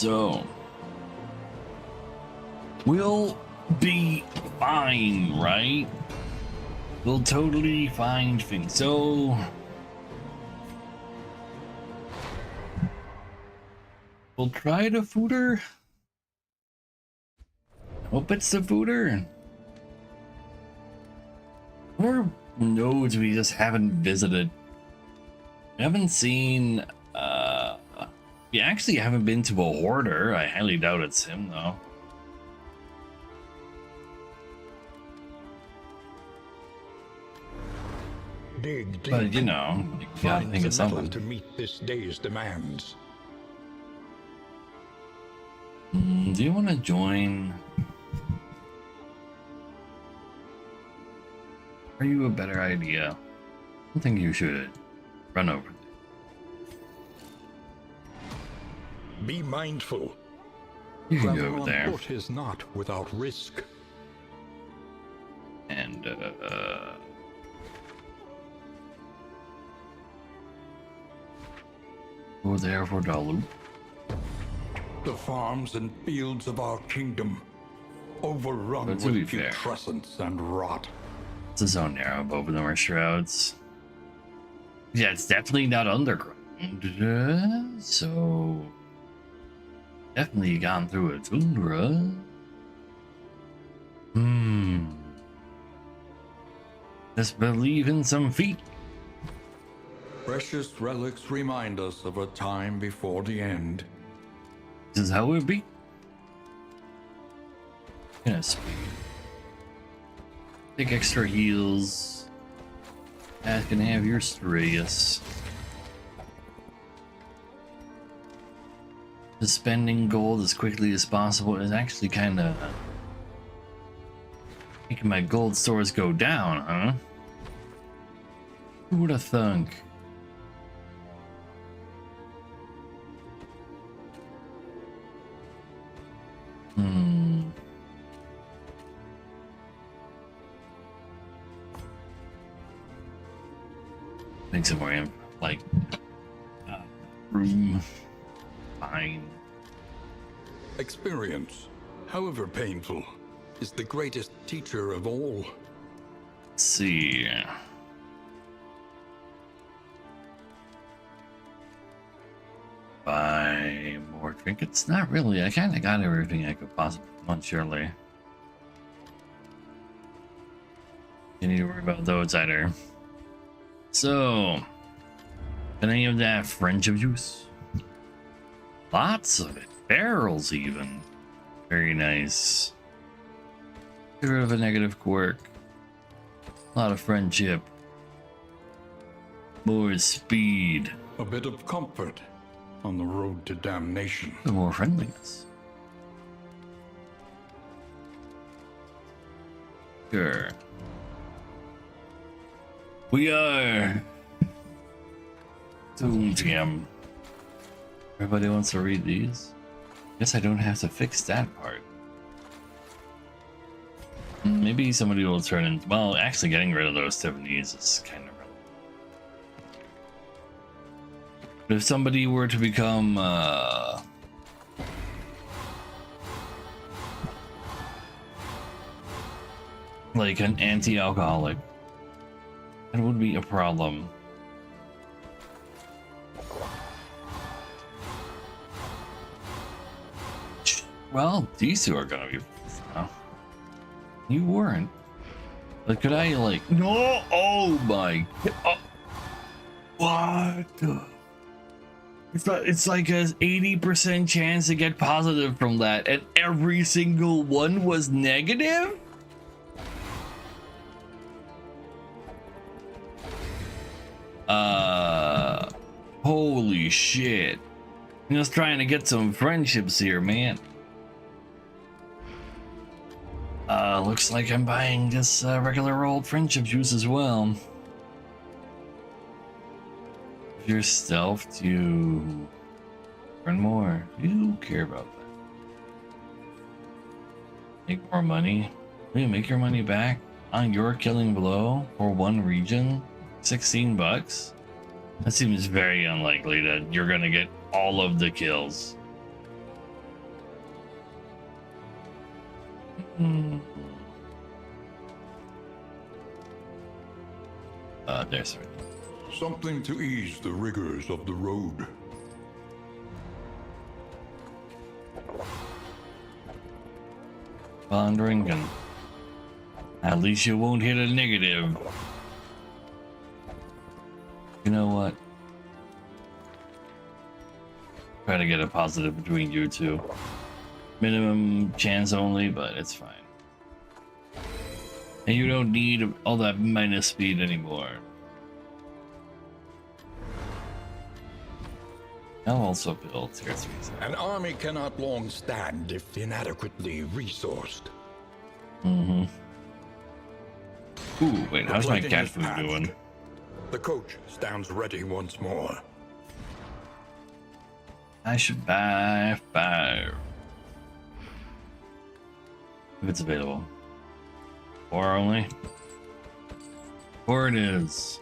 So, we'll be fine, right? We'll totally find things. So, we'll try the fooder. Hope it's the fooder. Or nodes we just haven't visited. We haven't seen, we actually haven't been to a hoarder. I highly doubt it's him though. Dig deep. But you know, you gotta Find think of the metal something. to meet this day's demands. Do you want to join? Are you a better idea? I think you should run over there. Be mindful. You can Travel go over on there foot is not without risk. and go there for the loot. The farms and fields of our kingdom, overrun But to be with fair, putrescence and rot. it's a zone narrow above the North Shrouds. Yeah, it's definitely not underground. So definitely gone through a tundra. Just believe in some feet. Precious relics remind us of a time before the end. This is how it be. Gonna speed. Take extra heals. That can have your Stratus. Just spending gold as quickly as possible is actually kind of making my gold stores go down, huh? Who would have thunk? Make some more room. Fine. Experience, however painful, is the greatest teacher of all. Let's see. Buy more trinkets? Not really. I kind of got everything I could possibly want, surely. You need to worry about those either. So, any of that friendship juice? Lots of it. Barrels, even. Very nice. Get rid of a negative quirk. A lot of friendship. More speed. A bit of comfort on the road to damnation. More friendliness. Sure. We are Doom Jam. Everybody wants to read these. Guess I don't have to fix that part. Maybe somebody will turn in. Well, actually, getting rid of those Tiffany's is kind of relevant. But if somebody were to become like an anti-alcoholic, that would be a problem. Well, these two are gonna be now. You weren't. But could I like no? Oh my! What? It's like a 80% chance to get positive from that, and every single one was negative. Holy shit! I'm just trying to get some friendships here, man. Looks like I'm buying this regular old friendship juice as well. If you're stealthed, you earn more. You care about that. Make more money. Will you make your money back on your killing blow for one region? 16 bucks? That seems very unlikely that you're gonna get all of the kills. There's Something to ease the rigors of the road. fun drinking. At least you won't hit a negative. You know what? Try to get a positive between you two. Minimum chance only, but it's fine. And you don't need all that minus speed anymore. I'll also build tier 3. An army cannot long stand if inadequately resourced. Mm-hmm. Ooh, wait, how's my plating cat is food patched. doing? The coach stands ready once more. I should buy fire. If it's available. 4 only? 4 it is.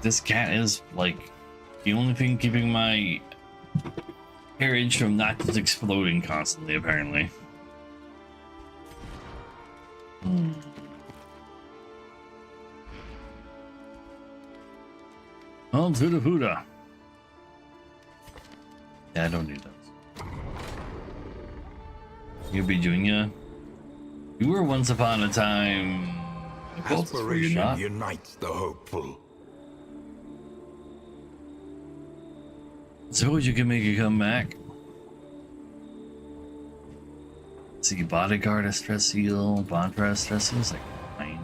This cat is like the only thing keeping my carriage from not just exploding constantly, apparently. Oh, to the Buddha. Yeah, I don't need those. You'll be Junior. You were once upon a time. A cultist, were you Aspiration not? unites the hopeful. Suppose you can make a comeback. See, bodyguard, a stress seal, Bonfire stress seals, like fine.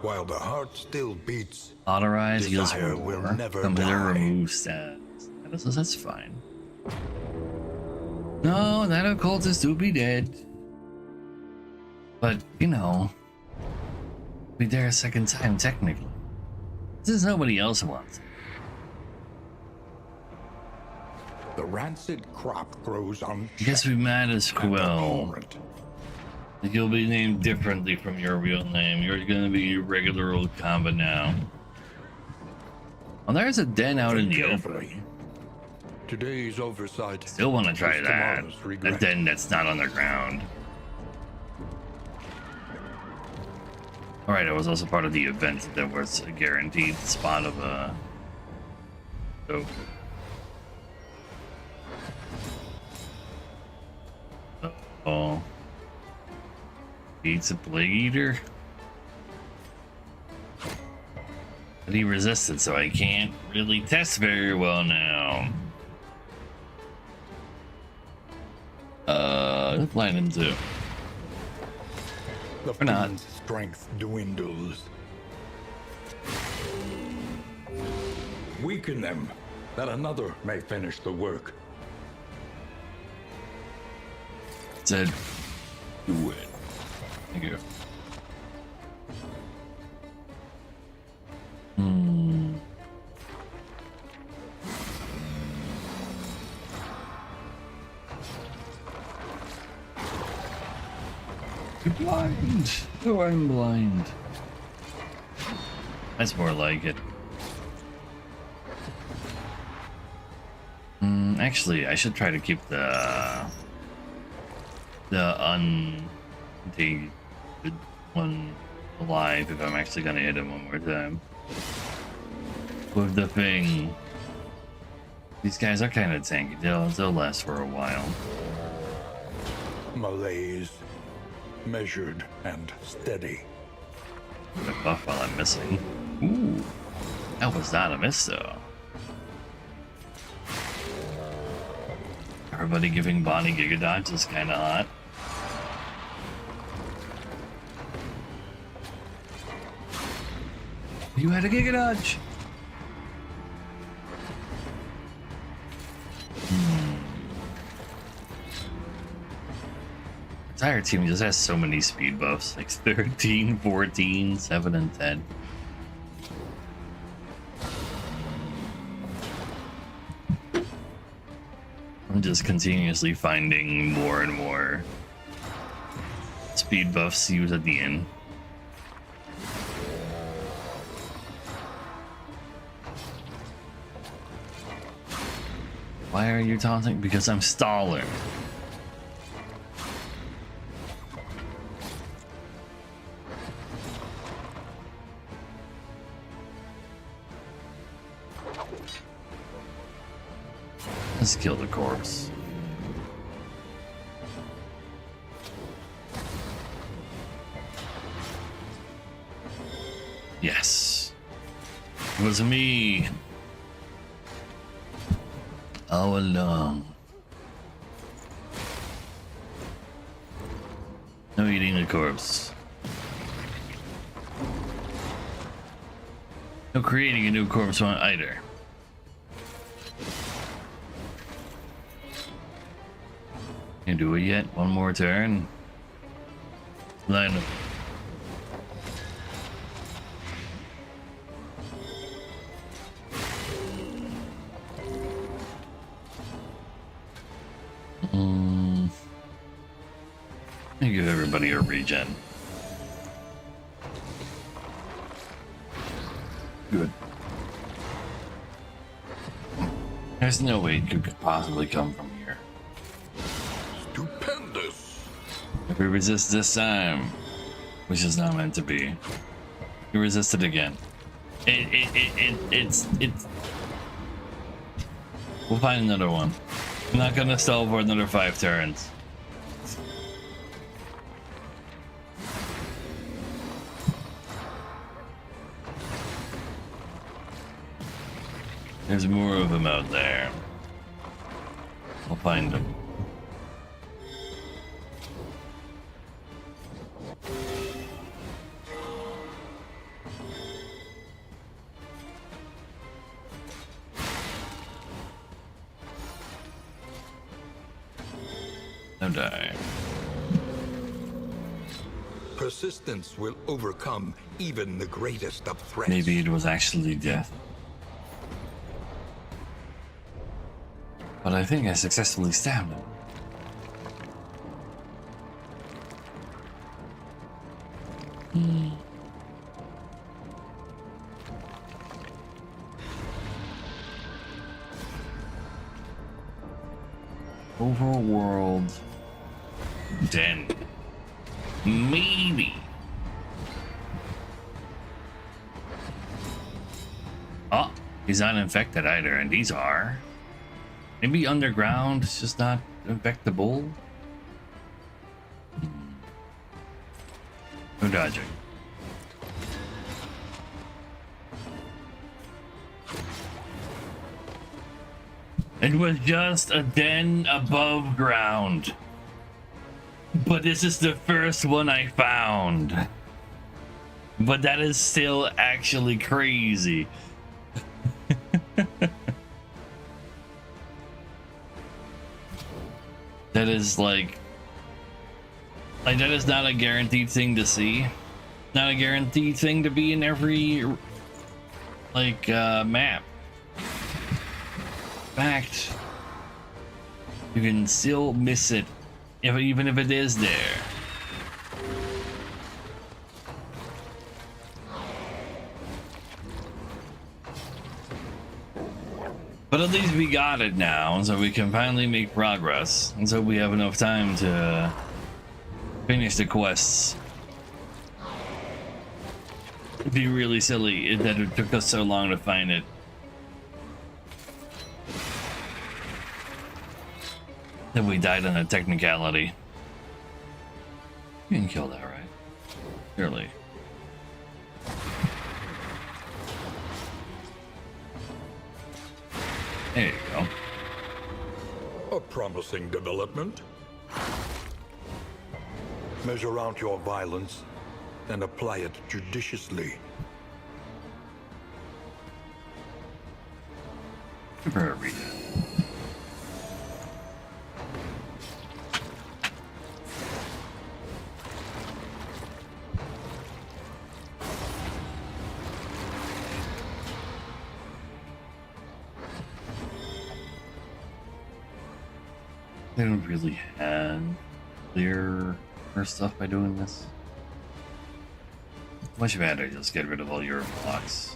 While the heart still beats, Autorize heals Desire for will war. never Come hither, die. remove status. That's fine. No, that occultist do be dead. But, you know, be there a second time, technically. This is nobody else wants. the rancid crop grows on. I guess we might as at the well. moment. You'll be named differently from your real name. You're gonna be your regular old combat now. Well, there's a den out in Think the carefully. open. Today's oversight. Still want to try is that. tomorrow's A regret. den that's not on the ground. Alright, it was also part of the event. There was a guaranteed spot of a. So. Oh. Eats a plague eater. But he resisted, so I can't really test very well now. Blind him too. The Or not. fiend's strength dwindles. Weaken them, that another may finish the work. Said, do it. Thank you. You're blind. Oh, I'm blind. That's more like it. Actually, I should try to keep the untainted one alive if I'm actually gonna hit him one more time. With the thing. These guys are kind of tanky. They'll last for a while. Malaise, measured and steady. The buff while I'm missing. Ooh, that was not a miss though. Everybody giving Bonnie Giga Dodge is kind of hot. You had a Giga Dodge. Entire team just has so many speed buffs, like 13, 14, 7, and 10. I'm just continuously finding more and more speed buffs to use at the end. Why are you taunting? Because I'm stalling. Let's kill the corpse. Yes. It was me. All along. No eating the corpse. No creating a new corpse on either. Can do it yet? One more turn. Line up. Let me give everybody a regen. Good. There's no way it could possibly come from here. Stupendous. If we resist this time, which is not meant to be, we resist it again. It's. We'll find another one. I'm not gonna stall for another 5 turns. There's more of them out there. We'll find them. Now die. Persistence will overcome even the greatest of threats. Maybe it was actually death. But I think I successfully stabbed him. Overworld Den. Maybe. Oh, he's not infected either, and these are. Maybe underground, it's just not infectable. No dodging. It was just a den above ground. But this is the first one I found. But that is still actually crazy. That is like that is not a guaranteed thing to see. Not a guaranteed thing to be in every map. In fact, you can still miss it even if it is there. But at least we got it now, so we can finally make progress. And so we have enough time to finish the quests. It'd be really silly that it took us so long to find it. That we died on a technicality. You can kill that, right? Surely. There you go. A promising development. Measure out your violence and apply it judiciously. Give her a read. They don't really have clear her stuff by doing this. Much better just get rid of all your blocks.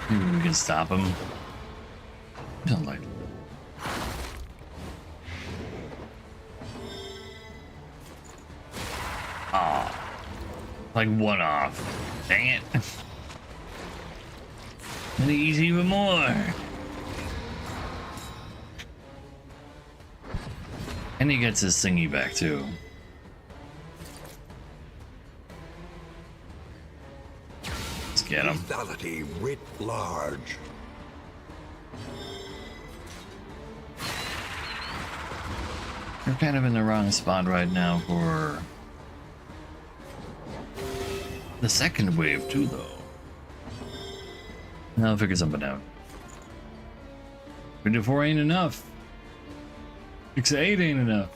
Maybe we can stop him. Don't like. Like one off. Dang it. And he's even more. And he gets his thingy back too. Let's get him. Lethality writ large. We're kind of in the wrong spot right now for the second wave too, though. I'll figure something out. 54 ain't enough. 68 ain't enough.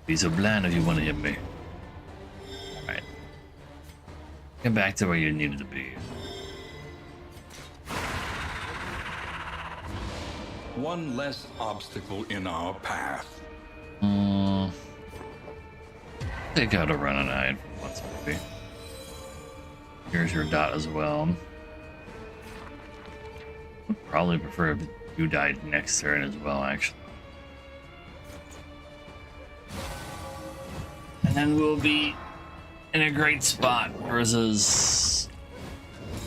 Be so blind if you want to hit me. Alright. Get back to where you needed to be. One less obstacle in our path. Take out a run and hide for once, maybe. Here's your dot as well. Would probably prefer if you died next turn as well, actually. And then we'll be in a great spot versus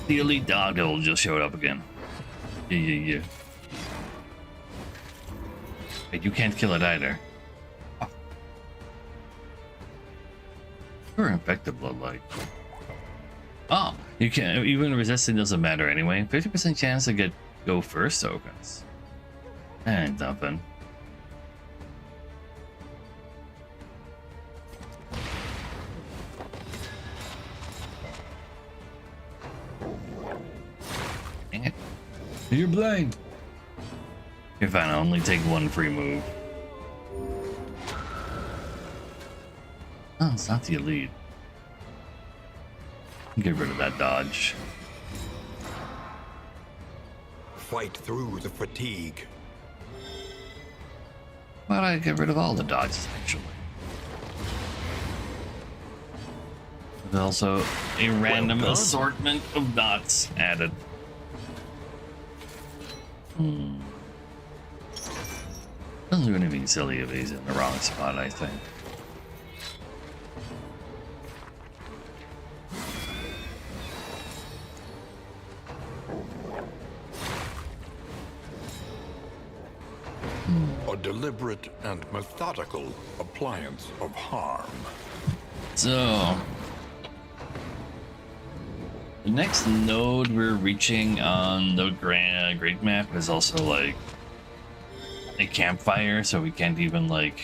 the elite dog that just showed up again. Yeah. Wait, you can't kill it either. Oh. You're infected blood-like. Oh, you can't. Even resisting doesn't matter anyway. 50% chance to go first tokens. And nothing. Dang it. You're blind. Okay, fine. I'll only take one free move. Oh, it's not the elite. Get rid of that dodge. Fight through the fatigue. Why don't I get rid of all the dodges, actually? There's also a random done. assortment of dots added. Doesn't do anything silly if he's in the wrong spot, I think. A deliberate and methodical appliance of harm. So, the next node we're reaching on the Great Map is also like a campfire, so we can't even like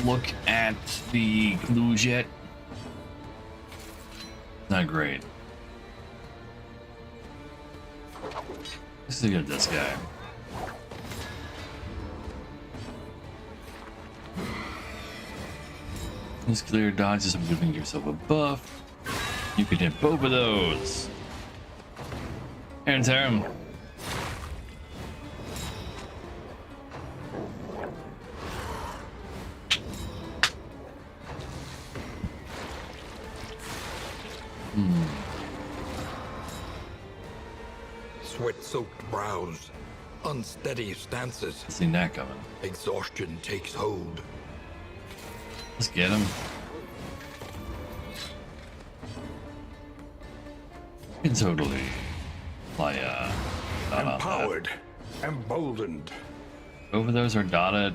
look at the clues yet. Not great. Let's look at this guy. This clear dodges and giving yourself a buff. You can hit both of those. And tear him. Sweat-soaked brows, unsteady stances. Seen that coming. Exhaustion takes hold. Let's get him. You can totally fly dot on Empowered, emboldened. that. Over those are dotted.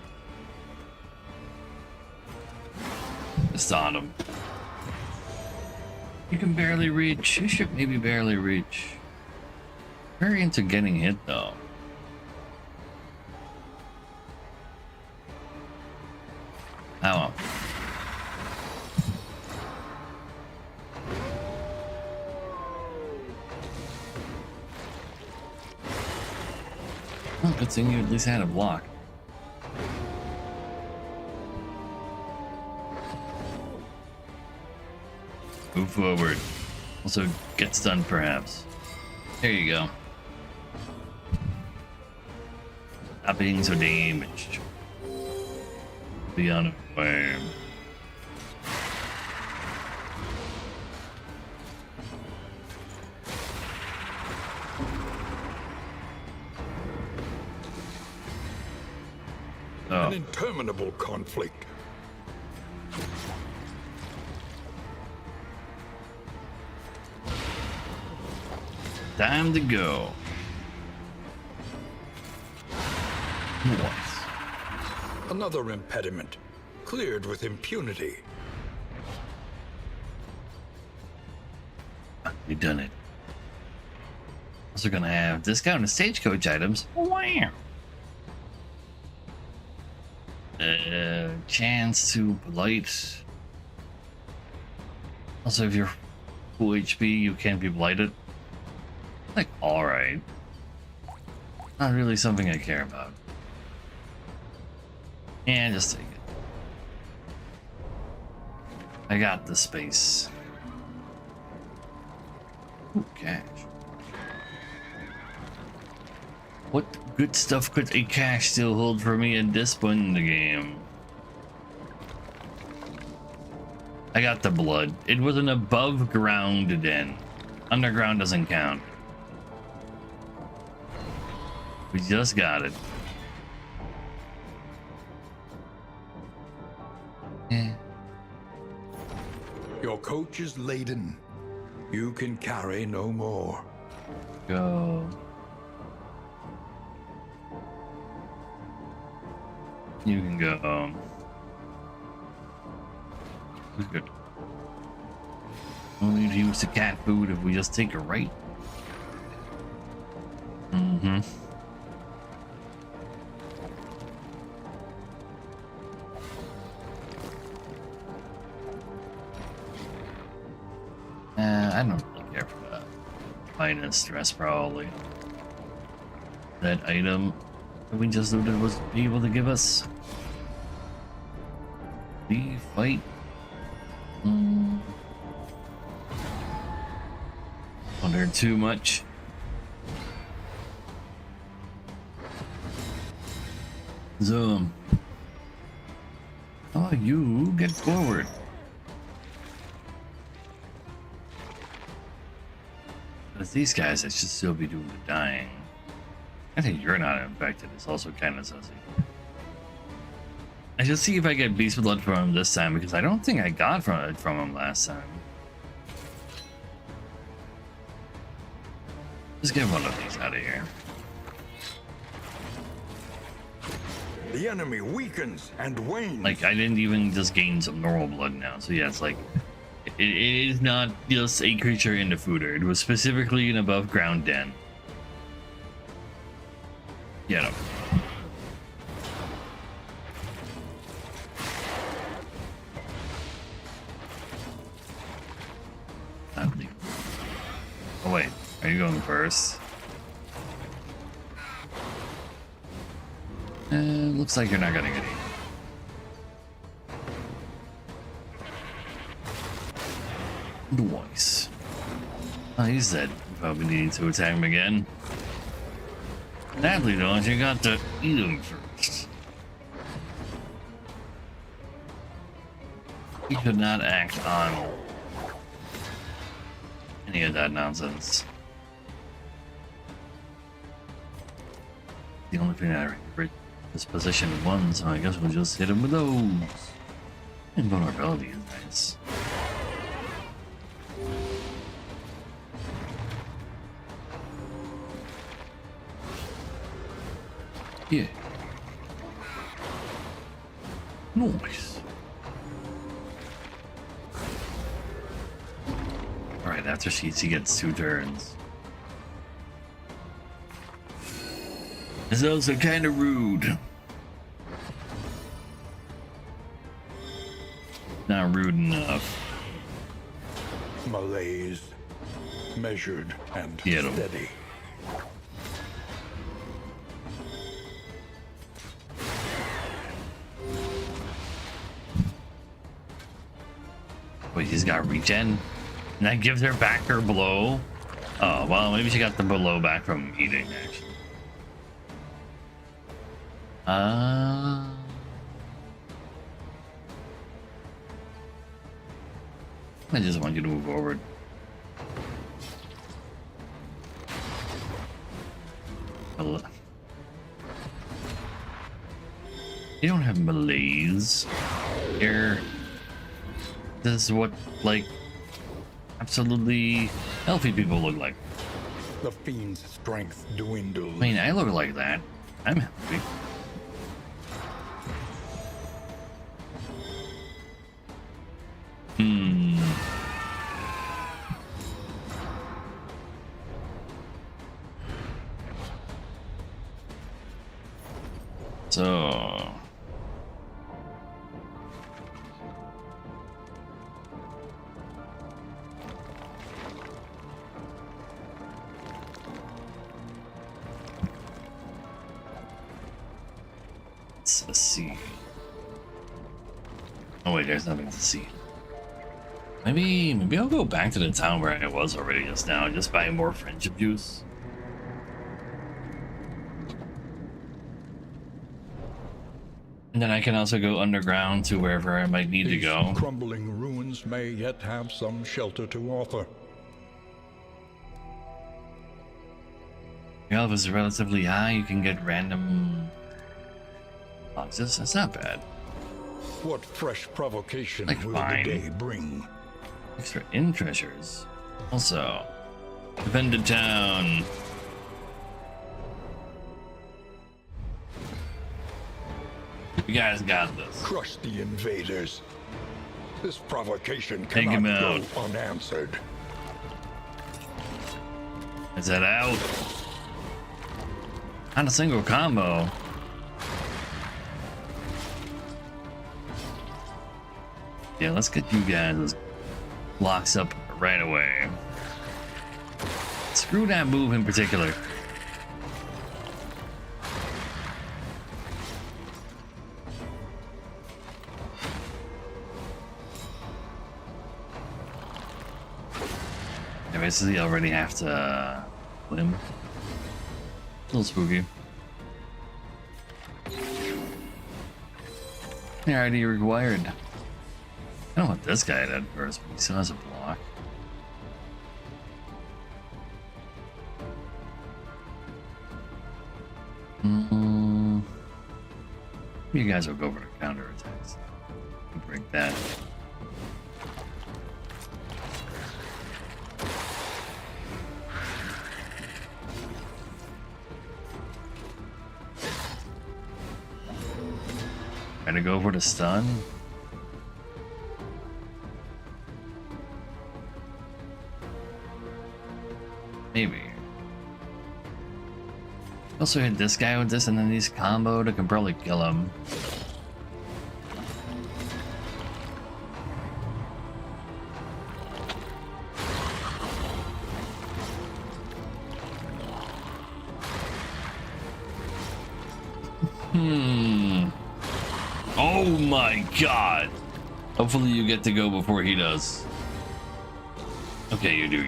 Just on him. You can barely reach. You should maybe barely reach. Very into getting hit though. Oh. Well, good thing you at least had a block. Move forward. Also get stunned perhaps. There you go. Not being so damaged. Be unaware. An interminable conflict. Time to go. Nice. Another impediment. Cleared with impunity. We done it. Also gonna have discounted stagecoach items. Wow. Chance to blight. Also, if you're full HP, you can't be blighted. Like, alright. Not really something I care about. Yeah, just take it. I got the space. Ooh, cash. What good stuff could a cache still hold for me at this point in the game? I got the blood. It was an above ground den. Underground doesn't count. We just got it. Yeah. Your coach is laden. You can carry no more. Go. You can go. We're good. We'll need to use the cat food if we just take a right. Mm-hmm. I don't really care for that. Minus stress, probably. That item that we just looted was able to give us. The fight. Wonder too much. So, oh, you get forward. But it's these guys that should still be doing the dying. I think you're not infected. It's also kind of sussy. I should see if I get beast blood from him this time because I don't think I got from him last time. Just get one of these out of here. The enemy weakens and wanes. Like, I didn't even just gain some normal blood now. So yeah, it's like, it is not just a creature in the fooder. It was specifically an above ground den. Get him. Oh wait, are you going first? Looks like you're not gonna get eaten. Twice. Oh, he's dead. Probably need to attack him again. Sadly, though, you got to eat him first. He could not act on any of that nonsense. The only thing I remember is position 1, so I guess we'll just hit him with those. And vulnerability is nice. Yeah. Nice. Alright, after she gets 2 turns. It's also kind of rude. Not rude enough. Malaise. Measured and Get 'em. steady. Wait, he's got regen? And that gives her back her blow? Oh, well, maybe she got the blow back from eating, actually. I just want you to move forward. They don't have malaise here. This is what, like, absolutely healthy people look like. The fiend's strength dwindles. I mean, I look like that. I'm healthy. So let's see. Oh wait, there's nothing to see. Maybe I'll go back to the town where I was already just now and just buy more friendship juice. And then I can also go underground to wherever I might need to These go. crumbling ruins may yet have some shelter to offer. Your health is relatively high, you can get random boxes. That's not bad. What fresh provocation Like will mine. the day bring? Extra inn treasures. Also, defend the town. You guys got this. Crush the invaders. This provocation Take him cannot out. go unanswered. Is that out? Not a single combo. Yeah, let's get you guys locks up right away. Screw that move in particular. I basically already have to limb. A little spooky. ID required. I don't want this guy at first, but he still has a block. You guys will go for the counter attacks. Break that. Try to go for the stun. Maybe. Also hit this guy with this and then these combo to can probably kill him. Oh my god. Hopefully you get to go before he does. Okay, you do.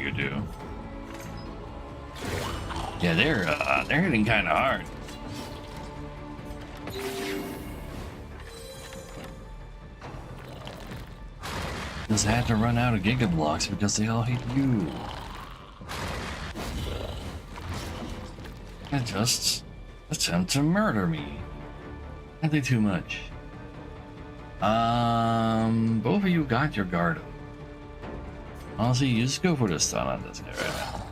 Yeah, they're hitting kind of hard. Just had to run out of Giga Blocks because they all hit you. And just attempt to murder me. I think too much. Both of you got your guard up. Honestly, you just go for the stun on this guy right now.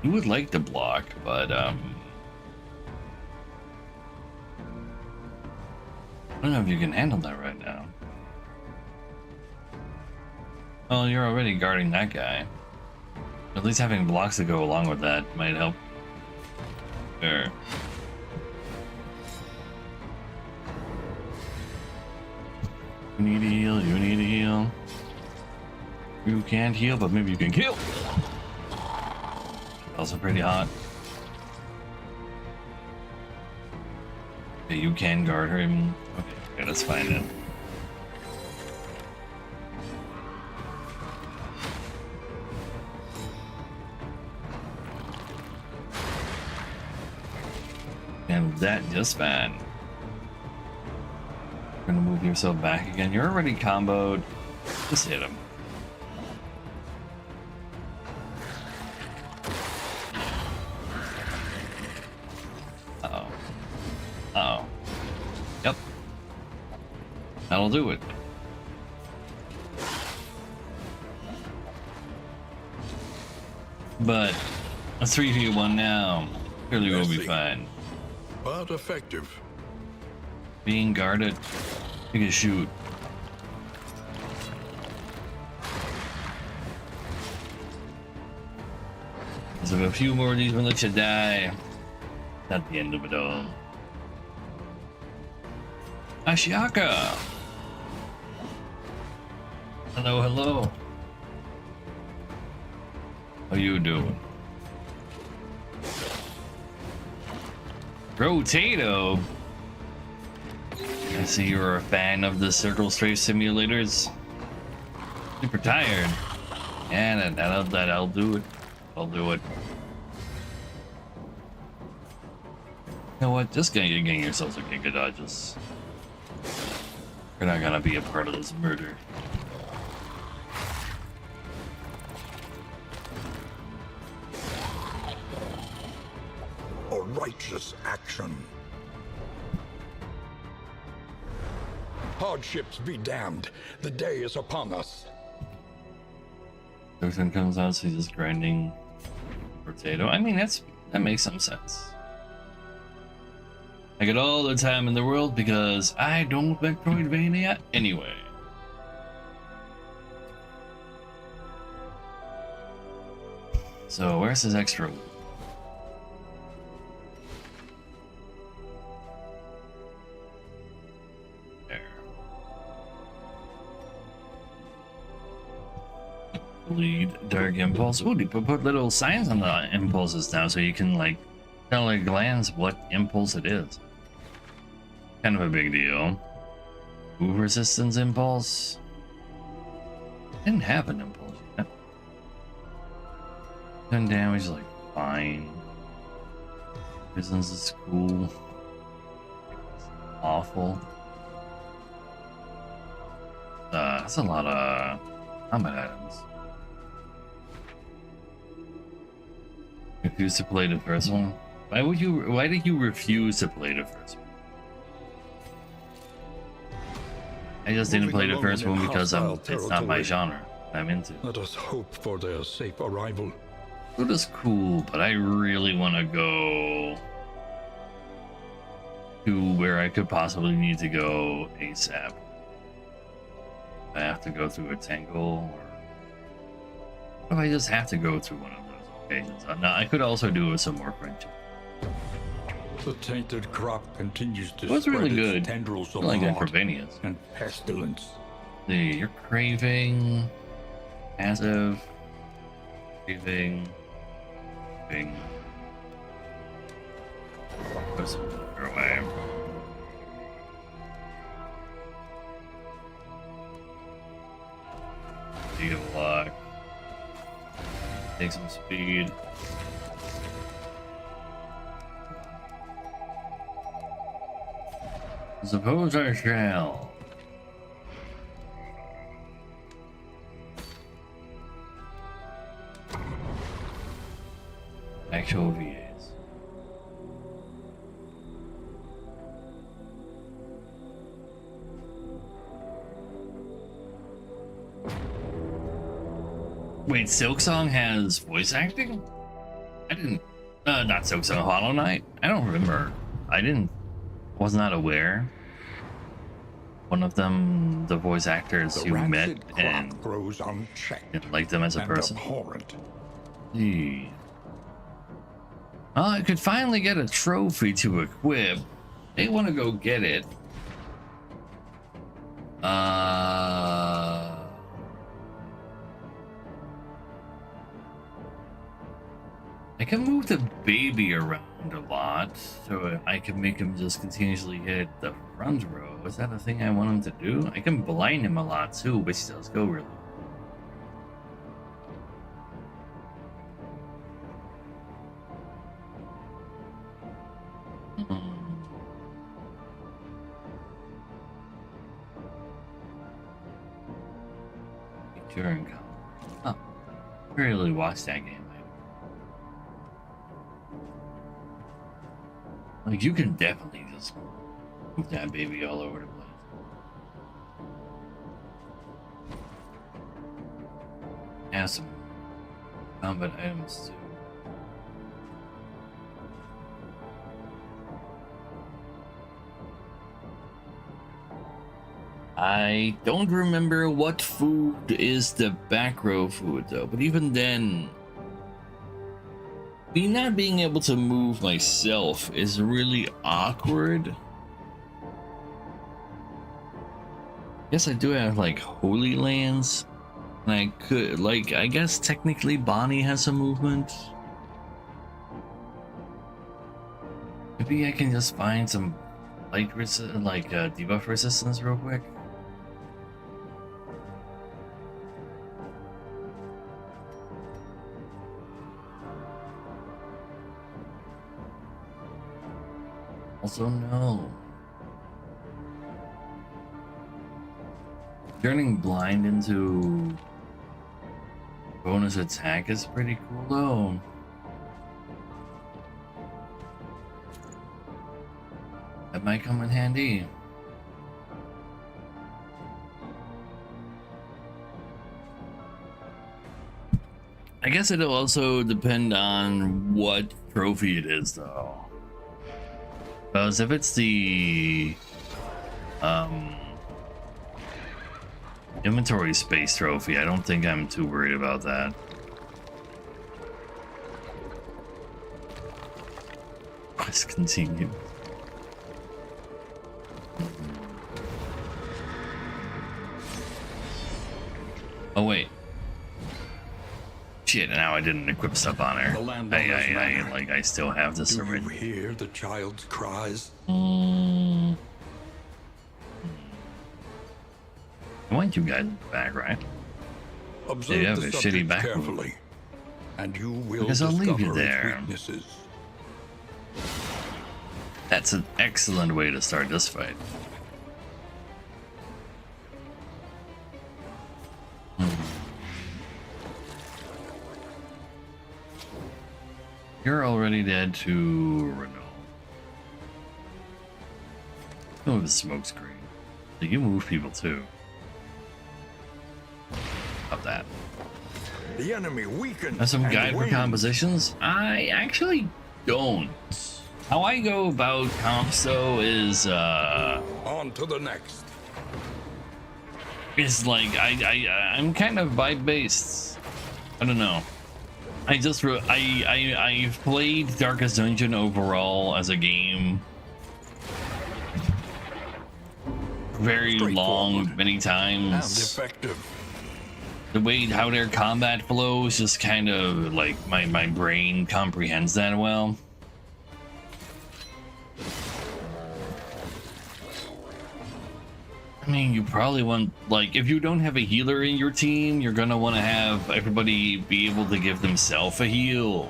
You would like to block, but I don't know if you can handle that right now. Well, you're already guarding that guy. At least having blocks to go along with that might help. Sure. You need to heal, you need to heal. You can't heal, but maybe you can kill. Also pretty hot. Okay, you can guard him. Okay, that's fine then. And that just fine. Gonna move yourself back again. You're already comboed. Just hit him. I'll do it. But a 3v1 now. Clearly will be Messy. fine. But effective. Being guarded, you can shoot. So if a few more of these militia die, not the end of it all. Ashiaka! Hello, hello. How you doing? Rotato? I see you're a fan of the circle strafe simulators. Super tired. Yeah, I'll do it. I'll do it. You know what? Just getting yourselves a Giga Dodges. You're not gonna be a part of this murder. A righteous action. Hardships be damned. The day is upon us. Everything comes out, so he's just grinding potato. I mean, that makes some sense. I get all the time in the world because I don't Metroidvania anyway. So where's his extra? There. Lead Dark Impulse. Ooh, you put little signs on the impulses now, so you can like tell at a glance what impulse it is. Kind of a big deal. Move resistance impulse. Didn't have an impulse yet. 10 damage, like fine. Business is cool. Awful. That's a lot of combat items. Refuse to play the first one. Why did you refuse to play the first one? I just didn't play the first one because it's not my genre I'm into. Let us hope for their safe arrival. Food is cool, but I really want to go to where I could possibly need to go ASAP. I have to go through a tangle, or what if I just have to go through one of those occasions? No, I could also do with some more friendship. The tainted crop continues to It was spread really its good. tendrils of Really good for rot Vanias. and pestilence. See, you're craving, passive, craving, craving. Go some further away. Speed of luck. Take some speed. Suppose I shall. Actual VAs. Wait, Silksong has voice acting? I didn't. Not Silksong, Hollow Knight? I don't remember. Was not aware. One of them, the voice actors The you met rancid and crop grows unchecked didn't like them as a and person. abhorrent. Gee. Well, I could finally get a trophy to equip. They want to go get it. I can move the baby around a lot, so I can make him just continuously hit the front row. Is that a thing I want him to do? I can blind him a lot too, which does go really. During oh, I really watched that game. Like, you can definitely just move that baby all over the place. have some combat items too. I don't remember what food is the back row food though, but even then, me not being able to move myself is really awkward. Guess I do have like Holy Lands, and I could like, I guess technically Bonnie has some movement. Maybe I can just find some light debuff resistance real quick. Also, no. Turning blind into bonus attack is pretty cool, though. That might come in handy. I guess it'll also depend on what trophy it is, though. Because if it's the inventory space trophy, I don't think I'm too worried about that. Let's continue. Oh wait. Shit, now I didn't equip stuff on her. I still have this Do already. you hear the child's cries? I want you guys back, right? Observe have the a shitty subject back carefully, and you will Because I'll leave you discover its there. weaknesses. That's an excellent way to start this fight. You're already dead to Renault. Oh, the smoke screen. You move people too. Up that. The enemy weakens. Have some and guide for wanes. compositions? I actually don't. How I go about comps though is On to the next. like I'm kind of vibe based. I don't know. I've played Darkest Dungeon overall as a game very long, many And times. effective. The way how their combat flows just kind of like my brain comprehends that well. I mean, you probably want, like, if you don't have a healer in your team, you're gonna want to have everybody be able to give themselves a heal.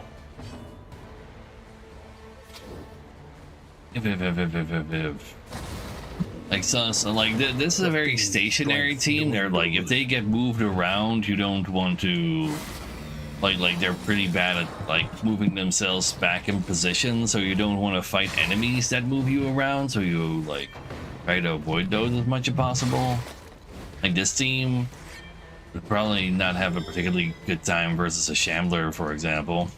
If. Like, so like, this is a very stationary team. They're like, if they get moved around, you don't want to, like they're pretty bad at, like, moving themselves back in position, so you don't want to fight enemies that move you around, so you, like, try to avoid those as much as possible. Like, this team would probably not have a particularly good time versus a Shambler, for example.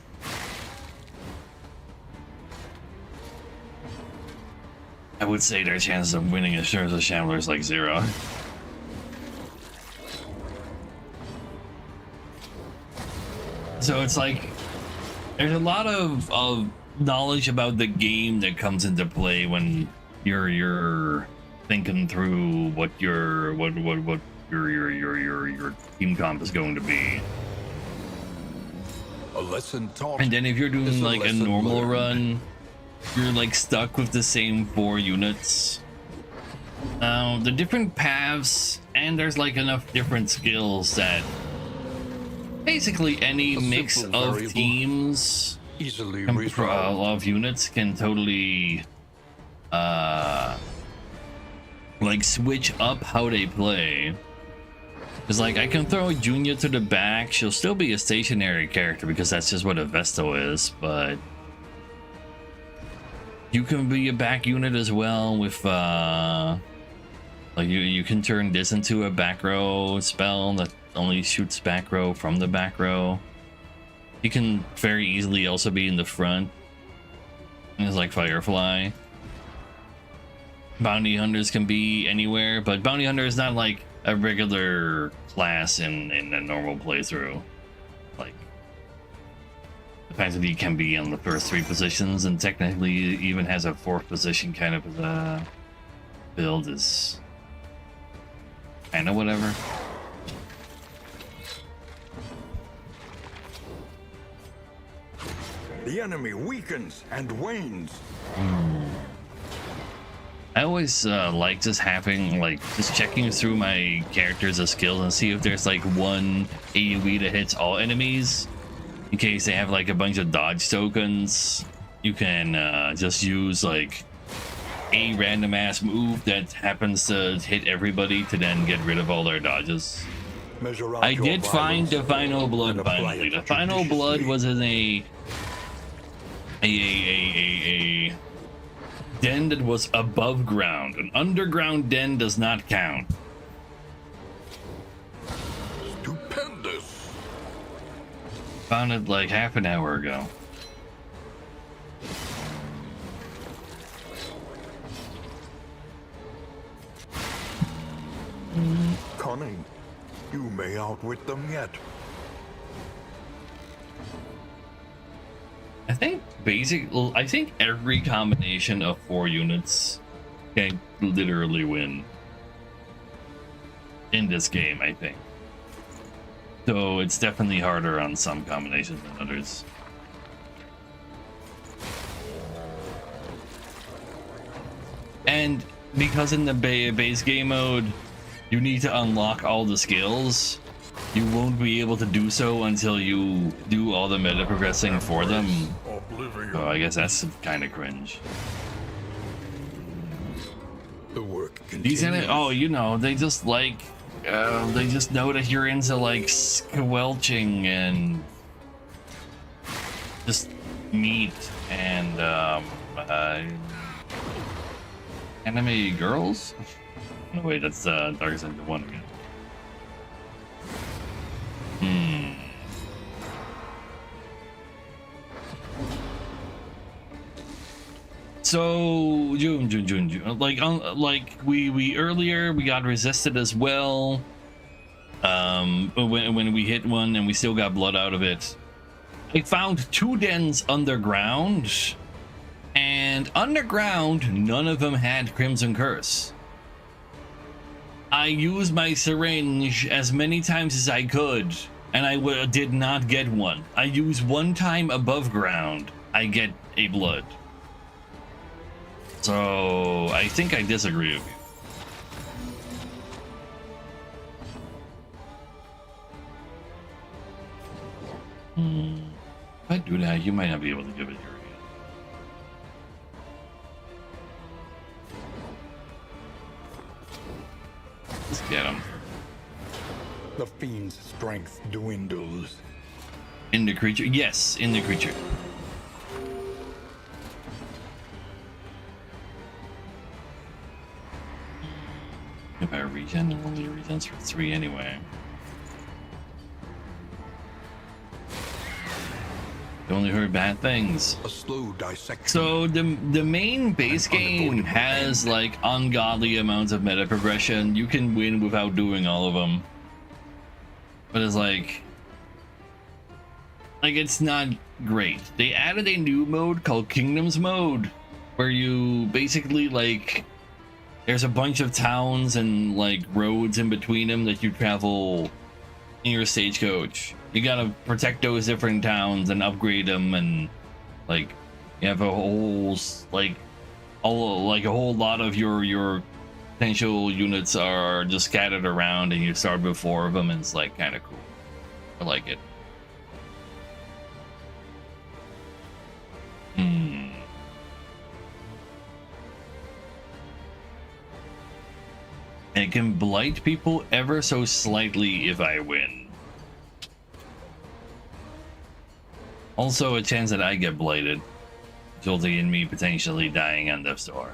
I would say their chances of winning as sure as a Shambler is like 0. So it's like, there's a lot of knowledge about the game that comes into play when you're thinking through what your team comp is going to be. A lesson taught. And then if you're is doing like a lesson normal learned. run, you're like stuck with the same 4 units. The different paths, and there's like enough different skills that basically any A mix simple of variable. teams Easily resolved. of units can totally like switch up how they play. Because like I can throw Junia to the back, she'll still be a stationary character because that's just what a Vesto is, but you can be a back unit as well with like you can turn this into a back row spell that only shoots back row from the back row. He can very easily also be in the front. It's like Firefly. Bounty hunters can be anywhere, but bounty hunter is not like a regular class in a normal playthrough. Like, the fact that he can be on the first 3 positions and technically even has a 4th position kind of build is kind of whatever. The enemy weakens and wanes. I always like just having, like, just checking through my characters' skills and see if there's like one AoE that hits all enemies. In case they have like a bunch of dodge tokens, you can just use like a random ass move that happens to hit everybody to then get rid of all their dodges. Measure out I your did find violence the final blood and apply finally. it The final blood judiciously. was in a den that was above ground. An underground den does not count. Stupendous. Found it like half an hour ago. Cunning. You may outwit them yet. I think every combination of 4 units can literally win in this game, I think. So it's definitely harder on some combinations than others. And because in the base game mode, you need to unlock all the skills, you won't be able to do so until you do all the meta progressing for them. Oblivion. So I guess that's kind of cringe. The work These continues. oh, you know, they just like, they just know that you're into like squelching and just meat and anime girls. No, wait, that's Dark Center 1 again. So June. Like we earlier we got resisted as well. When we hit one and we still got blood out of it. I found 2 dens underground, and underground none of them had Crimson Curse. I used my syringe as many times as I could, and I did not get one. I used 1 time above ground, I get a blood. So I think I disagree with you. If I do that, you might not be able to give it your hand. Let's get him. The fiend's strength dwindles. In the creature? Yes, in the creature. If I regen, it only regens for 3 anyway. I only heard bad things. A slow dissection. So the main base game has like ungodly amounts of meta progression. You can win without doing all of them, but it's like it's not great. They added a new mode called Kingdoms mode, where you basically like there's a bunch of towns and like roads in between them that you travel in your stagecoach. You gotta protect those different towns and upgrade them, and like you have a whole a whole lot of your potential units are just scattered around, and you start with 4 of them, and it's like kind of cool. I like it. And it can blight people ever so slightly if I win. Also, a chance that I get blighted, resulting in me potentially dying on Death's Door.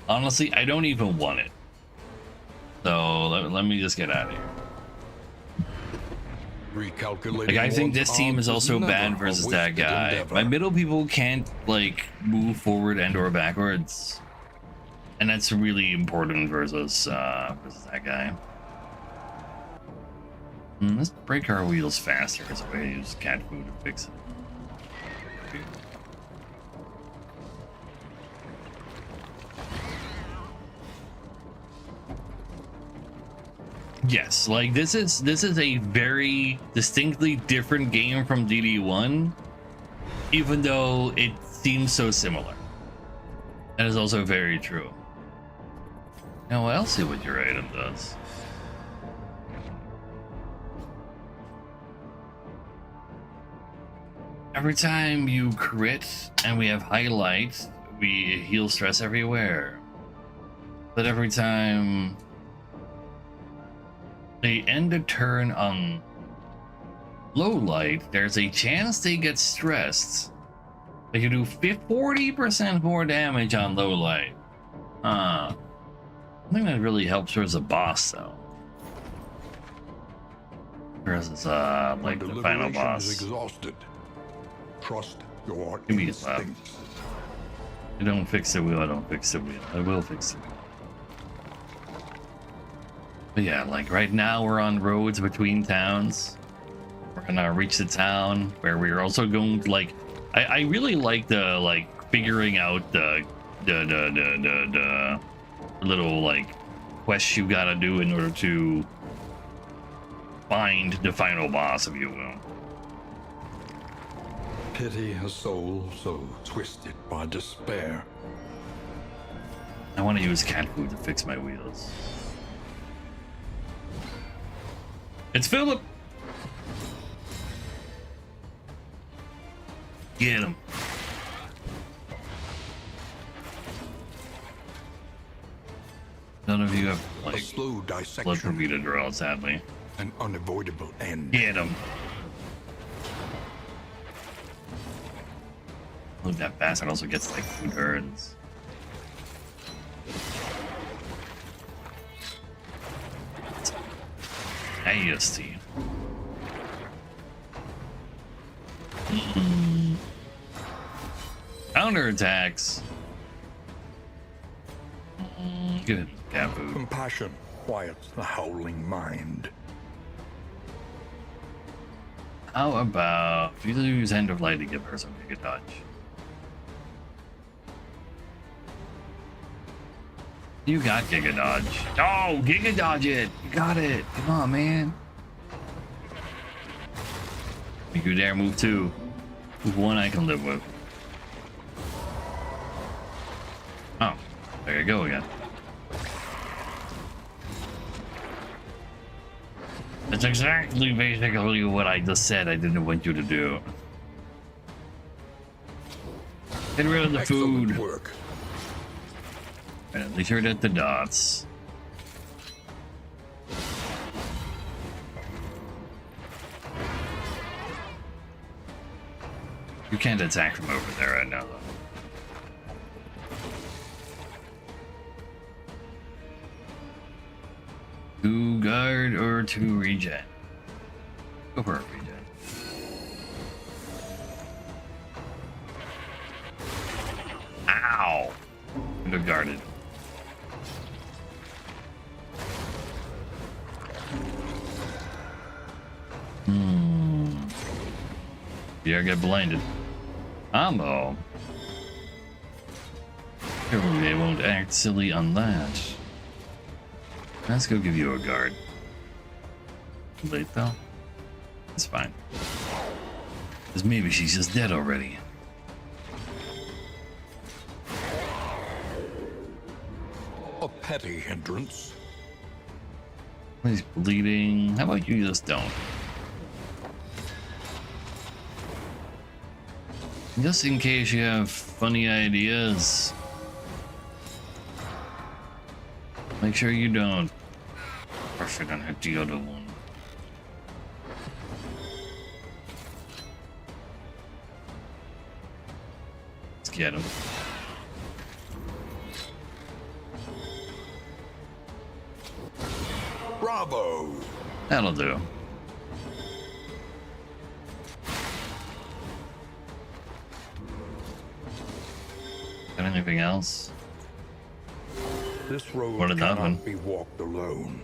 Honestly, I don't even want it. So let me just get out of here. Recalculating. Like, I think one's this team arms is also never bad a versus that wasted guy. endeavor. My middle people can't, like, move forward and or backwards. And that's really important versus that guy. Let's break our wheels faster as a way to use cat food to fix it. Yes, like this is a very distinctly different game from DD1, even though it seems so similar. That is also very true. Now I'll see what your item does. Every time you crit and we have highlight, we heal stress everywhere. But every time they end a turn on low light, there's a chance they get stressed. They can do 40% more damage on low light. I think that really helps versus a boss though. Versus like the final Deliberation boss. is exhausted. Trust your Give me a slap. instincts. You don't fix the wheel, I don't fix the wheel. I will fix the wheel. But yeah, like right now we're on roads between towns. We're gonna reach the town where we're also going to like I really like the like figuring out the little like quests you gotta do in order to find the final boss, if you will. Pity a soul so twisted by despair. I want to use cat food to fix my wheels. It's Philip. Get him. None of you have A like slow blood for dissection, me to draw, sadly. an unavoidable end. Get him. Look, that bastard also gets like 2 turns. Nasty. Counter attacks. Good. Cat food. Compassion quiets the howling mind. How about you use End of Light to give her some Giga Dodge? You got Giga Dodge. Oh, Giga Dodge it! You got it! Come on, man. If you dare move 2. Move 1 I can live with. Oh, there you go again. That's exactly basically what I just said I didn't want you to do. Get rid of the Excellent food. work. And at least you're at the dots. You can't attack from over there right now, though. Two guard or 2 regen? Go for a regen. Ow! Could have guarded. Yeah, get blinded. Ammo. Surely they won't act silly on that. Let's go give you a guard. Too late though. It's fine. Because maybe she's just dead already. A petty hindrance. He's bleeding. How about you just don't? Just in case you have funny ideas. Make sure you don't. Perfect on hit the other one. Let's get him. Bravo! That'll do. Got anything else? This road What did that one? cannot be walked alone.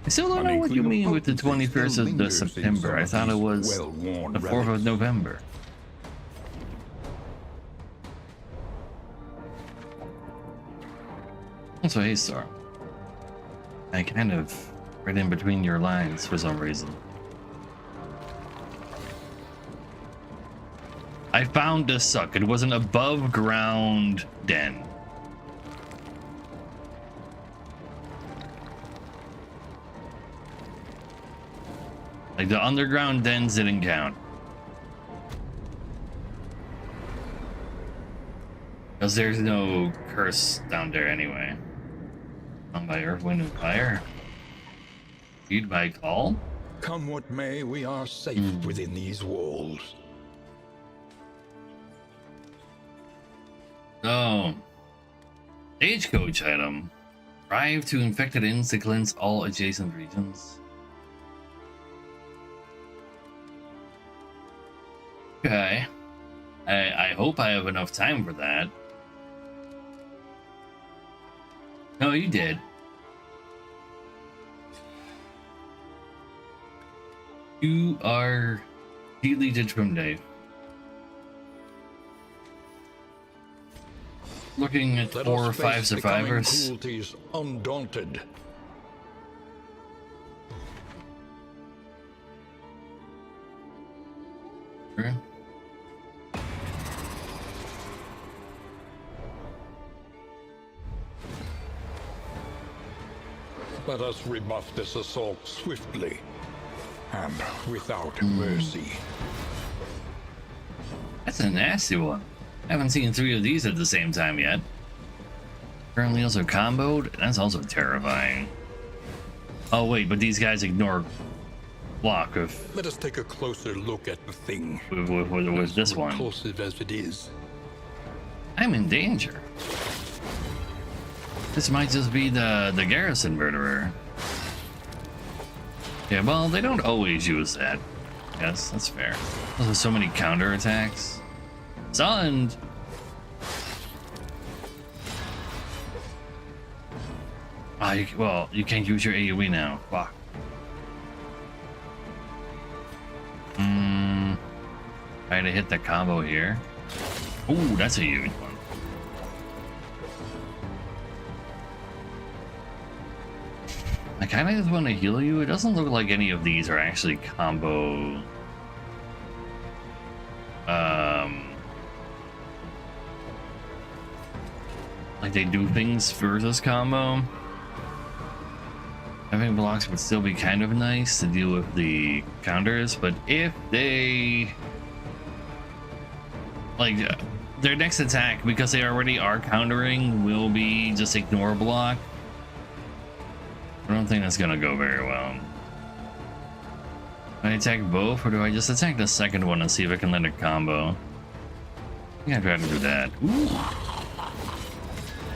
I still don't know what you mean with the 21st of the September. I thought it was the 4th of November. Also, hey, Star. I kind of read in between your lines for some reason. I found the suck. It was an above ground den. Like the underground dens didn't count. Because there's no curse down there anyway. Bound by earth, wind, and fire. Feed by call? Come what may, we are safe within these walls. Oh. Stagecoach item. Drive to infected inns to cleanse all adjacent regions. Okay. I hope I have enough time for that. No, you did. You are deleted from Dave. Looking at Let 4 or us 5 face the coming survivors. cruelties undaunted. Sure. Let us rebuff this assault swiftly and without mercy. That's a nasty one. I haven't seen 3 of these at the same time yet. Currently also comboed. That's also terrifying. Oh wait, but these guys ignore block of Let us take a closer look at the thing. with this one. Repulsive as it is. I'm in danger. This might just be the garrison murderer. Yeah, well, they don't always use that. Yes, that's fair. There's so many counterattacks. Stunned. Well, you can't use your AoE now. Fuck. Try to hit the combo here. Ooh, that's a huge one. I kind of just want to heal you. It doesn't look like any of these are actually combo. Like they do things versus combo. Having blocks would still be kind of nice to deal with the counters, but if they like their next attack, because they already are countering, will be just ignore block. I don't think that's gonna go very well. Do I attack both, or do I just attack the second one and see if I can let it combo? I think I'd rather do that. Ooh.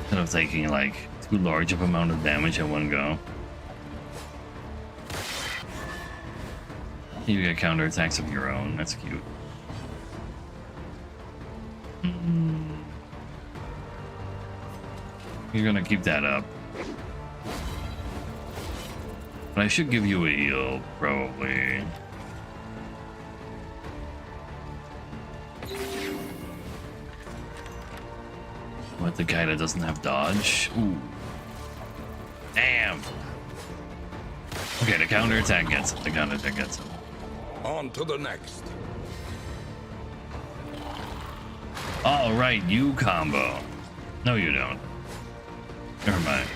Instead of taking like too large of amount of damage in one go. You get counterattacks of your own. That's cute. You're gonna keep that up. But I should give you a heal, probably. What, the guy that doesn't have dodge? Ooh. Damn. Okay, the counterattack gets him. The counterattack gets him. On to the next. All right, you combo. No, you don't. Never mind.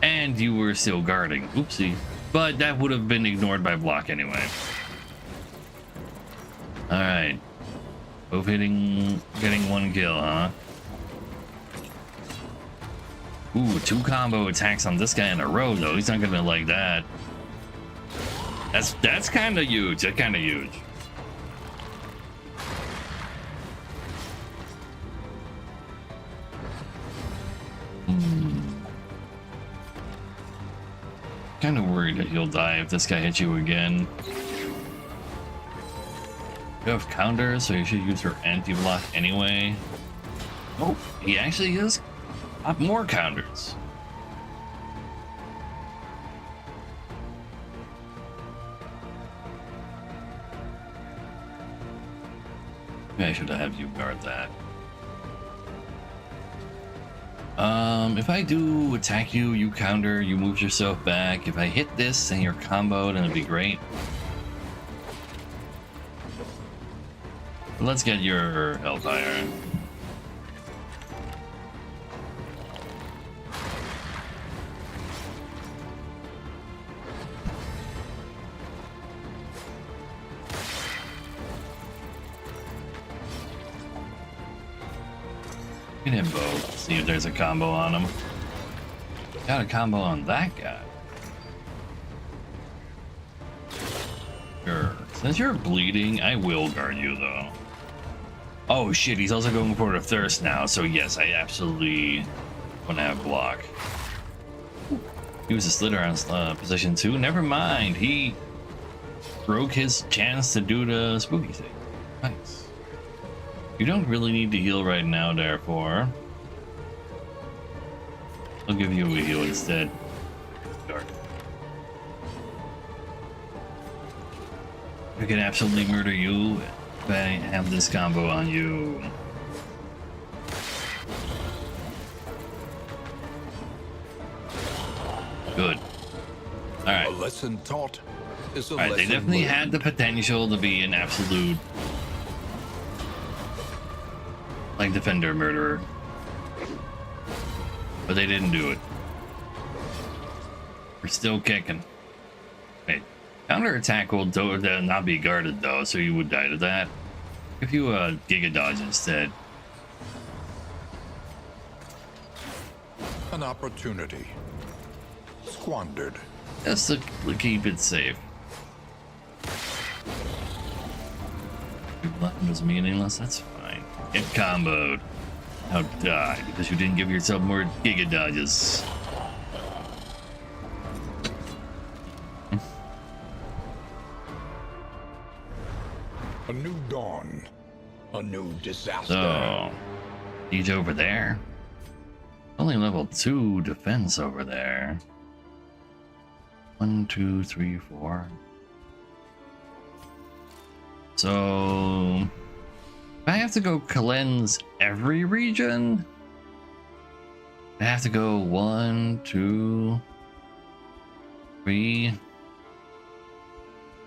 And you were still guarding. Oopsie. But that would have been ignored by block anyway. All right. Both getting 1 kill, huh? Ooh, 2 combo attacks on this guy in a row, though. He's not gonna like that. That's kind of huge. That's kind of huge. Kind of worried that you'll die if this guy hits you again. You have counters, so you should use your anti-block anyway. Oh, he actually has more counters. Maybe I should have you guard that. If I do attack you, you counter, you move yourself back. If I hit this and you're comboed, then it'd be great. But let's get your Hellfire. Get him both. See if there's a combo on him. Got a combo on that guy. Sure. Since you're bleeding, I will guard you though. Oh shit, he's also going for the thirst now, so yes, I absolutely want to have block. He was a Slither on position 2. Never mind, he broke his chance to do the spooky thing. Nice. You don't really need to heal right now, therefore. I'll give you a heal instead. Dark. I can absolutely murder you if I have this combo on you. Good. Alright. A lesson taught is a Alright, they lesson definitely learned. had the potential to be an absolute like defender murderer, but they didn't do it. We're still kicking. Wait, counter attack will not be guarded though, so you would die to that. If you Giga Dodge instead. An opportunity squandered. Just to keep it safe. Latin was meaningless, that's fine. Get comboed. Now die because you didn't give yourself more Giga Dodges. A new dawn. A new disaster. So, siege over there. Only level 2 defense over there. 1, 2, 3, 4. So, I have to go cleanse every region. I have to go 1, 2, 3,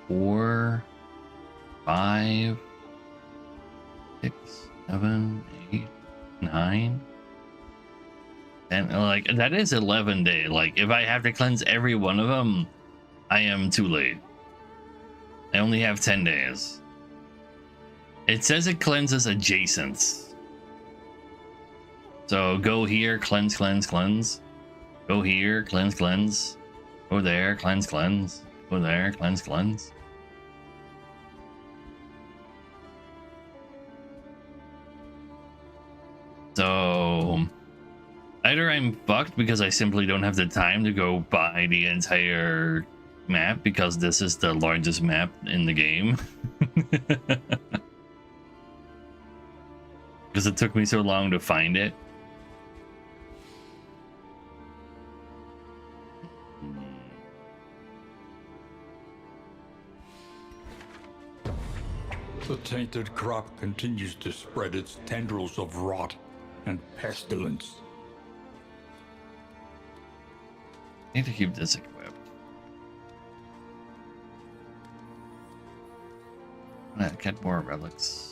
4, 5, 6, 7, 8, 9. And like that is 11 days. Like if I have to cleanse every one of them, I am too late. I only have 10 days. It says it cleanses adjacents. So go here, cleanse, cleanse, cleanse. Go here, cleanse, cleanse. Go there, cleanse, cleanse. Go there, cleanse, cleanse. So either I'm fucked because I simply don't have the time to go buy the entire map because this is the largest map in the game. Because it took me so long to find it. The tainted crop continues to spread its tendrils of rot and pestilence. Need to keep this equipped. Get more relics.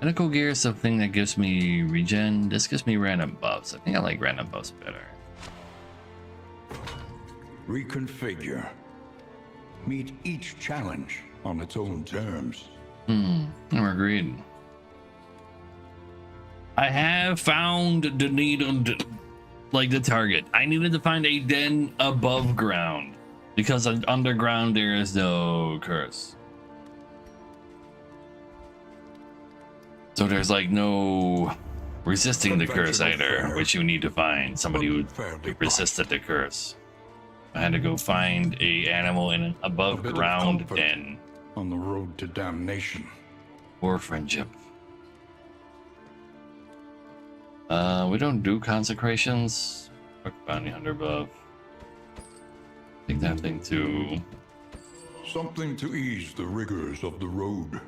Medical gear is something that gives me regen. This gives me random buffs. I think I like random buffs better. Reconfigure. Meet each challenge on its own terms. I'm agreed. I have found the needed, like the target. I needed to find a den above ground because underground there is no curse. So there's like no resisting the curse either, which you need to find somebody who resisted the curse. I had to go find a animal in an above bit of ground comfort. den. On the road to damnation. Or friendship. We don't do consecrations. Fuck bounty hunter buff. Take that thing too. Something to ease the rigors of the road.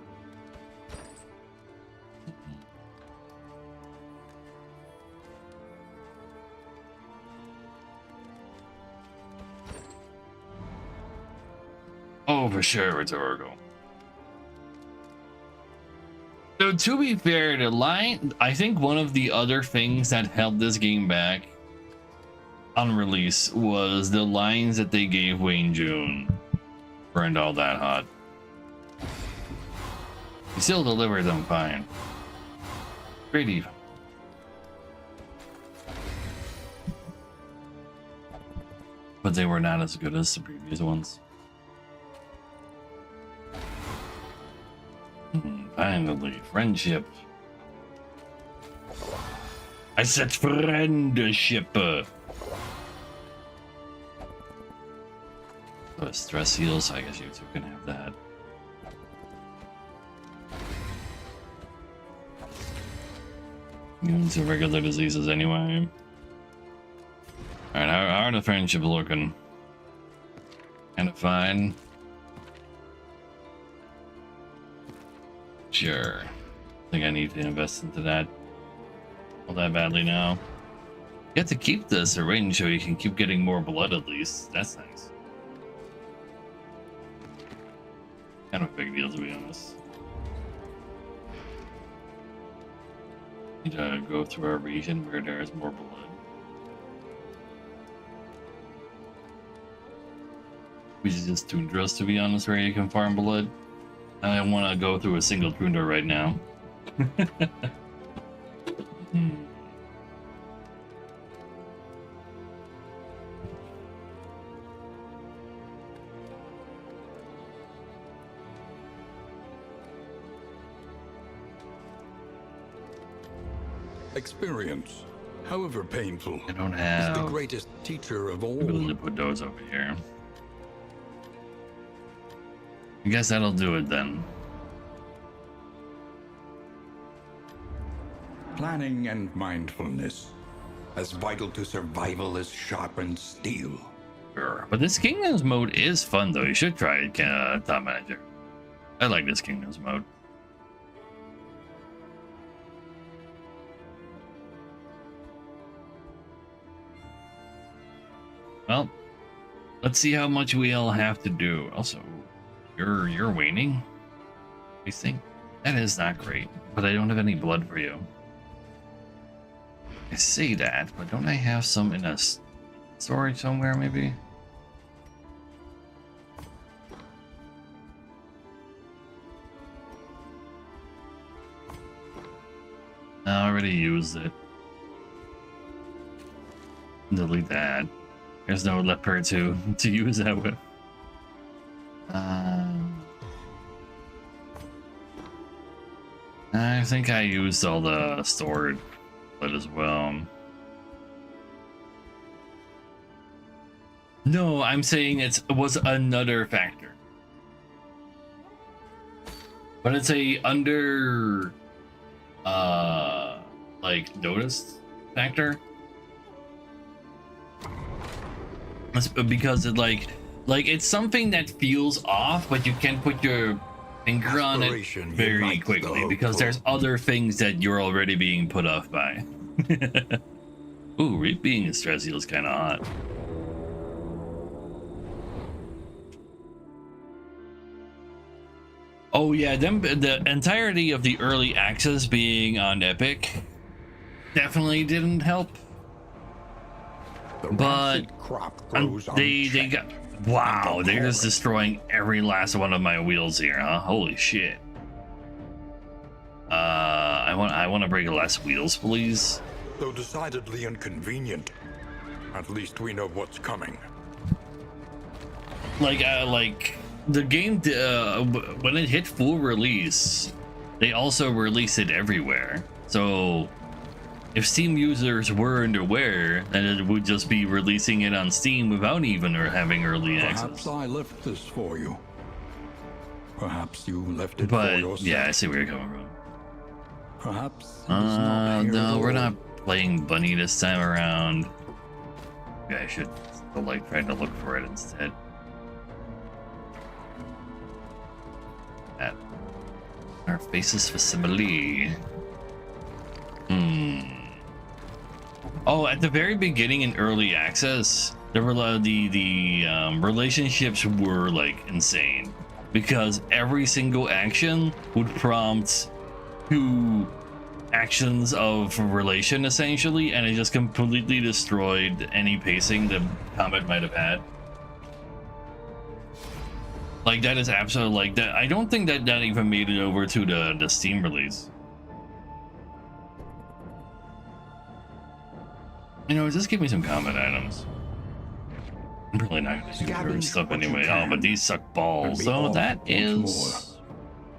Oh, for sure, it's Oracle. So to be fair, the line, I think one of the other things that held this game back on release was the lines that they gave Wayne June weren't all that hot. He still delivered them fine. Great even. But they were not as good as the previous ones. Finally, friendship. I said friendship. Oh, stress heals, I guess you two can have that. Immune to regular diseases anyway. Alright, how are the friendship looking? Kinda fine. Sure. I think I need to invest into that. All that badly now. You have to keep the syringe so you can keep getting more blood at least. That's nice. Kind of a big deal, to be honest. Need to go through a region where there is more blood. Which is just tundras, to be honest, where you can farm blood. I don't want to go through a single tundra right now. Experience, however painful, I don't is have the greatest teacher of all. ability to put those over here. I guess that'll do it then. Planning and mindfulness, as vital to survival as sharpened steel. Sure. But this Kingdoms mode is fun though. You should try it, Top Manager. I like this Kingdoms mode. Well, let's see how much we all have to do. Also, you're waning. I think that is not great, but I don't have any blood for you. I say that, but don't I have some in a storage somewhere, maybe? No, I already used it. Delete that. There's no leopard to use that with. I think I used all the stored blood as well. No, I'm saying it was another factor. But it's a under like noticed factor. It's because it like it's something that feels off, but you can't put your finger on it Aspiration very unites the quickly because hopeful. there's other things that you're already being put off by. Ooh, reaping a stress heal is kind of hot. Oh yeah, the entirety of the early access being on Epic definitely didn't help. The But rancid crop grows they unchecked. got wow, they're just destroying every last one of my wheels here, huh? Holy shit. I want to break less wheels, please. Though decidedly inconvenient, at least we know what's coming. Like the game when it hit full release, they also released it everywhere. So if Steam users weren't aware, then it would just be releasing it on Steam without even or having early Perhaps access. I left this for you. Perhaps you left it for But yourself. yeah, I see where you're coming from. Perhaps it is not here No, at we're all. not playing Bunny this time around. Yeah, I should still like try to look for it instead. At our faces facsimile. Oh, at the very beginning in early access, there were the relationships were like insane because every single action would prompt 2 actions of relation essentially, and it just completely destroyed any pacing the combat might have had. Like that is absolutely like that. I don't think that even made it over to the Steam release. You know, just give me some combat items. I'm probably not gonna do her Scavenge stuff what you anyway. Oh, can, but these suck and balls. be So off that once is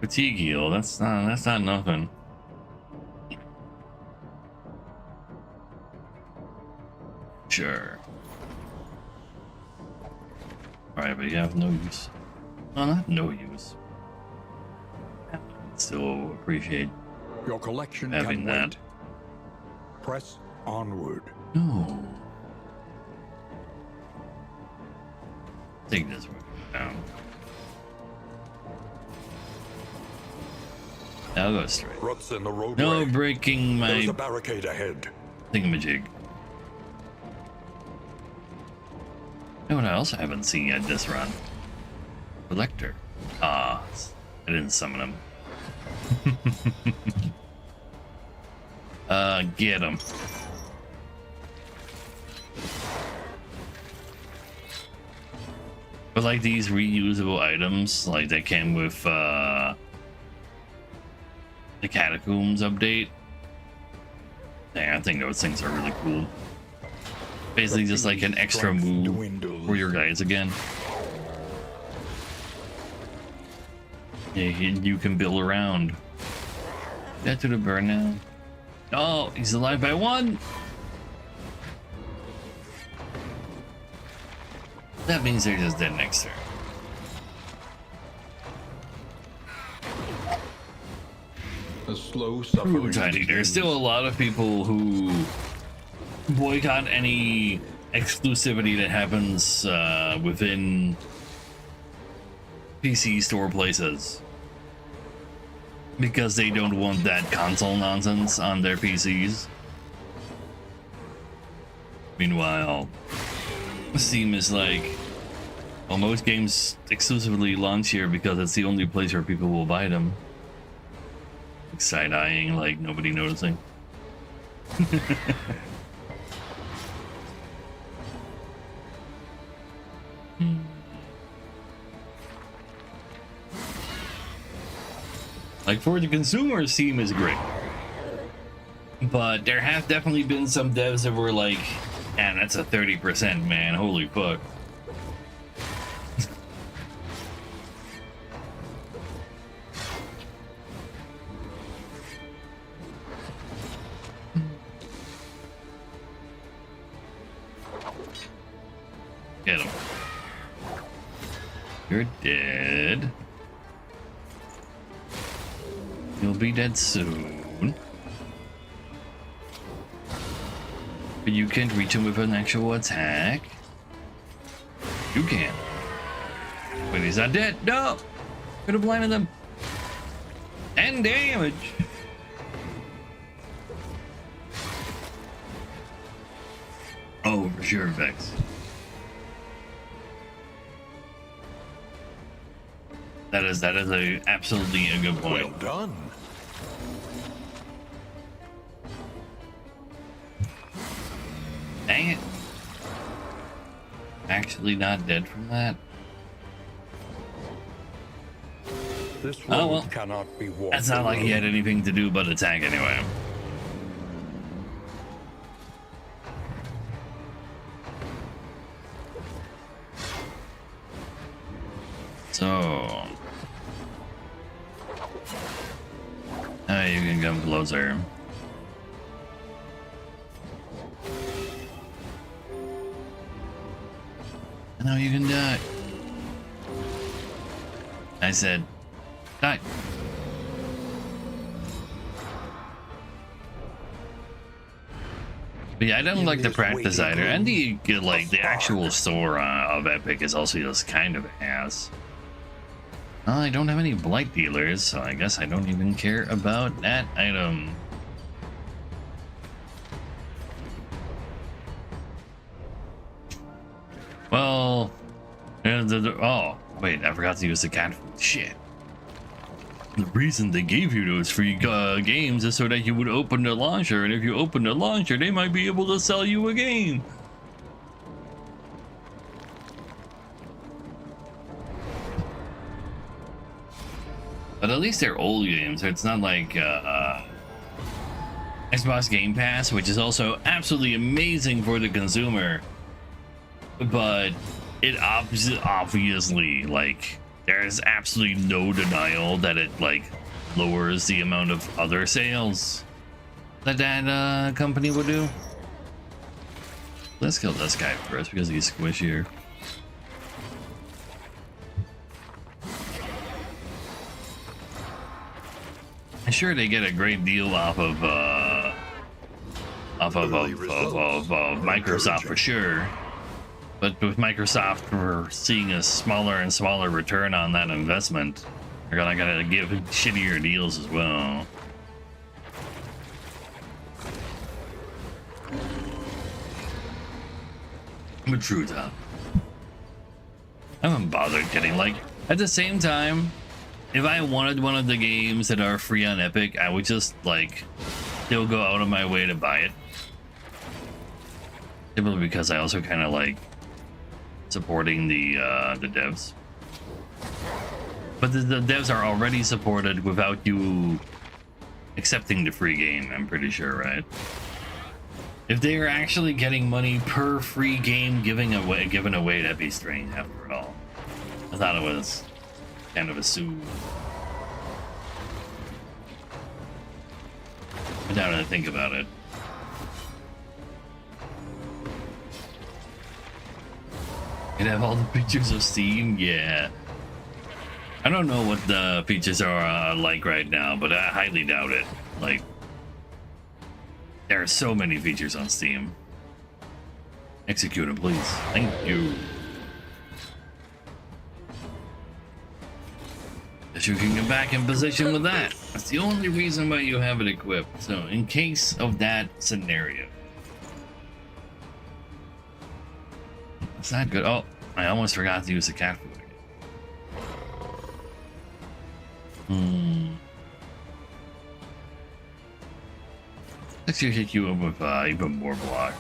fatigue heal. That's not nothing. Sure. Alright, but you have no use. Well, not no use. Still appreciate Your collection having can that. wait. Press onward. No. Take this one down. I'll go straight. Ruts in the roadway. No breaking There's my a barricade ahead. thingamajig. You know what I also haven't seen yet this run? Collector. Ah, I didn't summon him. Get him. But like these reusable items, like that came with the Catacombs update. Yeah, I think those things are really cool. Basically just like an extra Strength move dwindles. for your guys again. Yeah, you can build around. Get to the burn now. Oh, he's alive by 1. That means they're just dead next turn. A slow suffering. Tiny. There's still a lot of people who boycott any exclusivity that happens within PC store places because they don't want that console nonsense on their PCs. Meanwhile, Steam is like, well, most games exclusively launch here because it's the only place where people will buy them. Side-eyeing like nobody noticing. Like for the consumer, Steam is great, but there have definitely been some devs that were like, "Man, that's a 30%, man. Holy fuck." Get him. You're dead. You'll be dead soon. But you can't reach him with an actual attack. You can. But he's not dead. No! Could have blinded them. And damage. Oh, for sure, Vex. That is absolutely a good point. Well done. Dang it. Actually not dead from that. This Oh, road well. cannot be walked. That's not like he had anything to do but attack anyway. So... you can come closer. know you can die. I said, die. But yeah, I don't like the practice either, and the like the actual store of Epic is also just kind of ass. Well, I don't have any blight dealers, so I guess I don't even care about that item. Well, oh wait, I forgot to use the cat food. Shit. The reason they gave you those free games is so that you would open the launcher, and if you open the launcher, they might be able to sell you a game. But at least they're old games, so it's not like Xbox Game Pass, which is also absolutely amazing for the consumer. But it obviously, like, there's absolutely no denial that it, like, lowers the amount of other sales that company would do. Let's kill this guy first because he's squishier. I'm sure they get a great deal off of Microsoft for sure. But with Microsoft, we're seeing a smaller and smaller return on that investment. They're gonna give shittier deals as well. But true top. I haven't bothered getting, like, at the same time, if I wanted one of the games that are free on Epic, I would just, like, still go out of my way to buy it. Simply because I also kind of like supporting the devs. But the devs are already supported without you accepting the free game, I'm pretty sure, right? If they are actually getting money per free game given away, that'd be strange after all. I thought it was kind of assumed. But now that I think about it. You'd have all the pictures of Steam? Yeah. I don't know what the features are like right now, but I highly doubt it. Like, there are so many features on Steam. Execute them, please. Thank you. Guess you can get back in position with that. That's the only reason why you have it equipped. So, in case of that scenario. That's not good. Oh, I almost forgot to use the cat food again. Let's just hit you up with even more block.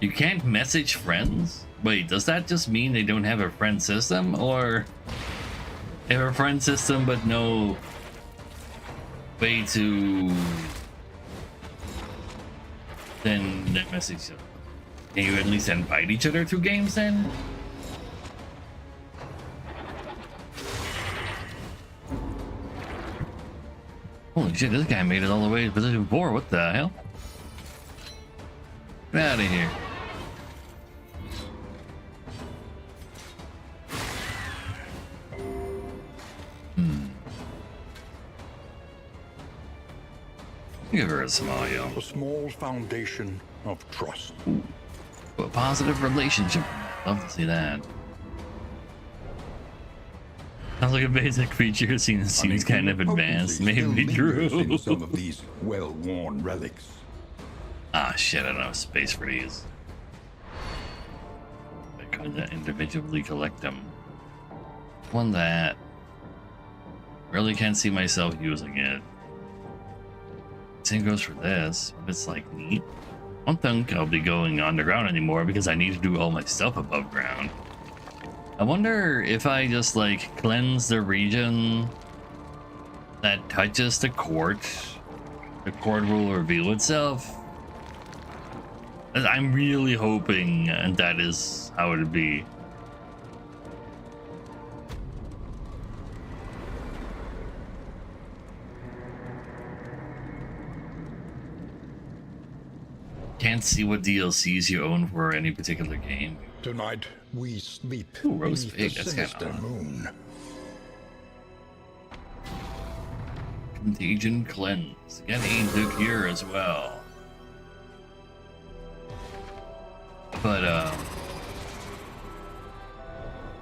You can't message friends? Wait, does that just mean they don't have a friend system? Or they have a friend system but no way to then message them? Can you at least invite each other to games then? Holy shit, this guy made it all the way to position 4. What the hell? Get out of here. Give her a smile. A small foundation of trust. Ooh. A positive relationship. Love to see that. Sounds like a basic feature. Seems kind of advanced. Maybe true. Some of these well-worn relics. Ah, shit! I don't have space for these. I could individually collect them. One that really can't see myself using it. Same goes for this. If it's like neat, I don't think I'll be going underground anymore because I need to do all my stuff above ground. I wonder if I just like cleanse the region that touches the court will reveal itself. I'm really hoping that is how it'd be. can't see what DLCs you own for any particular game. Tonight we sleep Ooh, roast beneath pig, the that's sinister kinda odd. moon. Contagion cleanse. Getting the cure as well. But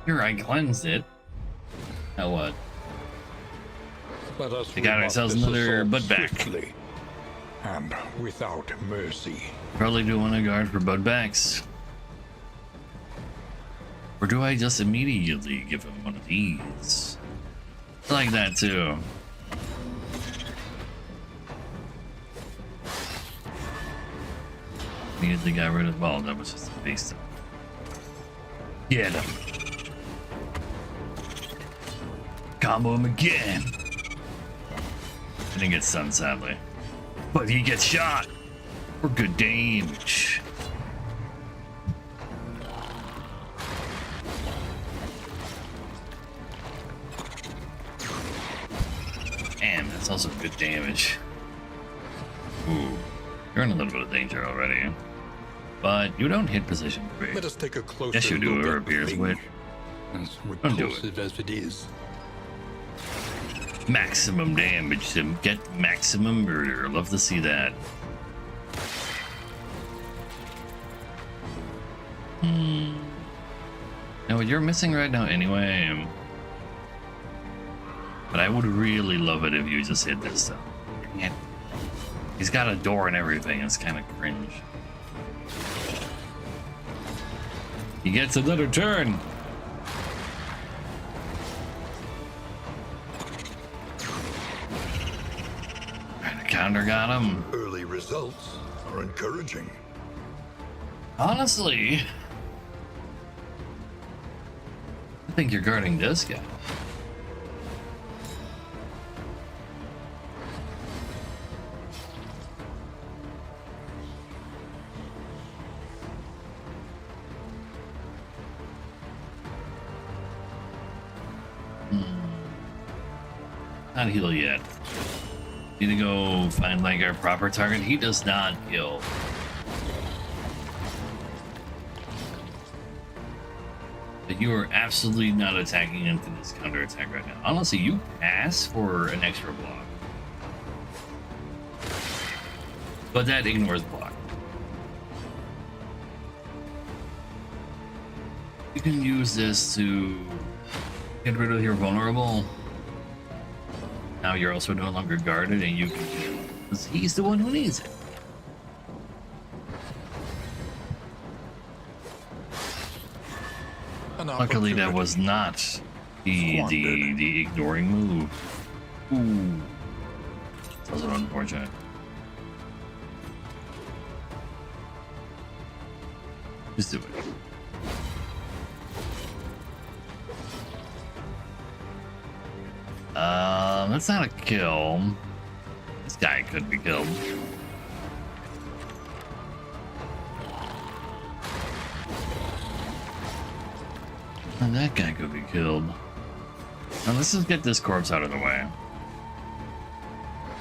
here I cleansed it. Now what? Let us We got rebuff ourselves this another assault butt back. swiftly and without mercy. Probably do want to guard for budbacks. Or do I just immediately give him one of these? I like that too. Immediately got rid of well, that was just a beast. Get him. Combo him again. Didn't get stunned sadly. But he gets shot for good damage. Damn, that's also good damage. Ooh, you're in a little bit of danger already. But you don't hit position 3. Let us take a closer Yes, you do, look it at the appears thing. with As Don't do it. repulsive as it is. maximum damage to get maximum murder. Love to see that. Now what you're missing right now anyway. But I would really love it if you just hit this stuff. Dang it. He's got a door and everything. It's kind of cringe. He gets another turn. And the counter got him. Early results are encouraging. Honestly, I think you're guarding this guy. Not heal yet. Need to go find like our proper target. He does not heal. But you are absolutely not attacking into this counter attack right now. Honestly, you pass for an extra block. But that ignores block. You can use this to get rid of your vulnerable. Now you're also no longer guarded and you can heal. Because he's the one who needs it. An Luckily that was opportunity. not the ignoring move. Ooh. That's also unfortunate. Just do it. That's not a kill. This guy could be killed. And that guy could be killed. Now let's just get this corpse out of the way.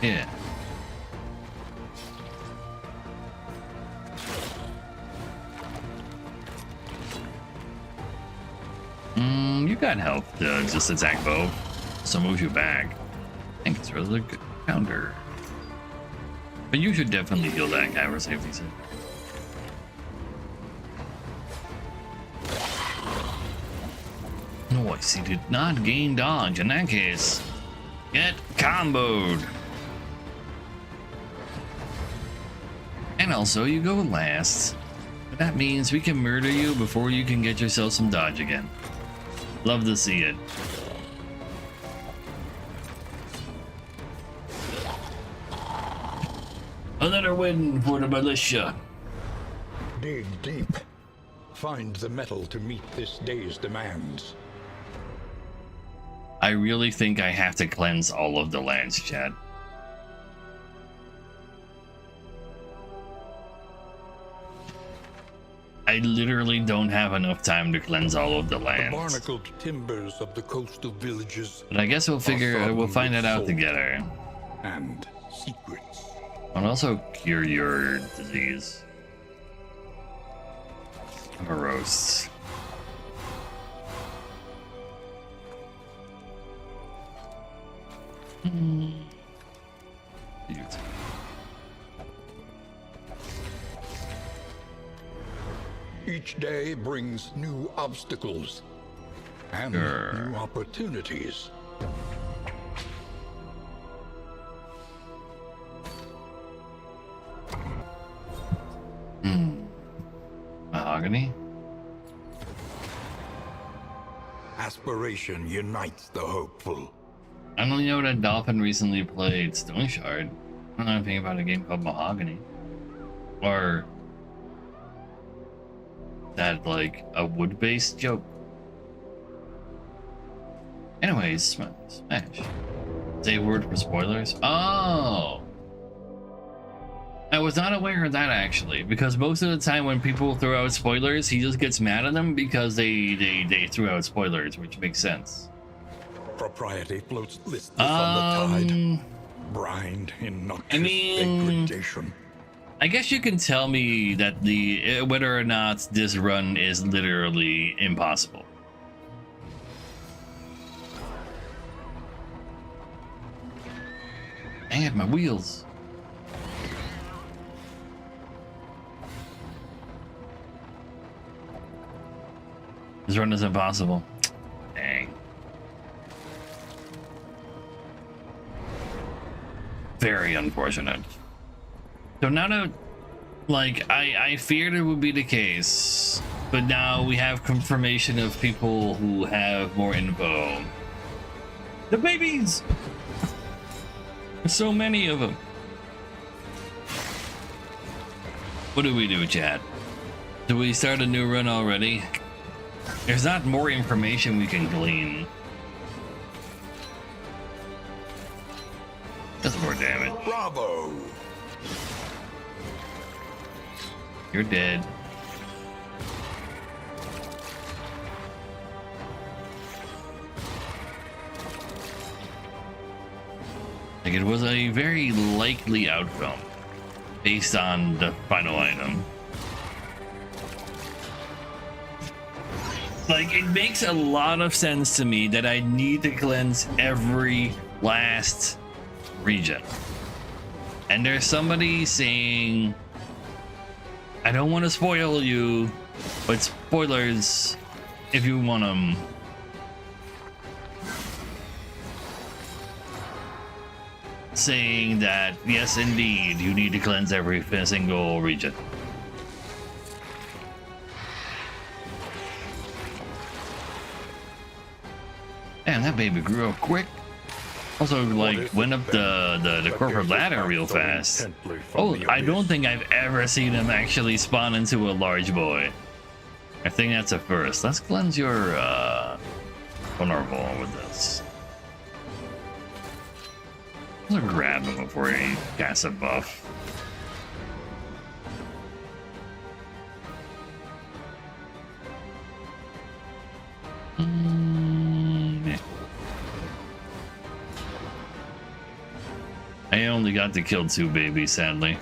Yeah. You got help to just attack both. So move you back. I think it's really good counter. But you should definitely heal that guy for safety's sake. Noise, he did not gain dodge. In that case, get comboed. And also, you go last. But that means we can murder you before you can get yourself some dodge again. Love to see it. Another win for the militia. Dig deep. Find the metal to meet this day's demands. I really think I have to cleanse all of the lands, chat. I literally don't have enough time to cleanse all of the The lands. barnacled timbers of the coastal villages But I guess we'll find that out together. and secrets. I'll also cure your disease. I'm a roast. Beauty. Each day brings new obstacles and Sure. new opportunities. Mahogany? Aspiration unites the hopeful. I only know that Dolphin recently played Stone Shard. I don't know anything about a game called Mahogany. Or that like a wood-based joke. Anyways, Smash. Say a word for spoilers. Oh! I was not aware of that actually, because most of the time when people throw out spoilers, he just gets mad at them because they threw out spoilers, which makes sense. Propriety floats listless on the tide, brined in noxious degradation. I guess you can tell me that the whether or not this run is literally impossible. Dang it, my wheels. This run is impossible. Dang. Very unfortunate. So now that, like, I feared it would be the case, but now we have confirmation of people who have more info. The babies! There's so many of them. What do we do, chat? Do we start a new run already? There's not more information we can glean. Does more damage. Bravo! You're dead. Like, it was a very likely outcome based on the final item. Like, it makes a lot of sense to me that I need to cleanse every last region. And there's somebody saying, I don't want to spoil you, but spoilers if you want them. Saying that, yes, indeed, you need to cleanse every single region. Man, that baby grew up quick. Also, like, went up the corporate ladder real fast. Oh, I don't think I've ever seen him actually spawn into a large boy. I think that's a first. Let's cleanse your vulnerable with this. Let's grab him before he casts a buff. I only got to kill 2 babies, sadly.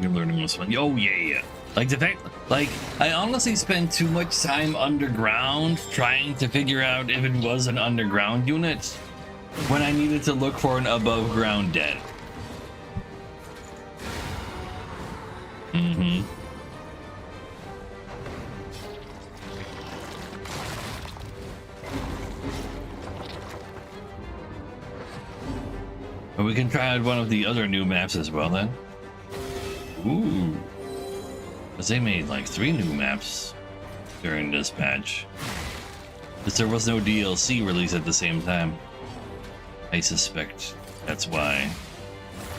You're learning this one. Oh yeah. Like the fact, like I honestly spent too much time underground trying to figure out if it was an underground unit when I needed to look for an above ground den. But we can try out one of the other new maps as well then. Ooh. Because they made like 3 new maps during this patch. Because there was no DLC release at the same time. I suspect that's why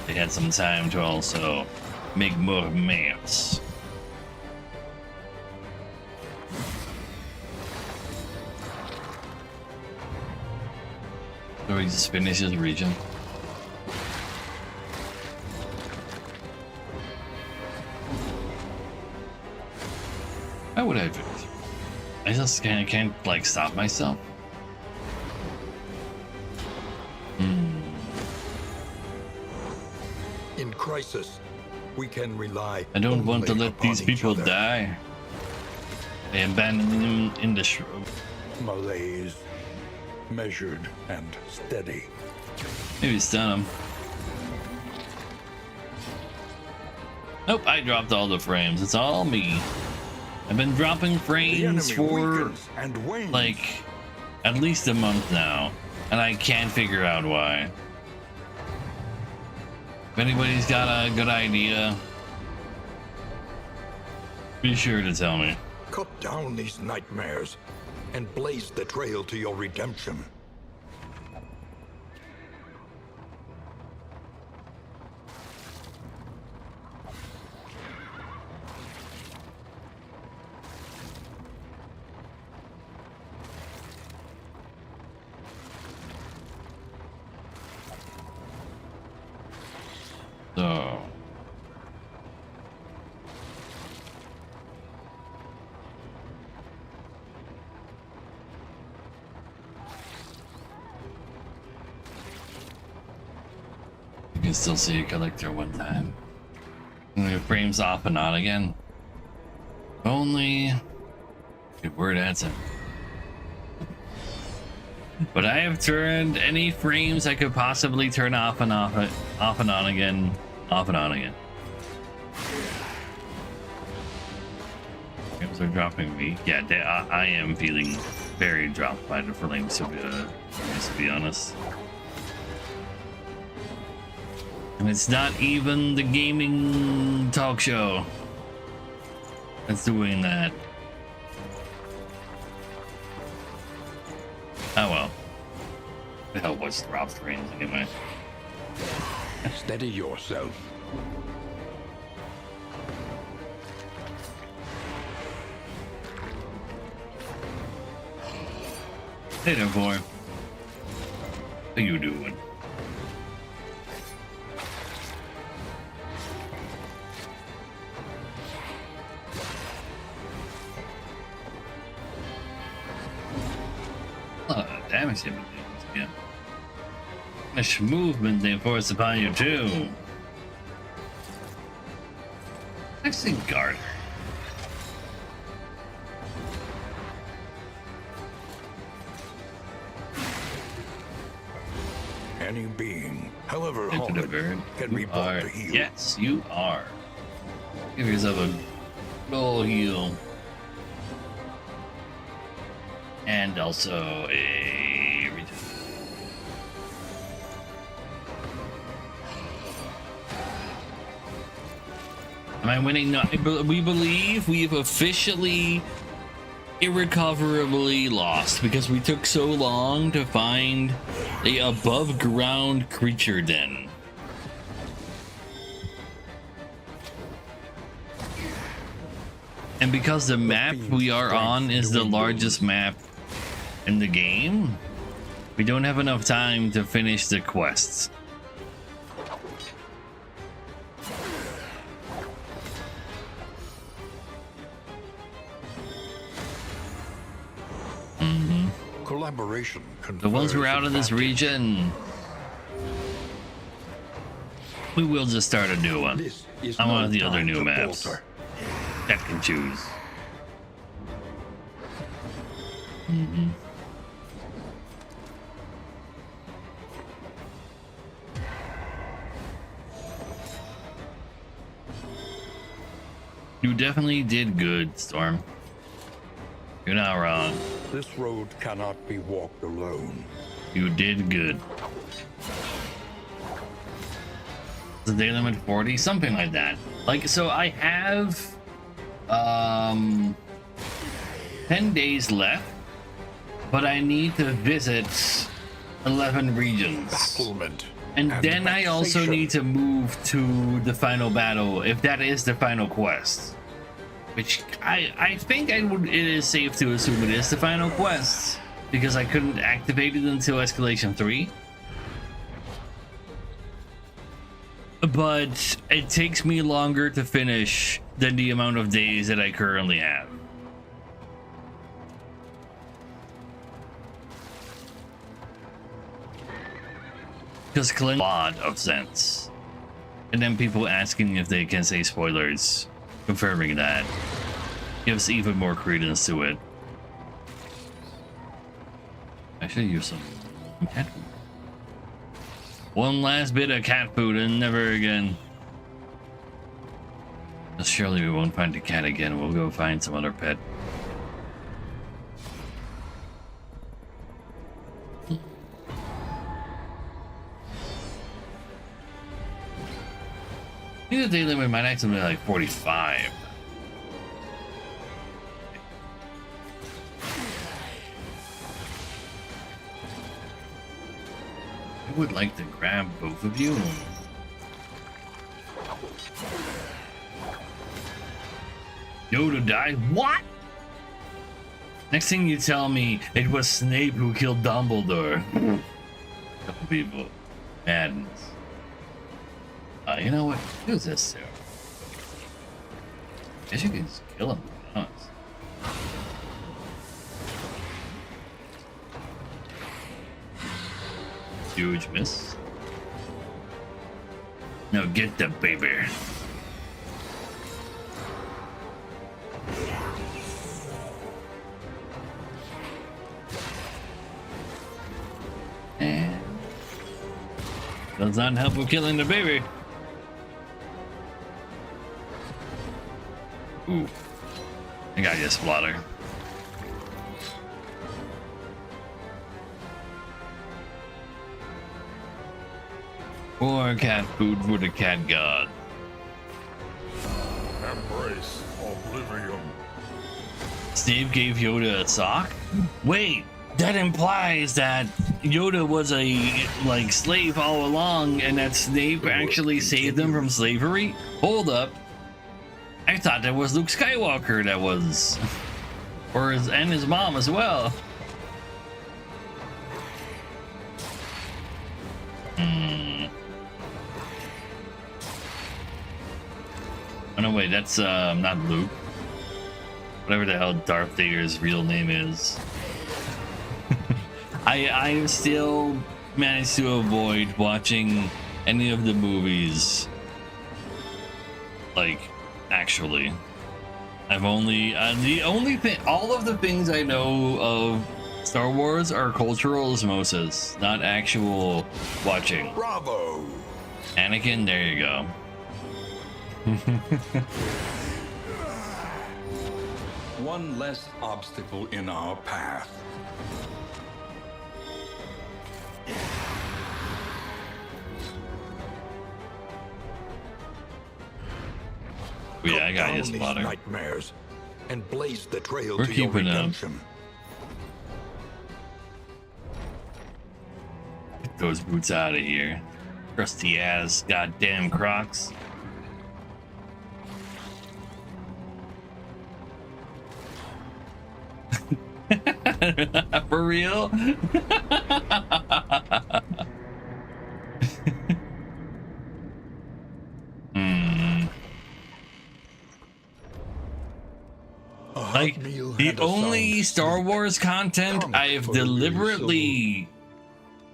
they had some time to also make more maps. So he just finishes the region. Why would I do it? I just can't like stop myself. In crisis, we can rely. I don't want to only let these upon each people other. die. I abandoned them in the shrub. Malaise, measured and steady. Maybe stun him. Nope, I dropped all the frames. It's all me. I've been dropping The frames enemy for weakens and wanes. like at least a month now, and I can't figure out why. If anybody's got a good idea, be sure to tell me. Cut down these nightmares and blaze the trail to your redemption. So you can still see a collector one time. And it frames off and on again. Only good word answer. But I have turned any frames I could possibly turn off and on again, off and on again. Frames are dropping me. Yeah, I am feeling very dropped by the frames, to be honest. And it's not even the gaming talk show that's doing that. Oh well. The hell was drop frames anyway? Steady yourself. Hey there, boy. How you doing? Damage him again. Much movement they force upon you too. Actually, Garter. Any being, however Into the hard, bird. can be You brought are. to heal. Yes, you are. Give yourself a good old heal. And also a regen. Am I winning? No, we believe we've officially irrecoverably lost because we took so long to find the above ground creature den. And because the map we are on is the largest map in the game, we don't have enough time to finish the quests. Collaboration. The ones who are out of this advantage. region, we will just start a new one. This is I no want the other time new to maps falter. that can choose. You definitely did good, Storm. You're not wrong. This road cannot be walked alone. You did good. The day limit 40, something like that. Like, so I have 10 days left, but I need to visit 11 regions. Bafflement. And then I also vexation. need to move to the final battle, if that is the final quest. Which I think it is safe to assume it is the final quest. because I couldn't activate it until Escalation 3. But it takes me longer to finish than the amount of days that I currently have. Because Kalend a lot of sense. And then people asking if they can say spoilers, confirming that gives even more credence to it. I should use some cat food. One last bit of cat food and never again. Surely we won't find the cat again. We'll go find some other pet. I think the day limit might actually be like 45. I would like to grab both of you. Yoda died? What? Next thing you tell me, it was Snape who killed Dumbledore. Couple people. Madness. You know what? Who's this, Sarah? Guess you can just kill him, to be honest. Huge miss. Now get the baby. And does not help with killing the baby. Ooh, I got you, Splatter. More cat food for the cat god. Embrace oblivion. Snape gave Yoda a sock? Wait, that implies that Yoda was a slave all along and that Snape actually saved them from slavery? Hold up. I thought that was Luke Skywalker that was. And his mom as well. Oh no, wait, that's not Luke. Whatever the hell Darth Vader's real name is. I still managed to avoid watching any of the movies. Like, actually. I've only, the only thing, all of the things I know of Star Wars are cultural osmosis, not actual watching. Bravo! Anakin, there you go. One less obstacle in our path. Yeah, I got you, Cut down these Spotter. nightmares and blaze the trail We're to your keeping up. redemption. Get those boots out of here. Crusty ass goddamn Crocs. For real? Like, the only Star Wars content I've deliberately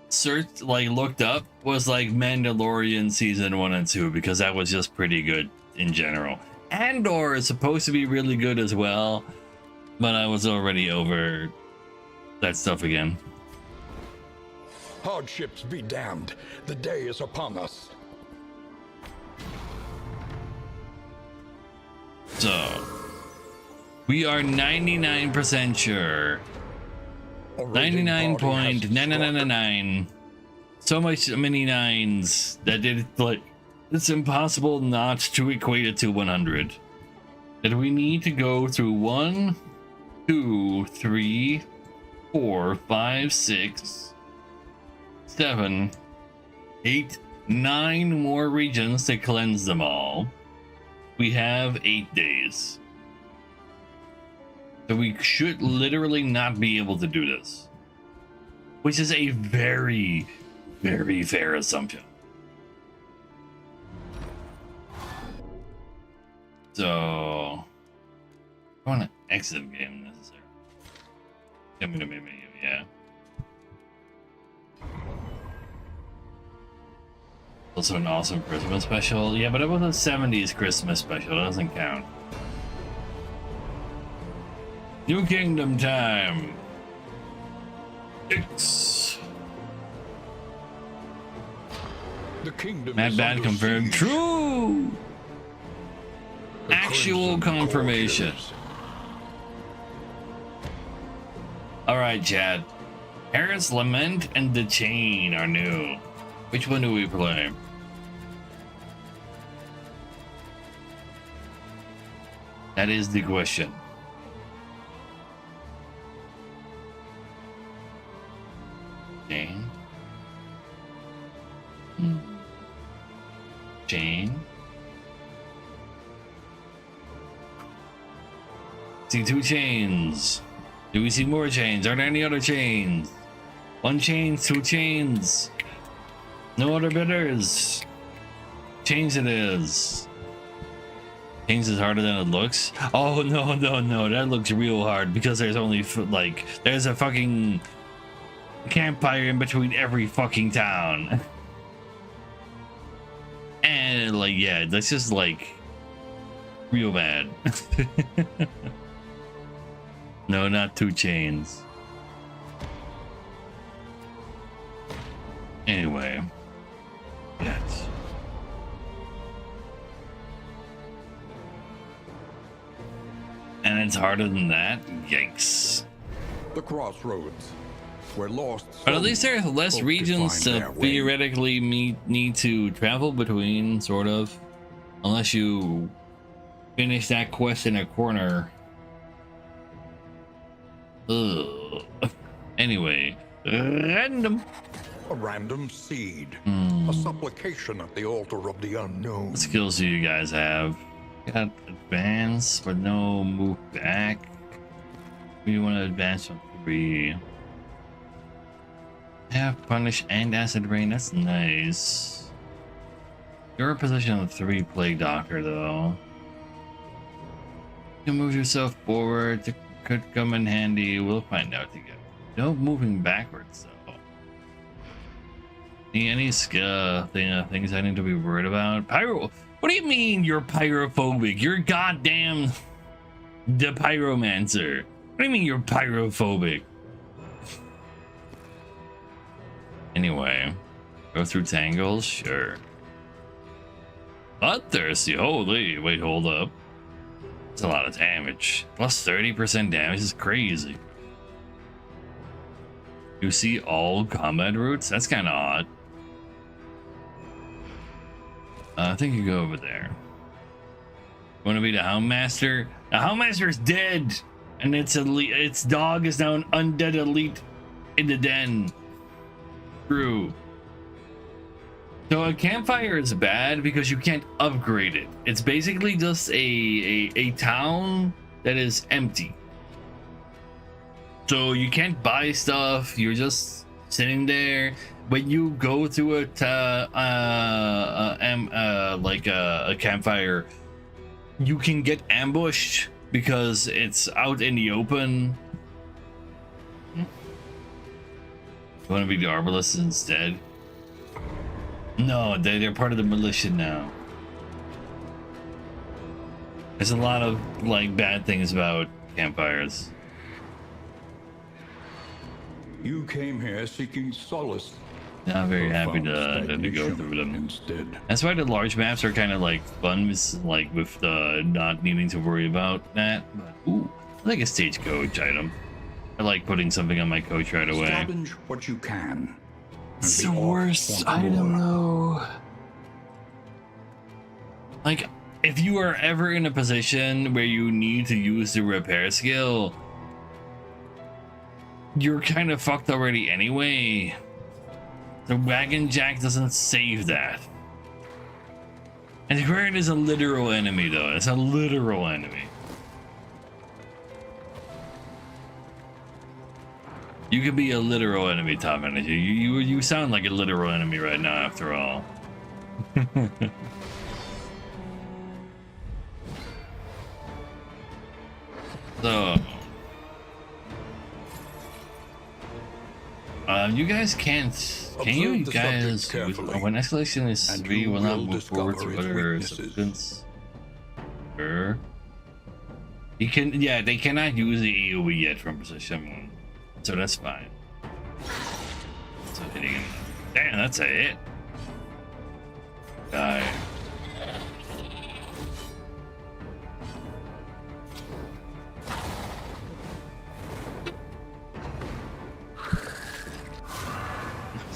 searched, looked up was Mandalorian season 1 and 2 because that was just pretty good in general. Andor is supposed to be really good as well, but I was already over that stuff again. Hardships be damned. The day is upon us. So, we are 99% sure. 99.9999. So many nines that it's impossible not to equate it to 100. That we need to go through 1, 2, 3, 4, 5, 6, 7, 8, 9 more regions to cleanse them all. We have 8 days. So we should literally not be able to do this. which is a very, very fair assumption. So, I want to exit the game necessary. I'm gonna maybe, yeah. Also an awesome Christmas special. Yeah, but it was a 70s Christmas special. It doesn't count. New Kingdom time. X. The kingdom Mad is Bad under confirmed. siege. True. The Actual Crimson confirmation. Courtiers. All right, Chad. Harris Lament and The Chain are new. Which one do we play? That is the question. Chain. Chain. See 2 chains. Do we see more chains? Are there any other chains? 1 chain, 2 chains. No other bidders. Chains it is. Chains is harder than it looks. Oh no, that looks real hard because there's only like there's a fucking campfire in between every fucking town. And like yeah, that's just like real bad. No, not 2 chains. Anyway. Yes. And it's harder than that? Yikes. The crossroads, where lost But at least there's souls less hope to regions find to their way. theoretically need to travel between, sort of. Unless you finish that quest in a corner. Ugh. Anyway, random. A random seed. Hmm. A supplication at the altar of the unknown. What skills do you guys have? Got advance, but no move back. We want to advance on 3. Have punish and acid rain. That's nice. You're a position of 3 plague doctor though. You can move yourself forward. It could come in handy. We'll find out together. No moving backwards though. Any skill things I need to be worried about? Pyro. What do you mean you're pyrophobic? You're goddamn the pyromancer. What do you mean you're pyrophobic? Anyway, go through tangles, sure. Bloodthirsty, holy, wait, hold up. That's a lot of damage. Plus 30% damage is crazy. You see all combat routes? That's kind of odd. I think you go over there. Want to be the Houndmaster? The Houndmaster is dead, and its dog is now an undead elite in the den. True. So a campfire is bad because you can't upgrade it. It's basically just a town that is empty. So you can't buy stuff. You're just sitting there. When you go through a campfire, you can get ambushed because it's out in the open. You want to be the Arbalists instead? No, they're part of the militia now. There's a lot of like bad things about campfires. You came here seeking solace. Not very or happy found to go stagnation through them. instead. That's why the large maps are kind of like fun, with not needing to worry about that. But ooh, I like a stagecoach item. I like putting something on my coach right away. Scavenge what you can. It's and the be off worst once item more. though. Like, if you are ever in a position where you need to use the repair skill, you're kind of fucked already anyway. The Wagon Jack doesn't save that. And Aquarian is a literal enemy though. It's a literal enemy. You could be a literal enemy, top energy. You sound like a literal enemy right now, after all. So, you guys can't. Can you Observe the guys? subject carefully, When escalation is and 3, you will not will move forward discover to its other weaknesses. substance. Sure. You can. Yeah, they cannot use the AOE yet from position 1, so that's fine. So hitting him. Damn, that's a hit. Die.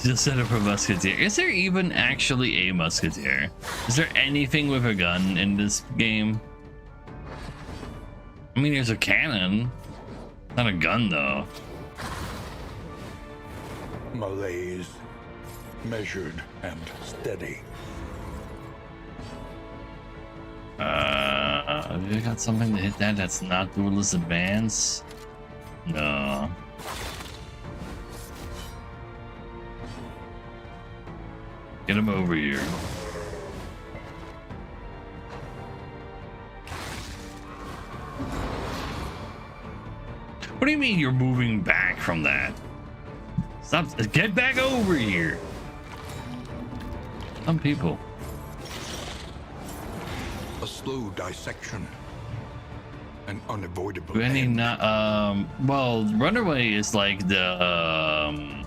Just set up a musketeer. Is there even actually a musketeer? Is there anything with a gun in this game? I mean, there's a cannon. Not a gun, though. Malaise, measured and steady. Have you got something to hit that that's not Duelist Advance? No. Get him over here. What do you mean you're moving back from that? Stop. Get back over here. Some people. A slow dissection. An unavoidable Do any end. not? Well, Runaway is like the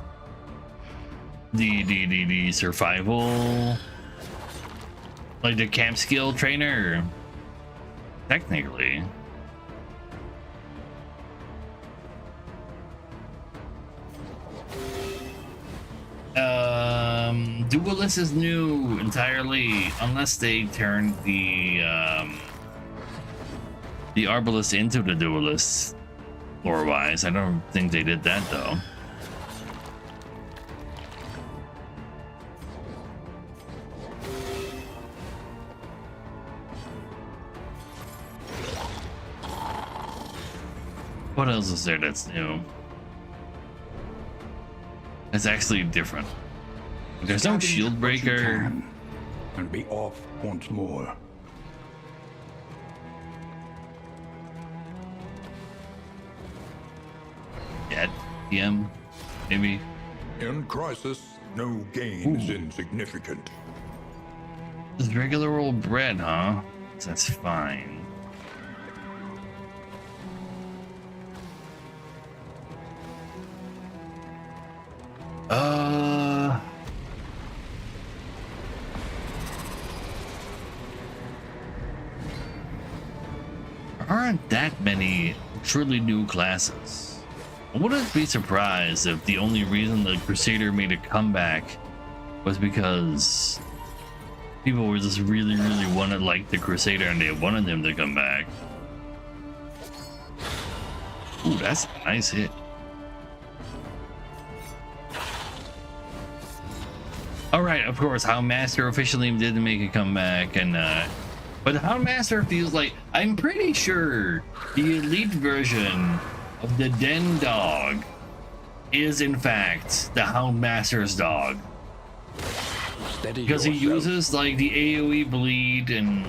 survival, like the camp skill trainer. Technically. Duelist is new entirely, unless they turned the Arbalest into the Duelist lore-wise. I don't think they did that though. What else is there that's new? That's actually different. There's no Scavenge shield what you breaker. can, and be off once more. Yet, PM, maybe. In crisis, no gain is insignificant. Just regular old bread, huh? That's fine. There aren't that many truly new classes. I wouldn't be surprised if the only reason the Crusader made a comeback was because people were just really wanted like the Crusader and they wanted him to come back. Ooh, that's a nice hit. Alright, of course, Houndmaster officially did make a comeback, and but Houndmaster feels like, I'm pretty sure the elite version of the Den dog is in fact the Houndmaster's dog. Steady Because he yourself. uses like the AoE bleed, and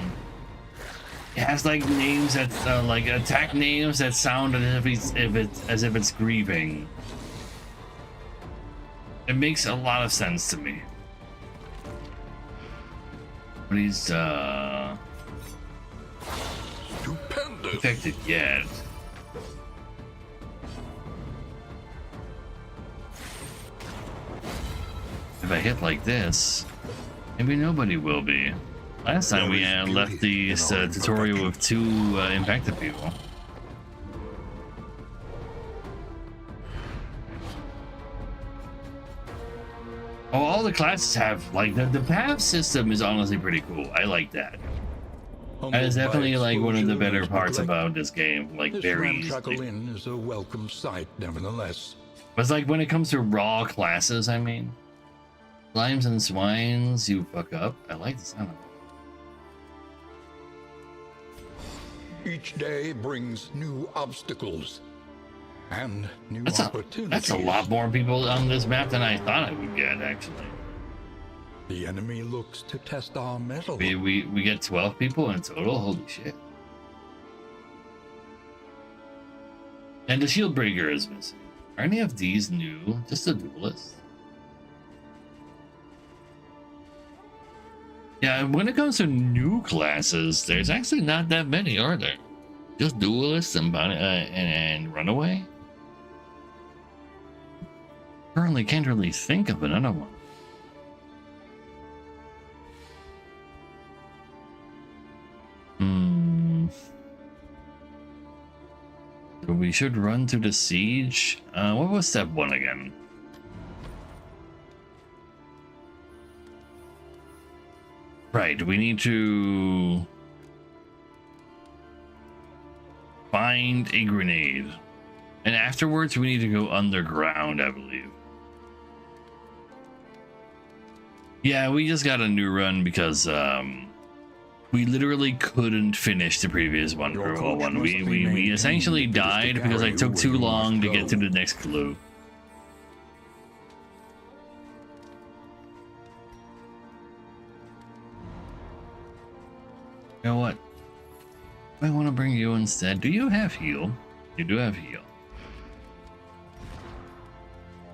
it has like names that like attack names that sound as if it's grieving. It makes a lot of sense to me. But he's Stupendous. affected yet. If I hit like this, maybe nobody will be. Last time we There is left beauty the in our tutorial with 2 impacted people. Oh, all the classes have like the path system is honestly pretty cool. I like that. That is Humbled by definitely like one of the exposure better and parts neglect, about this game. Like This very ramshackle easily. inn is a welcome sight, nevertheless. But it's like when it comes to raw classes, I mean, slimes and swines, you fuck up. I like the sound of it. Each day brings new obstacles. And new That's opportunities. a lot more people on this map than I thought I would get, actually. The enemy looks to test our mettle. We get 12 people in total? Holy shit. And the shield breaker is missing. Are any of these new? Just a duelist? Yeah, when it comes to new classes, there's actually not that many, are there? Just duelists and runaway? Currently can't really think of another one. So we should run to the siege. What was step 1 again? Right, we need to find a grenade. And afterwards we need to go underground, I believe. Yeah, we just got a new run because we literally couldn't finish the previous one for all one. We essentially died because I took too long to get to the next clue. You know what? I want to bring you instead. Do you have heal? You do have heal.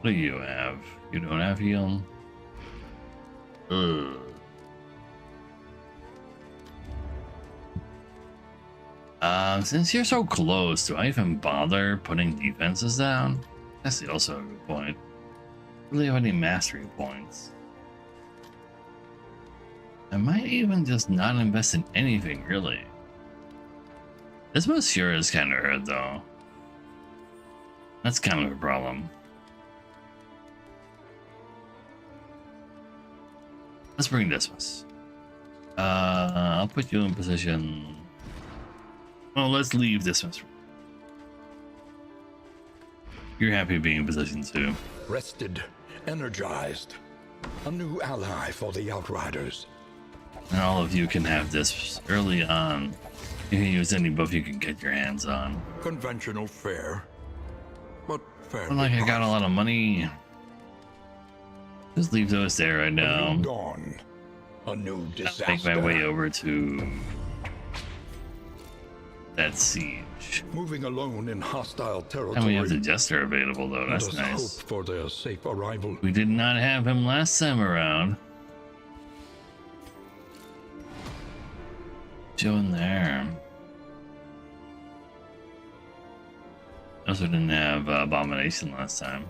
What do you have? You don't have heal? Ugh. Since you're so close, do I even bother putting defenses down? That's also a good point. Really have any mastery points? I might even just not invest in anything, really. This Monsieur is kind of hurt, though. That's kind of a problem. Let's bring Dismas. I'll put you in position. Well, let's leave Dismas. You're happy being in position 2. Rested, energized. A new ally for the Outriders. And all of you can have this early on. You can use any buff you can get your hands on. Conventional fare, but fair. Not like I got a lot of money. Just leave those there right A now. new dawn, a new I'll disaster. make my way over to that siege. Moving alone in hostile territory. And we have the Jester available though, that's Let us nice. hope for their safe arrival. We did not have him last time around. Joe in there. Also didn't have Abomination last time.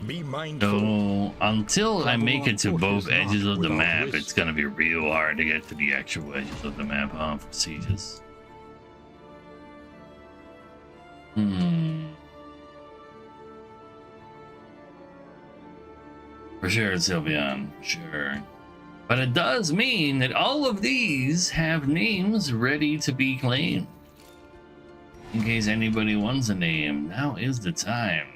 Be mindful. So until I make it to both Travel on foot is edges of the not map, without it's gonna be real hard to get to the actual edges of the map for sieges. For sure, it's Sylveon. Sure. But it does mean that all of these have names ready to be claimed. In case anybody wants a name, now is the time.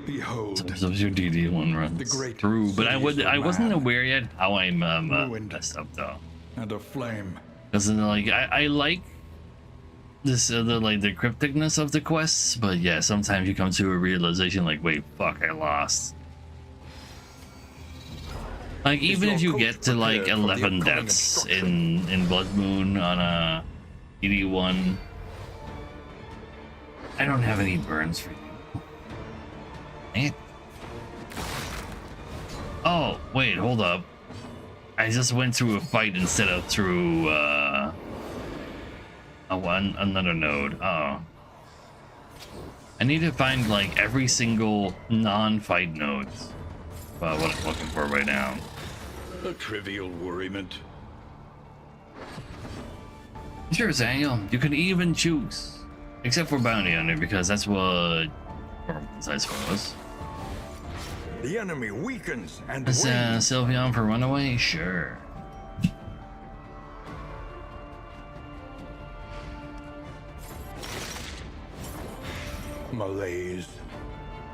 Behold, Sometimes your DD one runs The great through, but I cities of wasn't man. aware yet how I'm Ruined. messed up though. and a flame. Because like I like this the crypticness of the quests, but yeah, sometimes you come to a realization like, wait, fuck, I lost. Like even your if you coach get to like prepared for the 11 upcoming deaths obstruction? in Blood Moon on a ED1, I don't have any burns for you. Man. Oh wait, hold up. I just went through a fight instead of through another node. Oh. I need to find like every single non-fight nodes. What I'm looking for right now. A trivial worriment. Sure, Daniel. You can even choose. Except for Bounty Hunter, because that's what I suppose. The enemy weakens and Is wanes. Sylveon for runaway? Sure. Malaise,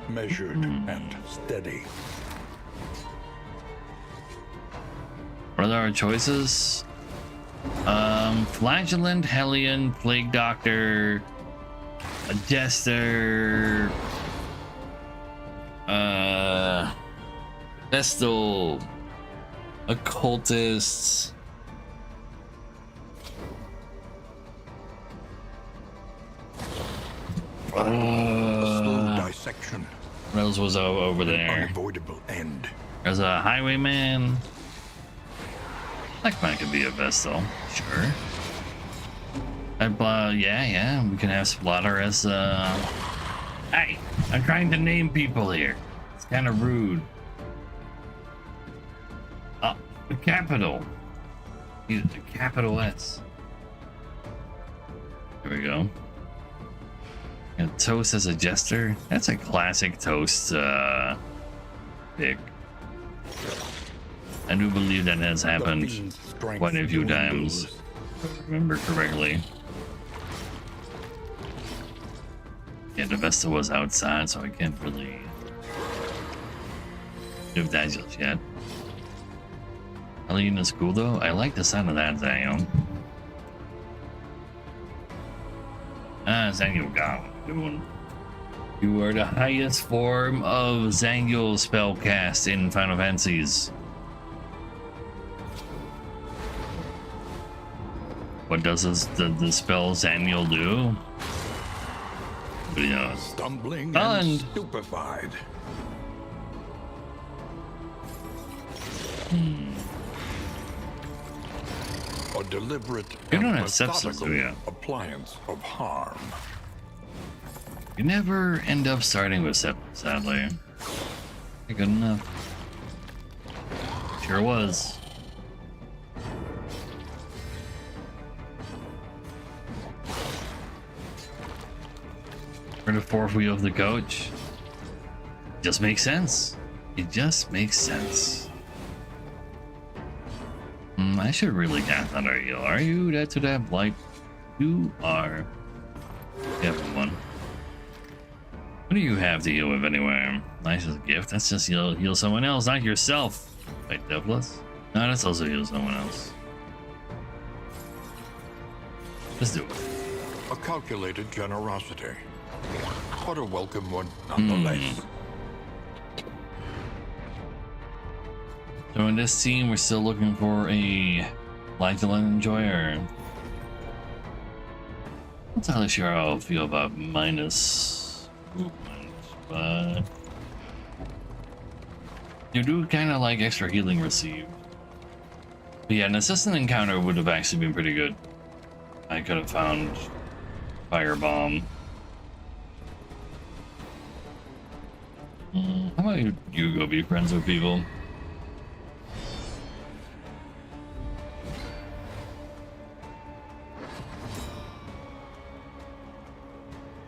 measured and steady. What are our choices? Flagellant, Hellion, Plague Doctor, a Jester, Vestal, Occultist, Slow dissection. what else was over there? Unavoidable end. There's a Highwayman. Blackman could be a Vestal, sure. Yeah, we can have Splatter as Hey, I'm trying to name people here. It's kind of rude. The capital. Use the capital S. There we go. And Toast as a Jester. That's a classic Toast pick. I do believe that has happened The fiend's strength quite a few times, dwindles. if I remember correctly. Yeah, the Vesta was outside, so I can't really give that just yet. Hellion is cool though. I like the sound of that, Zaniel. Zaniel got what you're doing. You are the highest form of Zaniel spellcast in Final Fantasies. What does the spell Zaniel do? Nobody knows. Stumbling Fun. and stupefied. A deliberate You don't and have sepsis, do methodical you? appliance of harm. You never end up starting with Sepsis, sadly. Not good enough. Sure was. For the fourth wheel of the coach. Just makes sense. It just makes sense. I should really cast Thunder Heal. Are you that to that blight? You are. You have one. What do you have to heal with anyway? Nice as a gift. That's just heal someone else, not yourself. Right, Devless? No, that's also heal someone else. Let's do it. A calculated generosity. But a welcome one nonetheless. So in this team, we're still looking for a Flagellant Enjoyer. Not entirely sure how I feel about minus movement, but you do kind of like extra healing received. But yeah, an assistant encounter would have actually been pretty good. I could have found Firebomb. How about you go be friends with people?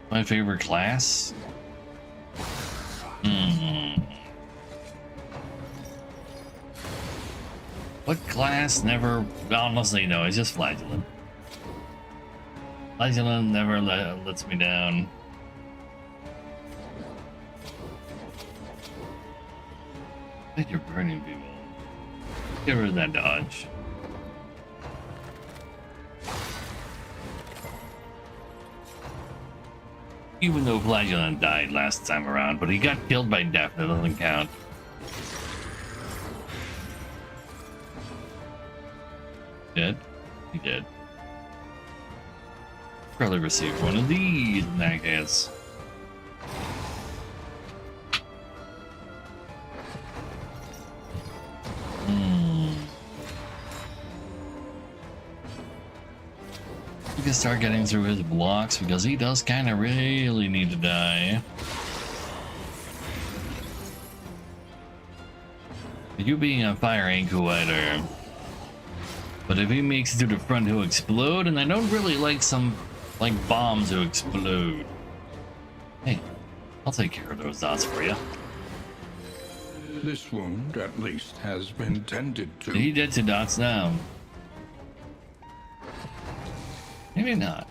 My favorite class? What class never... Honestly, no, it's just Flagellant. Flagellant never lets me down. I think you're burning people. Get rid of that dodge. Even though Flagellant died last time around, but he got killed by death, that doesn't count. Dead? He did. Probably received one of these in that case. We can start getting through his blocks because he does kind of really need to die. You being on fire ain't cool either. But if he makes it to the front, he'll explode, and I don't really like some, like, bombs to explode. Hey, I'll take care of those dots for you. This wound, at least, has been tended to. He dead to dots now. Maybe not.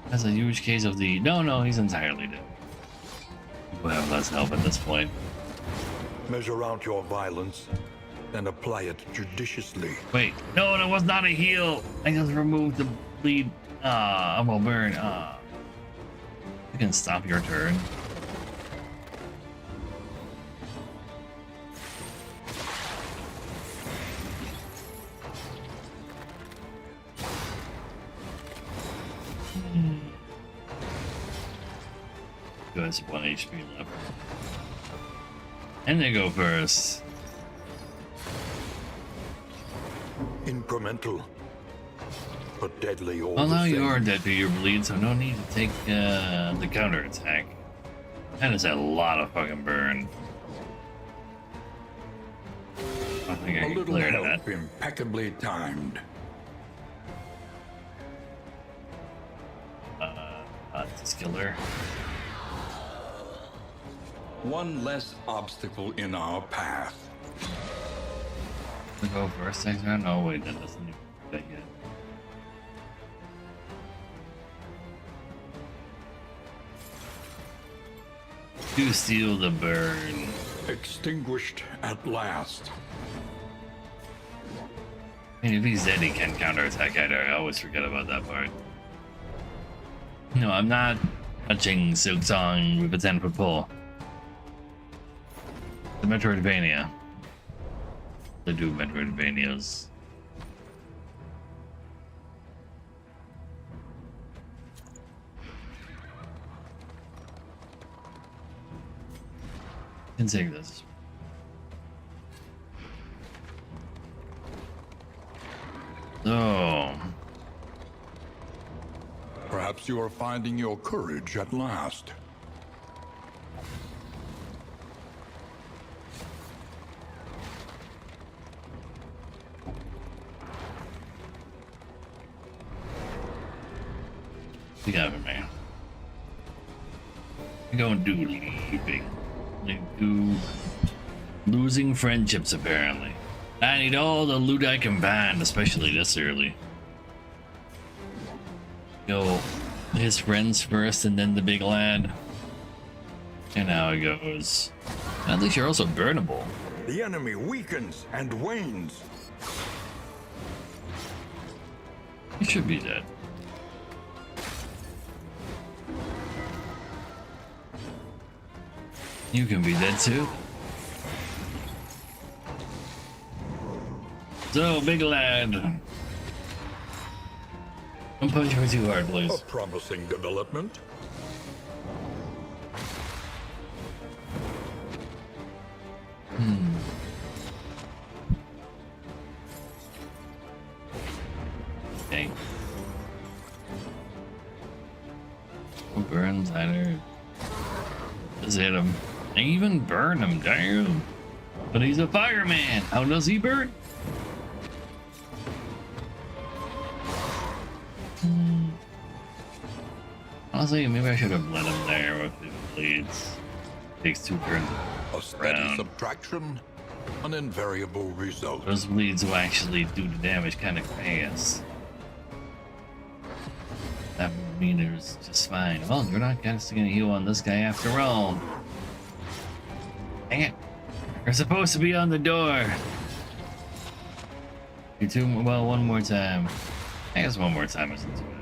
That's a huge case of the... No, he's entirely dead. We'll have less help at this point. Measure out your violence and apply it judiciously. Wait, no, that was not a heal. I just removed the bleed. I will burn. You can stop your turn. Who has 1 HP left? And they go first. Incremental, but deadly all Well, the now same. you are dead to your bleed, so no need to take the counter attack. That is a lot of fucking burn. I think I A can little clear to help that. impeccably timed. This killer. One less obstacle in our path. We go first next round? No, wait, that doesn't even do that yet. To steal the burn. Extinguished at last. I mean, if he's dead, he can counterattack either. I always forget about that part. No, I'm not touching Silksong with a 10-foot pole. The Metroidvania. They do Metroidvanias. Can take this. So, Perhaps you are finding your courage at last. we got it, man. We gonna do leaving. We do losing friendships, apparently. I need all the loot I can find, especially this early. Go his friends first and then the big lad. And how it goes. At least you're also burnable. The enemy weakens and wanes. You should be dead. You can be dead too. So, big lad. Don't punch me too hard, please. A promising development. Okay. Burn Tyler. Just hit him. I even burn him, damn. But he's a fireman. How does he burn? Honestly, maybe I should have let him there with the bleeds. Takes 2 turns. A steady Round. subtraction, an invariable result. Those bleeds will actually do the damage kind of fast. That would mean it was just fine. Well, you're not gonna heal on this guy after all. Dang it. You're supposed to be on the door. You two, well, one more time. I guess one more time isn't too bad.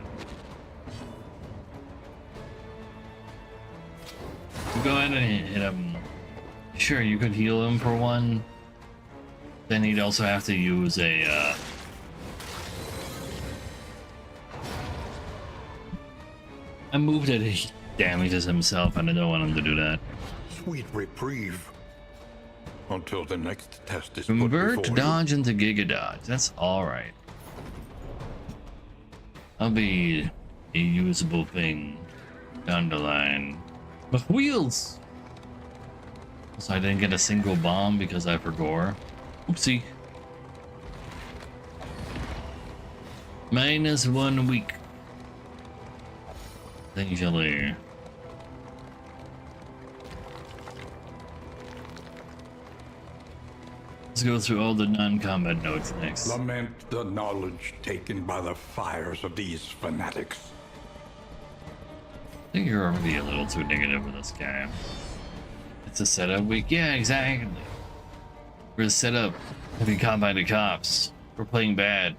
Go ahead and hit him. Sure, you could heal him for 1. Then he'd also have to use a, a move that he damages himself, and I don't want him to do that. Sweet reprieve. Until the next test is Convert put before dodge into Giga Dodge. That's alright. I'll be a usable thing down the line. But wheels! So I didn't get a single bomb because I forgot. Oopsie. -1 week. Essentially. Let's go through all the non-combat notes next. Lament the knowledge taken by the fires of these fanatics. I think you're already a little too negative with this guy. It's a setup week. Yeah, exactly. We're a setup heavy combated cops. We're playing bad.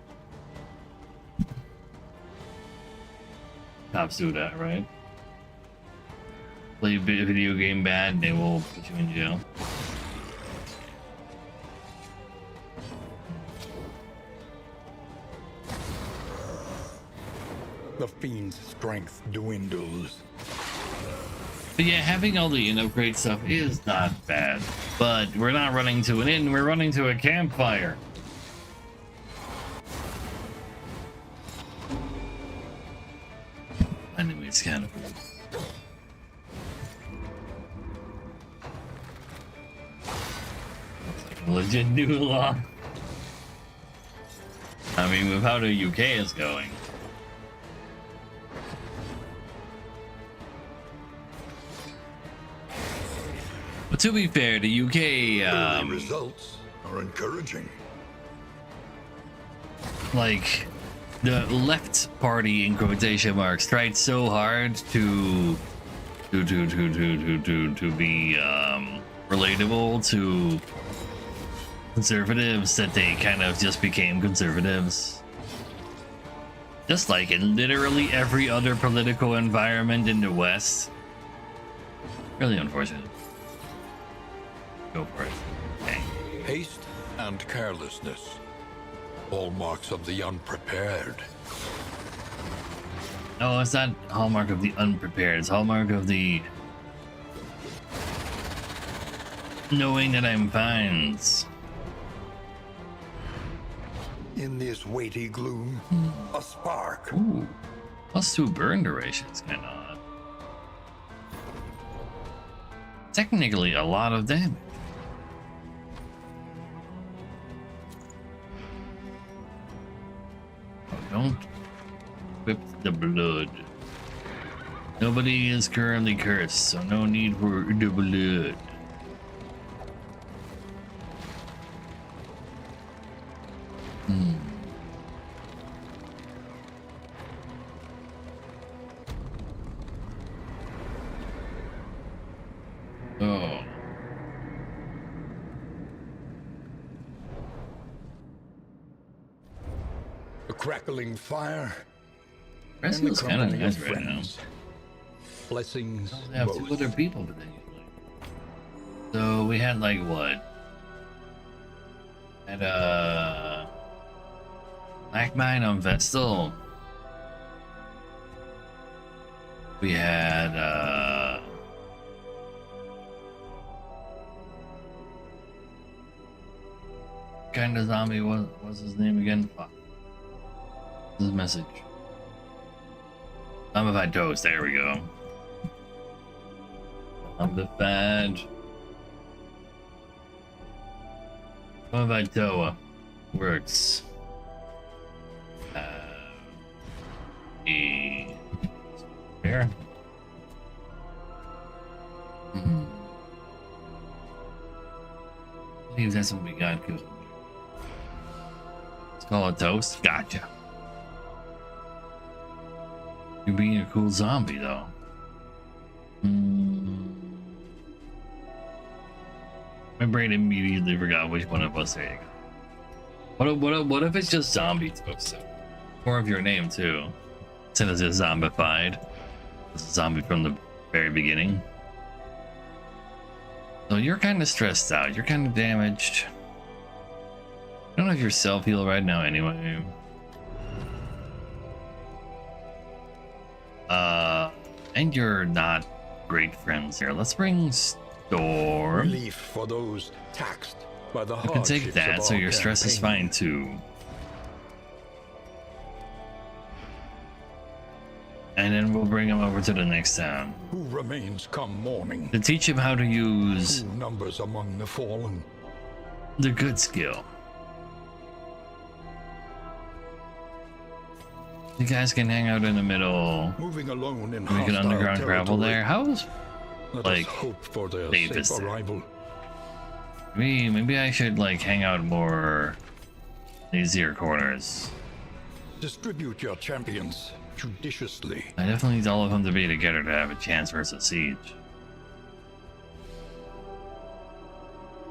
Cops do that, right? Play a video game bad, they will put you in jail. The fiend's strength dwindles. But yeah, having all the upgrade stuff is not bad. But we're not running to an inn, we're running to a campfire. Anyway, it's kind of weird. Legit new law. I mean, with how the UK is going. But to be fair, the UK, Early results are encouraging. like, the left party in quotation marks tried so hard to be relatable to conservatives that they kind of just became conservatives. Just like in literally every other political environment in the West. Really unfortunate. Go for it. Dang. Haste and carelessness. Hallmarks of the unprepared. No, it's not hallmark of the unprepared. It's hallmark of the knowing that I'm fine. In this weighty gloom, a spark. Ooh. +2 burn duration is kind of odd. Technically a lot of damage. Oh, don't whip the blood. Nobody is currently cursed, so no need for the blood. Oh. A crackling fire. Resident is kind of company nice of right now. friends. Blessings. They have 2 both. other people potentially. So we had like what? Had Black Mine on Vestal. We had kind of zombie, what's his name again? Fuck. What's his message? Zombified Toast, there we go. Zombified. Zombified Toa. Works. Here. I believe that's what we got. Good. Let's call it Toast. Gotcha. You're being a cool zombie, though. My brain immediately forgot which one of us. There you go. What if it's just Zombie Toast? More of your name, too. Instead of just zombified. It's a zombie from the very beginning. So you're kind of stressed out. You're kind of damaged. I don't know if you're self-heal right now anyway. And you're not great friends here. Let's bring Storm. Relief for those taxed by the You can hardships take that, of so our your stress is fine campaign. too. And then we'll bring him over to the next town Who remains come morning? to teach him how to use Who numbers among the fallen? the good skill. You guys can hang out in the middle. Moving alone in We can hostile underground gravel territory. there. How's Let like us hope for their Davis safe there? arrival. Maybe I should like hang out more easier corners. Distribute your champions judiciously. I definitely need all of them to be together to have a chance versus Siege.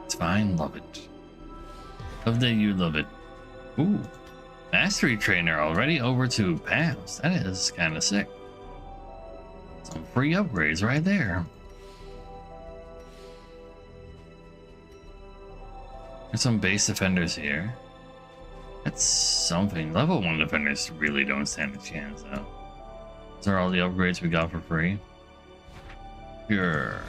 It's fine, love it. Love that you love it. Ooh, Mastery Trainer already over to PAMS. That is kind of sick. Some free upgrades right there. There's some base defenders here. That's something. Level 1 defenders really don't stand a chance, though. These are all the upgrades we got for free. Sure.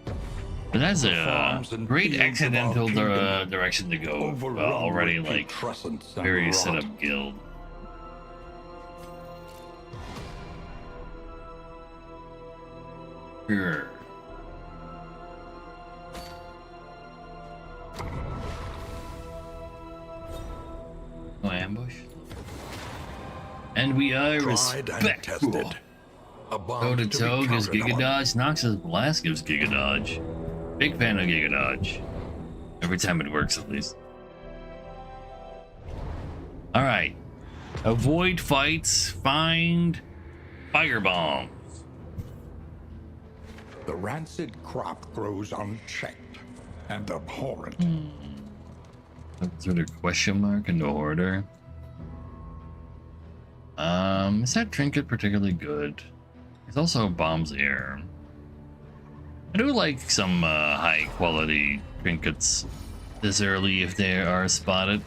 But that's a great accidental direction to go. Already, like, very set up guild. Sure. No ambush. And we are respectful. Toe to toe gives Giga Dodge. Noxus Blast gives Giga Dodge. Big fan of Giga Dodge. Every time it works, at least. Alright. Avoid fights. Find fire bombs. The rancid crop grows unchecked and abhorrent. Sort of question mark in the order. Is that trinket particularly good? There's also bombs here. I do like some high quality trinkets this early if they are spotted.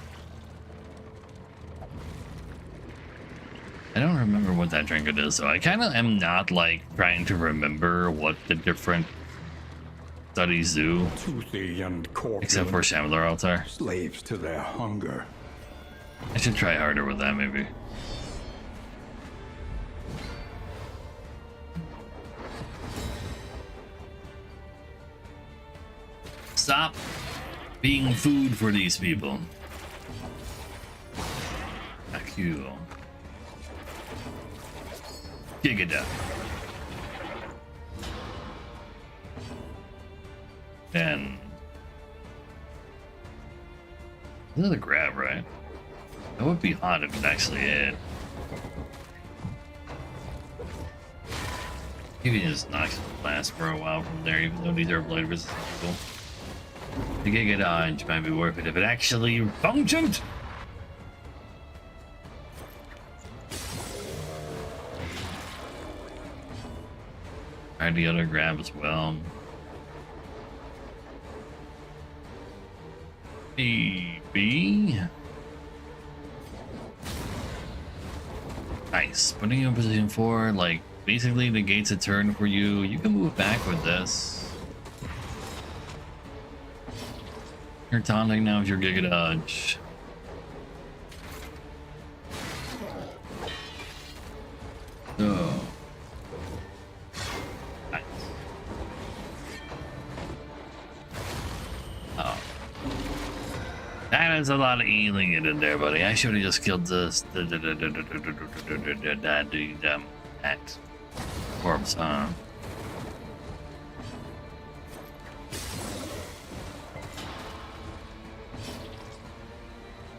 I don't remember what that trinket is, so I kind of am not like trying to remember what the different studies do. Toothy and corpulent, Except for Shambler Altar. slaves to their hunger. I should try harder with that, maybe. Stop being food for these people. Akio. Gigada. Then. This is a grab, right? That would be hot if it actually hit. Maybe just knocks it last for a while from there, even though these are blade resistant people. The Giga Dodge might be worth it if it actually functioned. Try the other grab as well. Maybe. Nice. Putting you in position 4, like basically negates a turn for you. You can move back with this. You're taunting now with your Giga Dodge. So. Nice. Oh. That is a lot of healing in there, buddy. I should have just killed this. That corpse, huh?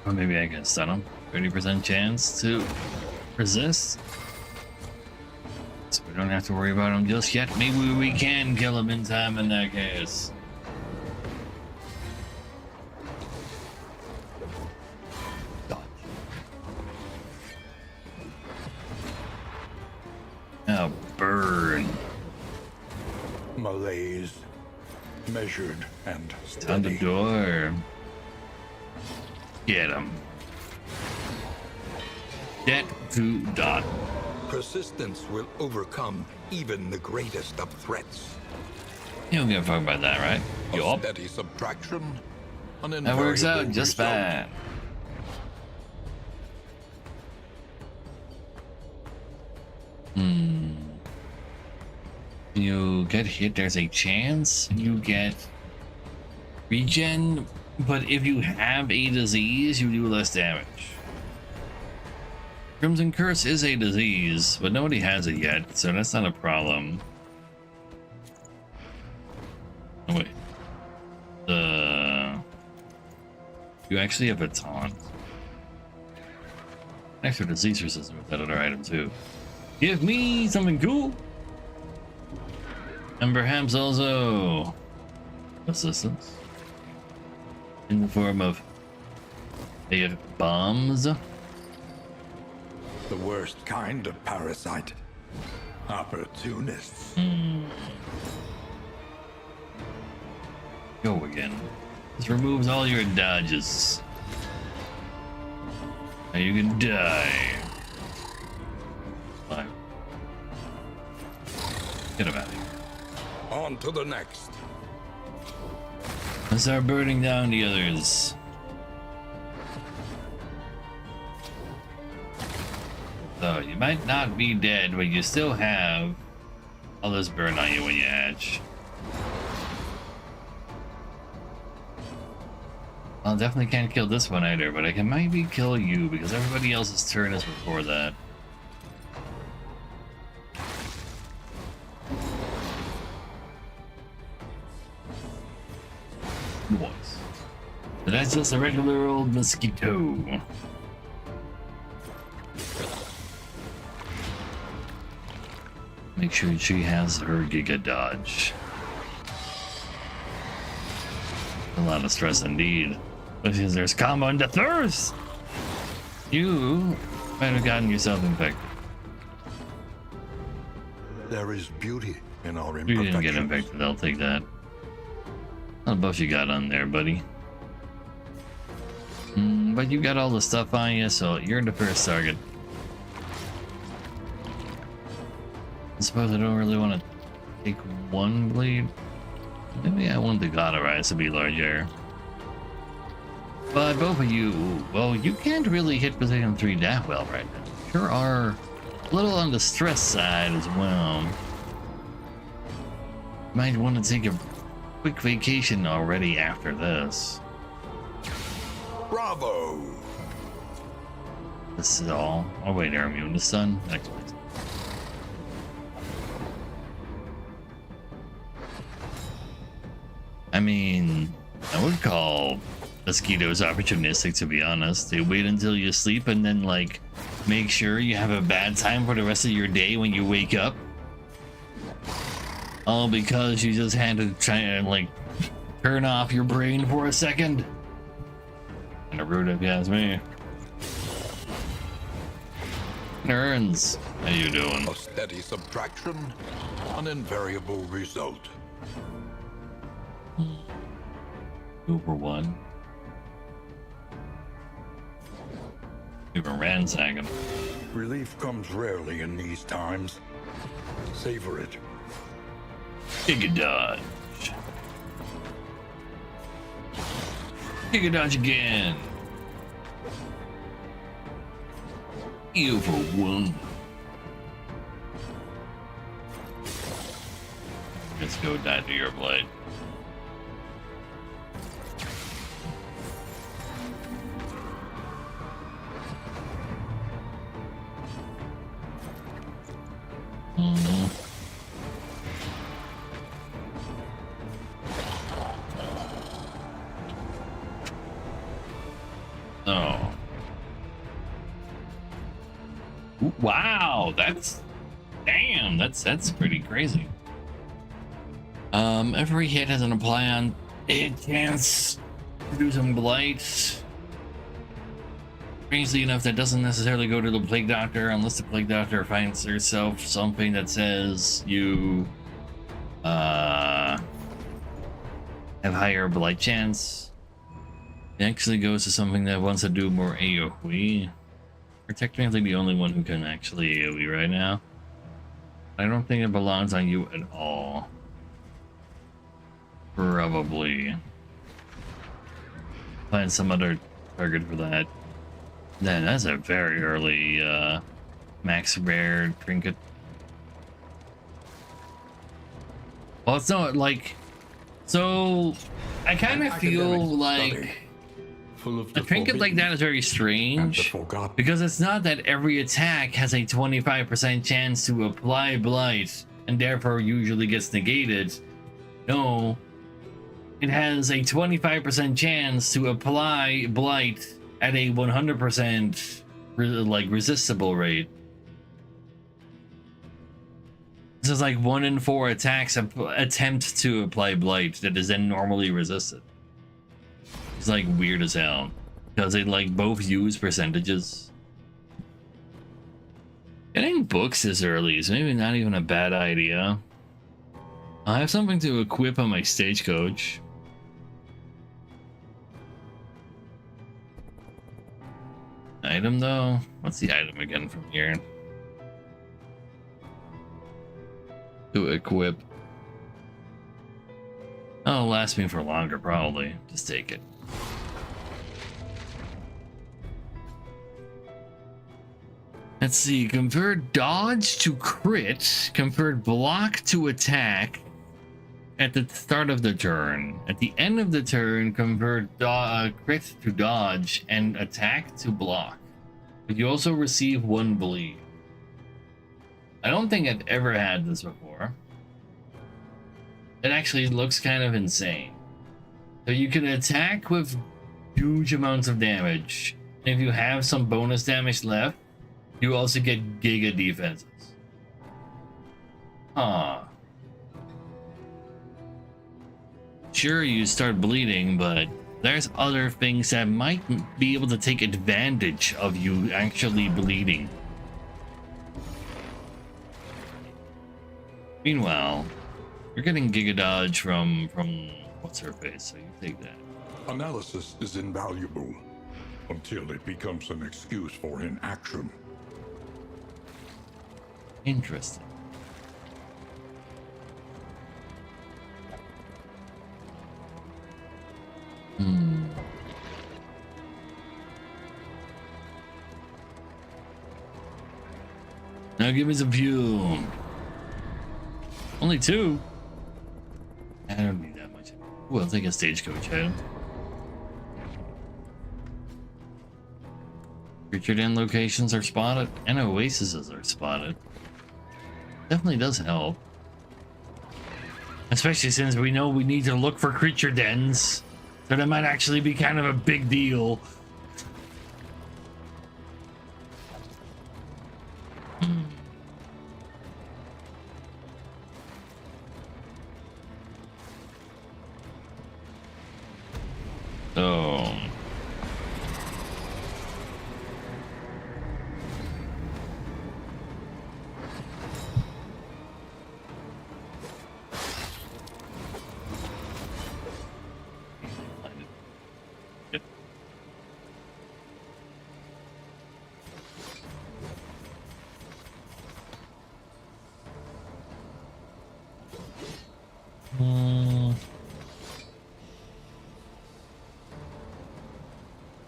Or maybe I can stun him. 30% chance to resist. So we don't have to worry about him just yet. Maybe we can kill him in time in that case. Dodge. Oh, burn. Malaise, measured and On the steady. door. Get him. Get to dot. Persistence will overcome even the greatest of threats. You don't give a fuck about that, right? A Yup. steady subtraction, an That works out invariable just result. fine. You get hit, there's a chance you get regen, but if you have a disease, you do less damage. Crimson Curse is a disease, but nobody has it yet, so that's not a problem. Oh wait. You actually have a taunt. Extra disease resistance with that other item too. Give me something cool. And perhaps also assistance in the form of air bombs. The worst kind of parasite. Opportunists. Go again. This removes all your dodges. Now you can die. Fine. Get him out of here. On to the next. Let's start burning down the others. So you might not be dead, but you still have all this burn on you when you hatch. I definitely can't kill this one either, but I can maybe kill you because everybody else's turn is before that. Nice. So that's just a regular old mosquito. Make sure she has her Giga Dodge. A lot of stress indeed. Because there's combo into thirst! You might have gotten yourself infected. There is beauty in our You didn't get imperfections. infected, I'll take that. What a buff you got on there, buddy. But you got all the stuff on you, so you're the first target. I suppose I don't really want to take one bleed. Maybe I want the Goderize to be larger. But both of you, well, you can't really hit position 3 that well right now. Sure are a little on the stress side as well. Might want to take a quick vacation already after this. Bravo! This is all. Oh wait, they're immune to stun? Next place. I mean, I would call mosquitoes opportunistic, to be honest. They wait until you sleep and then, like, make sure you have a bad time for the rest of your day when you wake up. All because you just had to try and, like, turn off your brain for a second. Kinda rude if you ask me. Nerns, how you doing? A steady subtraction, an invariable result. 2 for 1. You can ransack him. Relief comes rarely in these times. Savor it. Giga Dodge. Giga Dodge again. You for 1. Let's go die to your blade. Oh. Wow, that's pretty crazy. Every hit has an apply on hit chance to do some blight. Strangely enough, that doesn't necessarily go to the Plague Doctor unless the Plague Doctor finds herself something that says you have higher blight chance. It actually goes to something that wants to do more AoE. We're technically the only one who can actually AoE right now. I don't think it belongs on you at all. Probably. Find some other target for that. Then that's a very early max rare trinket. Well, it's not like... So, I kind of feel Academic like... study, full of A the trinket like that is very and the strange, forgotten. because it's not that every attack has a 25% chance to apply blight and therefore usually gets negated. No, it has a 25% chance to apply blight at a 100% resistible rate. This is like 1 in 4 attacks attempt to apply blight that is then normally resisted. It's like weird as hell because they like both use percentages. Getting books this early is maybe not even a bad idea. I have something to equip on my stagecoach. Item though? What's the item again from here? To equip. Oh, it'll last me for longer probably. Just take it. Let's see, convert dodge to crit, convert block to attack at the start of the turn. At the end of the turn, convert crit to dodge and attack to block. But you also receive 1 bleed. I don't think I've ever had this before. It actually looks kind of insane. So you can attack with huge amounts of damage. And if you have some bonus damage left, you also get giga defenses. Huh. Sure, you start bleeding, but there's other things that might be able to take advantage of you actually bleeding. Meanwhile, you're getting giga dodge from what's her face, so you take that. Analysis is invaluable until it becomes an excuse for inaction. Interesting. Now give me some fuel. Only 2. I don't need that much. Ooh, I'll take a stagecoach item. Creature den locations are spotted, and oases are spotted. Definitely does help. Especially since we know we need to look for creature dens. So that might actually be kind of a big deal. Oh.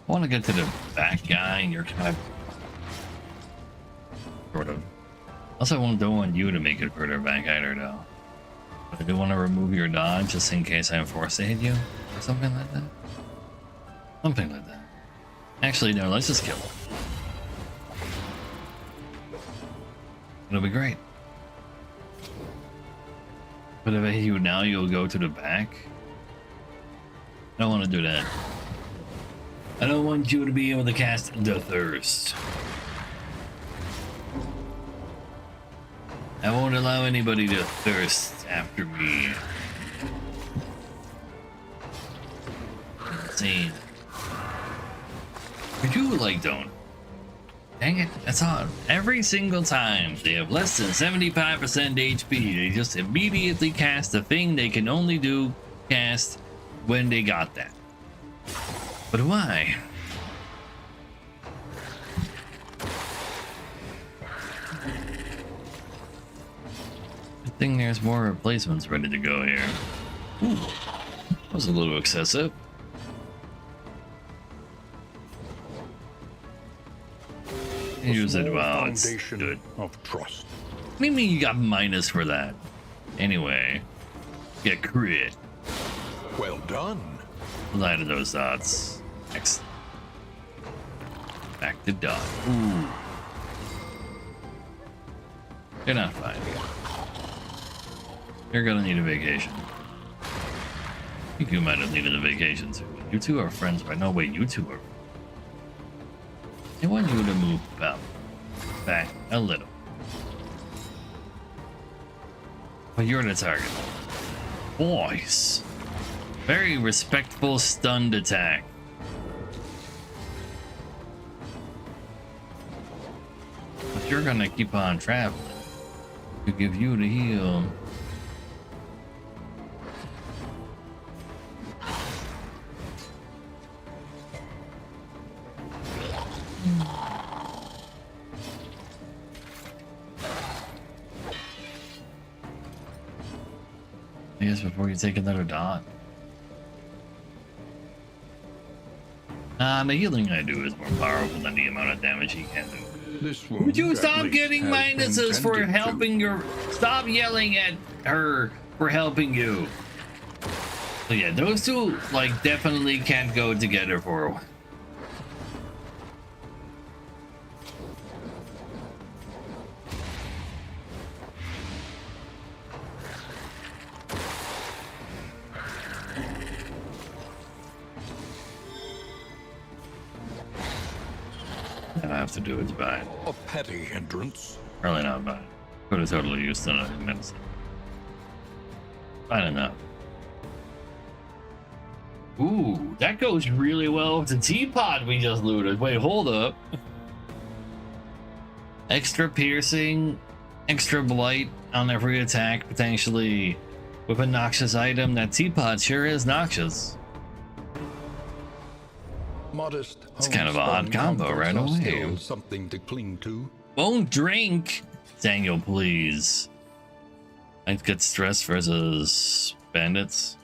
I want to get to the back guy, and you're kind of sort of. Also, I don't want you to make it further back either, though. But I do want to remove your dodge just in case I'm forced to hit you, or something like that. Something like that. Actually, no. Let's just kill him. It'll be great. But if I hit you now, you'll go to the back. I don't want to do that. I don't want you to be able to cast the Thirst. I won't allow anybody to thirst after me. Insane. Could you, like, don't? Dang it, that's odd. Every single time they have less than 75% HP, they just immediately cast the thing they can only cast when they got that. But why? Good thing there's more replacements ready to go here. Ooh, that was a little excessive. Use it while it's good. Of trust. What do you mean you got minus for that? Anyway, get crit. Well done. Light of those dots. Excellent. Back to dot. Ooh. You're not fine. You're gonna need a vacation. think you might have needed a vacation too. You two are friends, but no way you two are. I want you to move back a little. But you're the target. Boys. Very respectful stunned attack. But you're gonna keep on traveling to give you the heal. I guess before you take another dot. The healing I do is more powerful than the amount of damage he can do. This Would you wound, at stop least, getting has been minuses for tended to. helping your... Stop yelling at her for helping you. So yeah, those two, like, definitely can't go together for a while. I have to do it's fine. A petty hindrance. Probably not fine. Could have totally used another medicine. Fine enough. Ooh, that goes really well with the teapot we just looted. Wait, hold up. Extra piercing, extra blight on every attack, potentially with a noxious item. That teapot sure is noxious. Modest. It's kind of a odd combo right away. Something to cling to. Won't drink. Daniel, please. I'd get stressed versus bandits.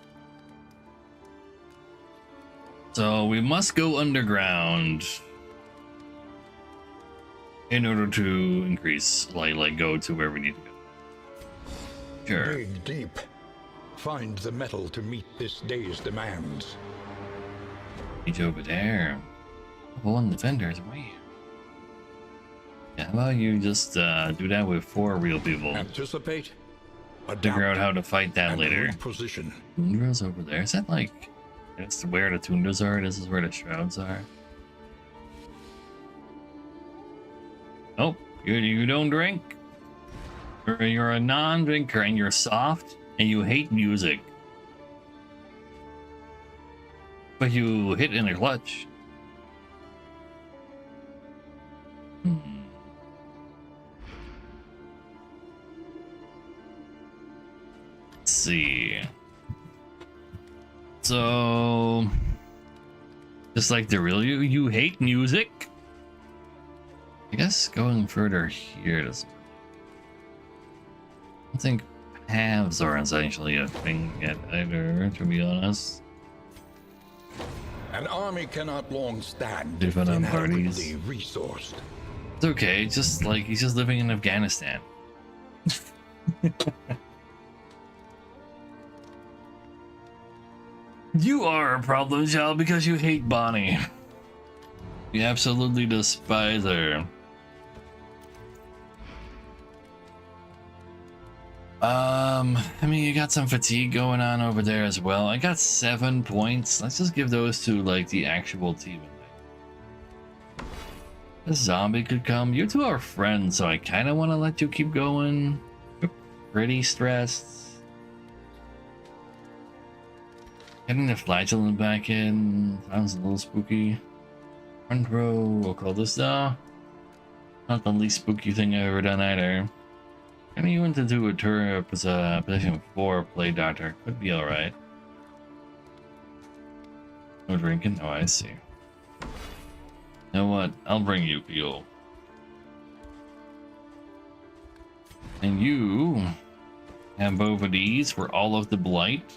So we must go underground in order to increase, like go to where we need to go. Sure. Dig deep. Find the metal to meet this day's demands. Each over there. One defenders, wait. Yeah, how about you just do that with 4 real people? Anticipate. Figure out how to fight that and later. position. Tundra's over there. Is that like... That's where the Tundras are? This is where the Shrouds are? Oh, you don't drink? You're a non-drinker and you're soft and you hate music. But you hit in a clutch. Let's see. So, just like the real you hate music? I guess going further here doesn't. I think halves are essentially a thing yet either, to be honest. An army cannot long stand Different if on parties. inadequately resourced. It's okay, just like he's just living in Afghanistan. You are a problem child because you hate Bonnie. You absolutely despise her. I mean, you got some fatigue going on over there as well. I got 7 points. Let's just give those to like the actual team. A zombie could come. You two are friends, so I kind of want to let you keep going. You're pretty stressed. Getting the flatulent back in sounds a little spooky. Front row, we'll call this though. Not the least spooky thing I've ever done either. Turning you into a tour position 4 play doctor could be alright. No drinking? Oh, I see. You know what? I'll bring you fuel. And you have both of these for all of the blight.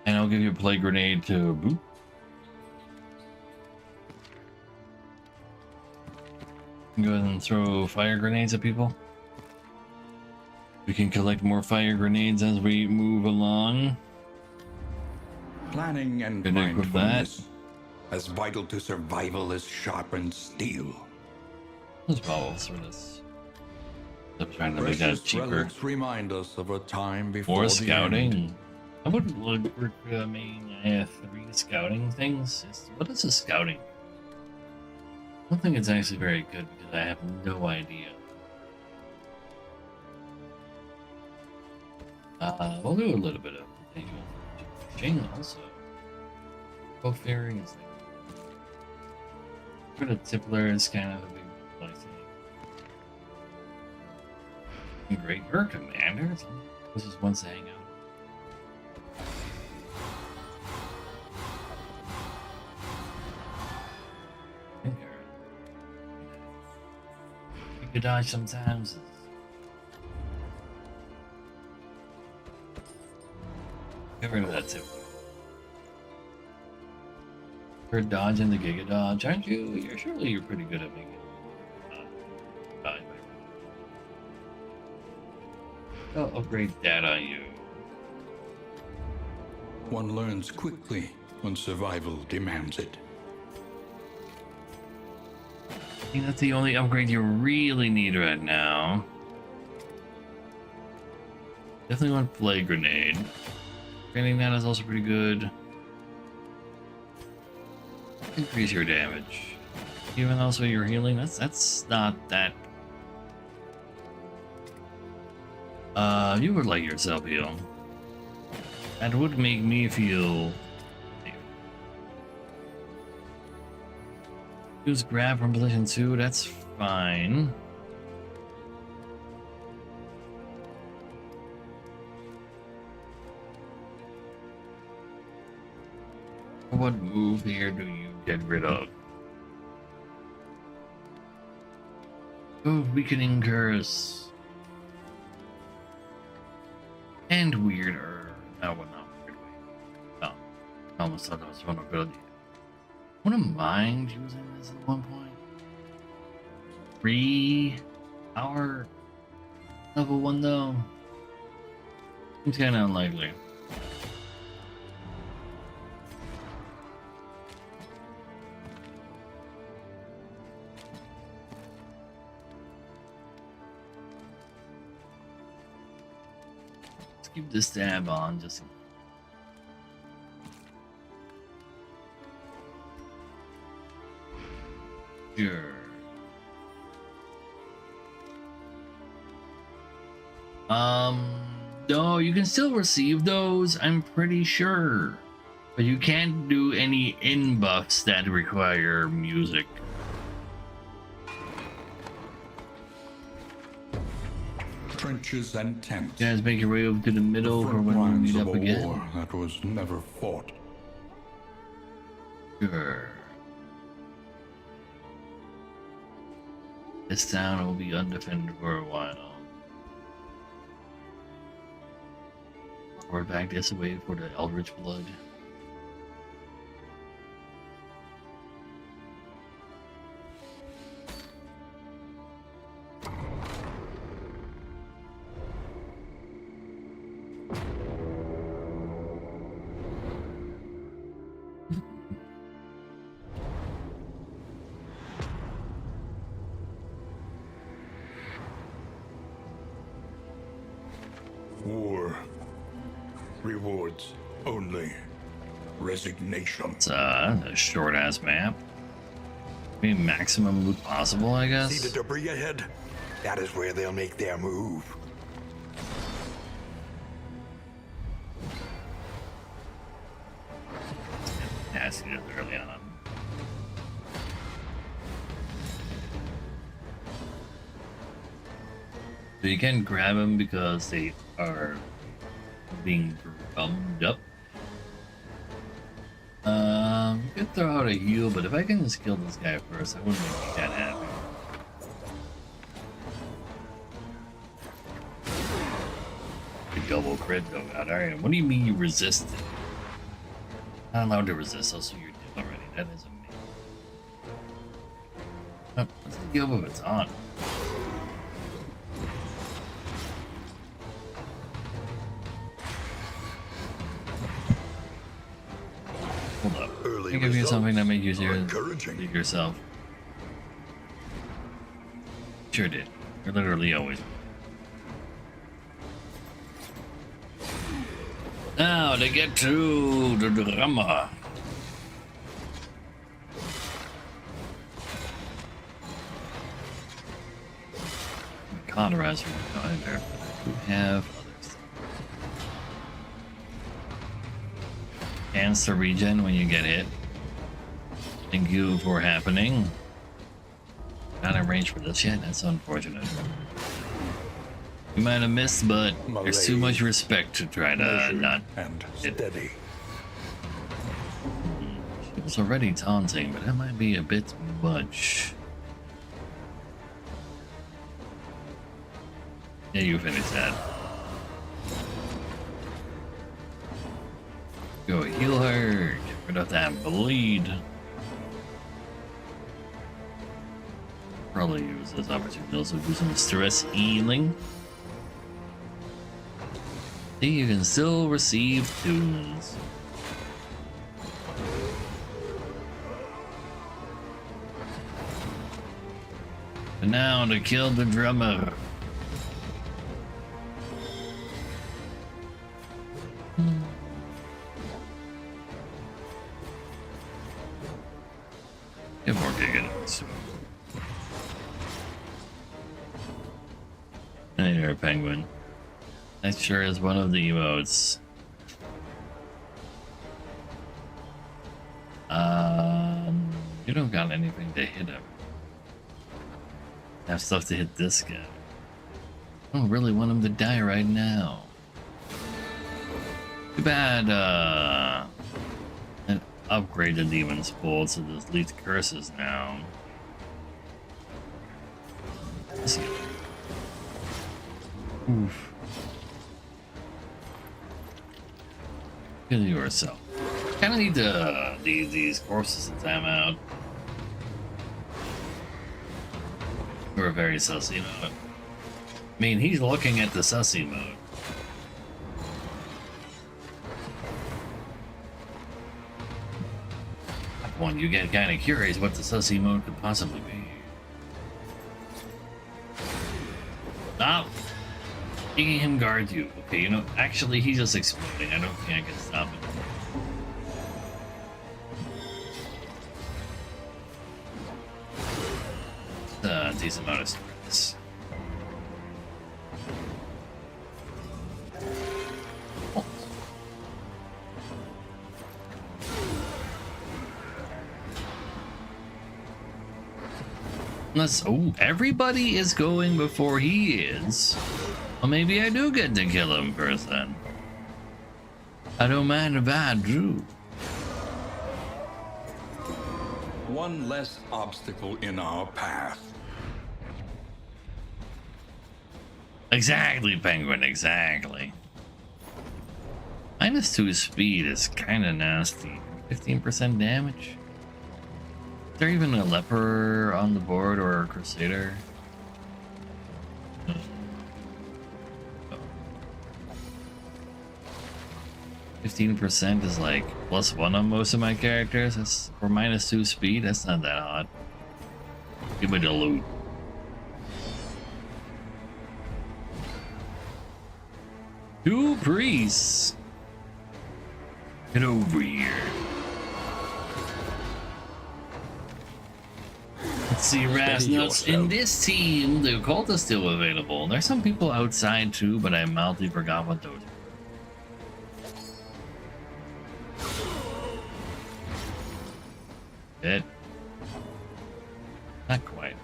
And I'll give you a play grenade to boot. Go ahead and throw fire grenades at people. We can collect more fire grenades as we move along. Planning and Good luck with that. mindfulness. As vital to survival as sharpened steel. Let's follow for this. I'm trying to make that Precious cheaper. relics remind us of a time before Or the scouting. end. I would look. I mean, I have 3 scouting things. What is a scouting? I don't think it's actually very good because I have no idea. We'll do a little bit of fishing also. Bow fairing is like. The Tippler is kind of a big place. Great Her Commander. This is wants to hang out. You could dodge sometimes. Get rid of that too. You're dodging the Giga Dodge, aren't you? You're pretty good at making dodge. I'll upgrade that on you. One learns quickly when survival demands it. I think that's the only upgrade you really need right now. Definitely want Flay Grenade. Granting that is also pretty good. Increase your damage. Even also your healing, that's not that. You would let yourself heal. That would make me feel. Use grab from position 2, that's fine. What move here do you get rid of? Oh, Weakening Curse. And Weirder. No, well, not weird. No. I almost thought that was vulnerability. I wouldn't mind using this at one point. 3 hour level 1 though. Seems kind of unlikely. Let's keep this tab on just in Sure. No, you can still receive those, I'm pretty sure. But you can't do any in-buffs that require music. Trenches and tents. You guys make your way over to the middle for Front when we lines meet of up a again. war that was never fought. Sure. This town will be undefended for a while. We're back this way for the Eldritch Blood. War. Rewards only. Resignation. It's a short ass map. Maybe maximum loot possible, I guess. See the debris ahead? That is where they'll make their move. Yeah, I see it early on. So you can grab them because they are being drummed up. You could throw out a heal, but if I can just kill this guy first, I wouldn't make me that happy. A double crit though, God. Alright, what do you mean you resist it? Not allowed to resist, also you're dead already. That is amazing. Oh, let's see the if it's on. Hold up. Early Let me give you something that makes you easier to encouraging. leave yourself. Sure did. You're literally always. Now to get to the drama. Cauterizer either. We have others. Cancer regen when you get hit. Thank you for happening. Not in range for this yet. That's unfortunate. You might have missed, but there's too much respect to try to Measured not. and steady. She was already taunting, but that might be a bit much. Yeah, you finish that. Go heal her. Get rid of that bleed. Probably use this opportunity to also do some stress healing. See, you can still receive tunes. And now to kill the drummer. Get more giggles. Hey there, penguin. That sure is one of the emotes. You don't got anything to hit him. I have stuff to hit this guy. I don't really want him to die right now. Too bad, an upgraded Demon's Bolt, so this leads curses now. Let's see. Oof. Kill yourself. Kinda need to leave these corpses to time out. We're very sussy mode. I mean, he's looking at the sussy mode. One, you get kind of curious what the sussy mode could possibly be. Stop! Making him guard you. Okay, you know, actually, he's just exploding. I don't think I can stop him. Decent amount of stress. Oh. Oh, everybody is going before he is. Well, maybe I do get to kill him first then. I don't mind if I do. One less obstacle in our path. Exactly, Penguin, exactly. -2 speed is kind of nasty. 15% damage. Is there even a leper on the board or a crusader? 15% is like +1 on most of my characters. That's for -2 speed. That's not that hot. Give me the loot. Two priests. Get over here. Let's see, Rasnuts. In this team, the occult is still available. There's some people outside too, but I mildly forgot what those are. It. Not quite.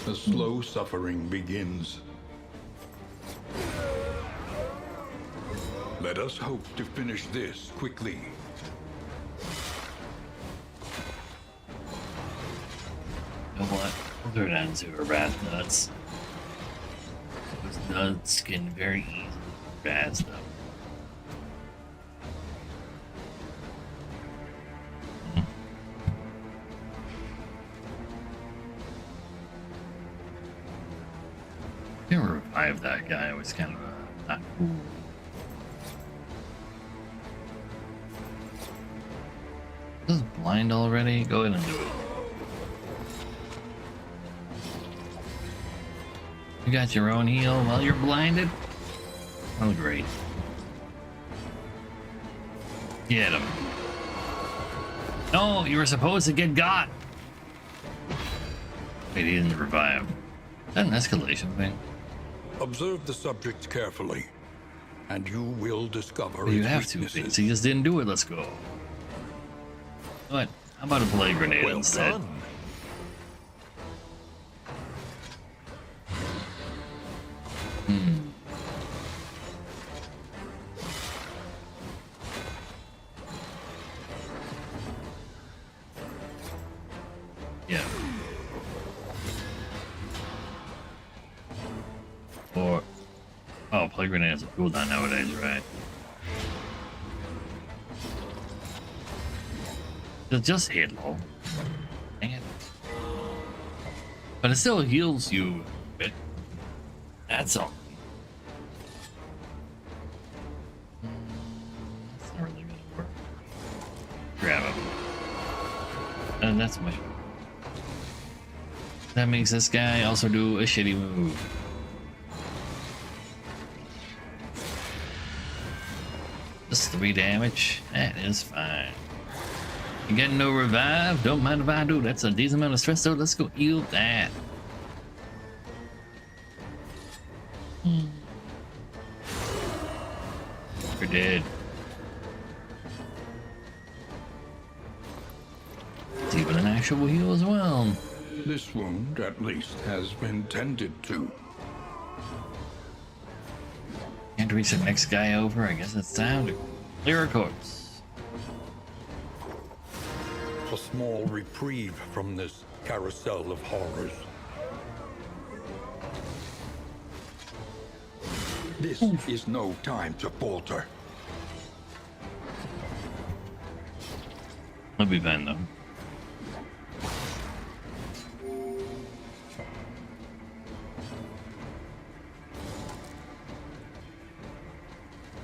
The slow suffering begins. Let us hope to finish this quickly. You know what? We'll throw down to her Rasnuts. Those nuts can very easily razz them. Can revive that guy. It was kind of not cool. Is this blind already? Go ahead and do it. You got your own heal while you're blinded? Oh, great. Get him. No, you were supposed to get got. Wait, he didn't revive. Is that an escalation thing? Observe the subject carefully, and you will discover You its have to, weaknesses. Vince. He just didn't do it. Let's go. What? How about a plague grenade Well instead? done. Yeah. Or, oh, plague grenade has a cooldown nowadays, right? Just hit low. Dang it. But it still heals you a bit. That's all. That's not really gonna work. Grab him. And that's much. That makes this guy also do a shitty move. Just 3 damage. That is fine. You getting no revive? Don't mind if I do. That's a decent amount of stress, so let's go heal that. We're dead. It's even an actual heal as well. This wound, at least, has been tended to. Can't reach the next guy over. I guess it's time to clear a corpse. A small reprieve from this carousel of horrors. This is no time to falter. I'll be fine though.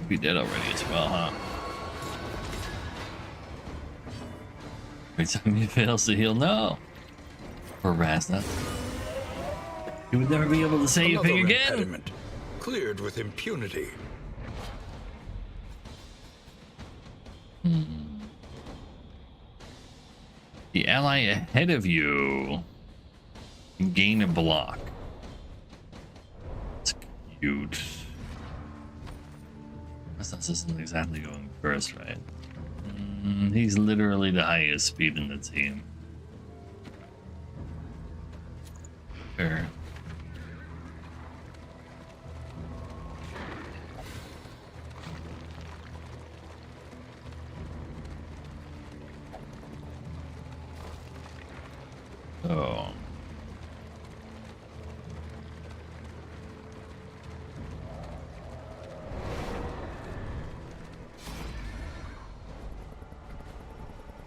Be dead already as well, huh? Every time he fails to heal, no. Poor Rasna. He would never be able to say Another anything again. impediment, cleared with impunity. The ally ahead of you can gain a block. It's cute. This isn't exactly going first, right? He's literally the highest speed in the team. Sure. Oh.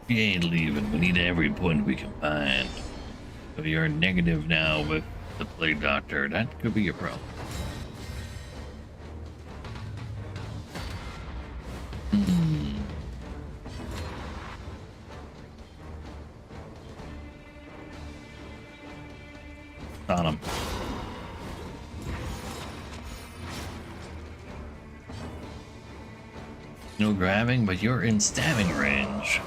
We ain't leaving. We need every point we can find. So you're negative now with the Plague Doctor. That could be a problem. On him. No grabbing, but you're in stabbing range.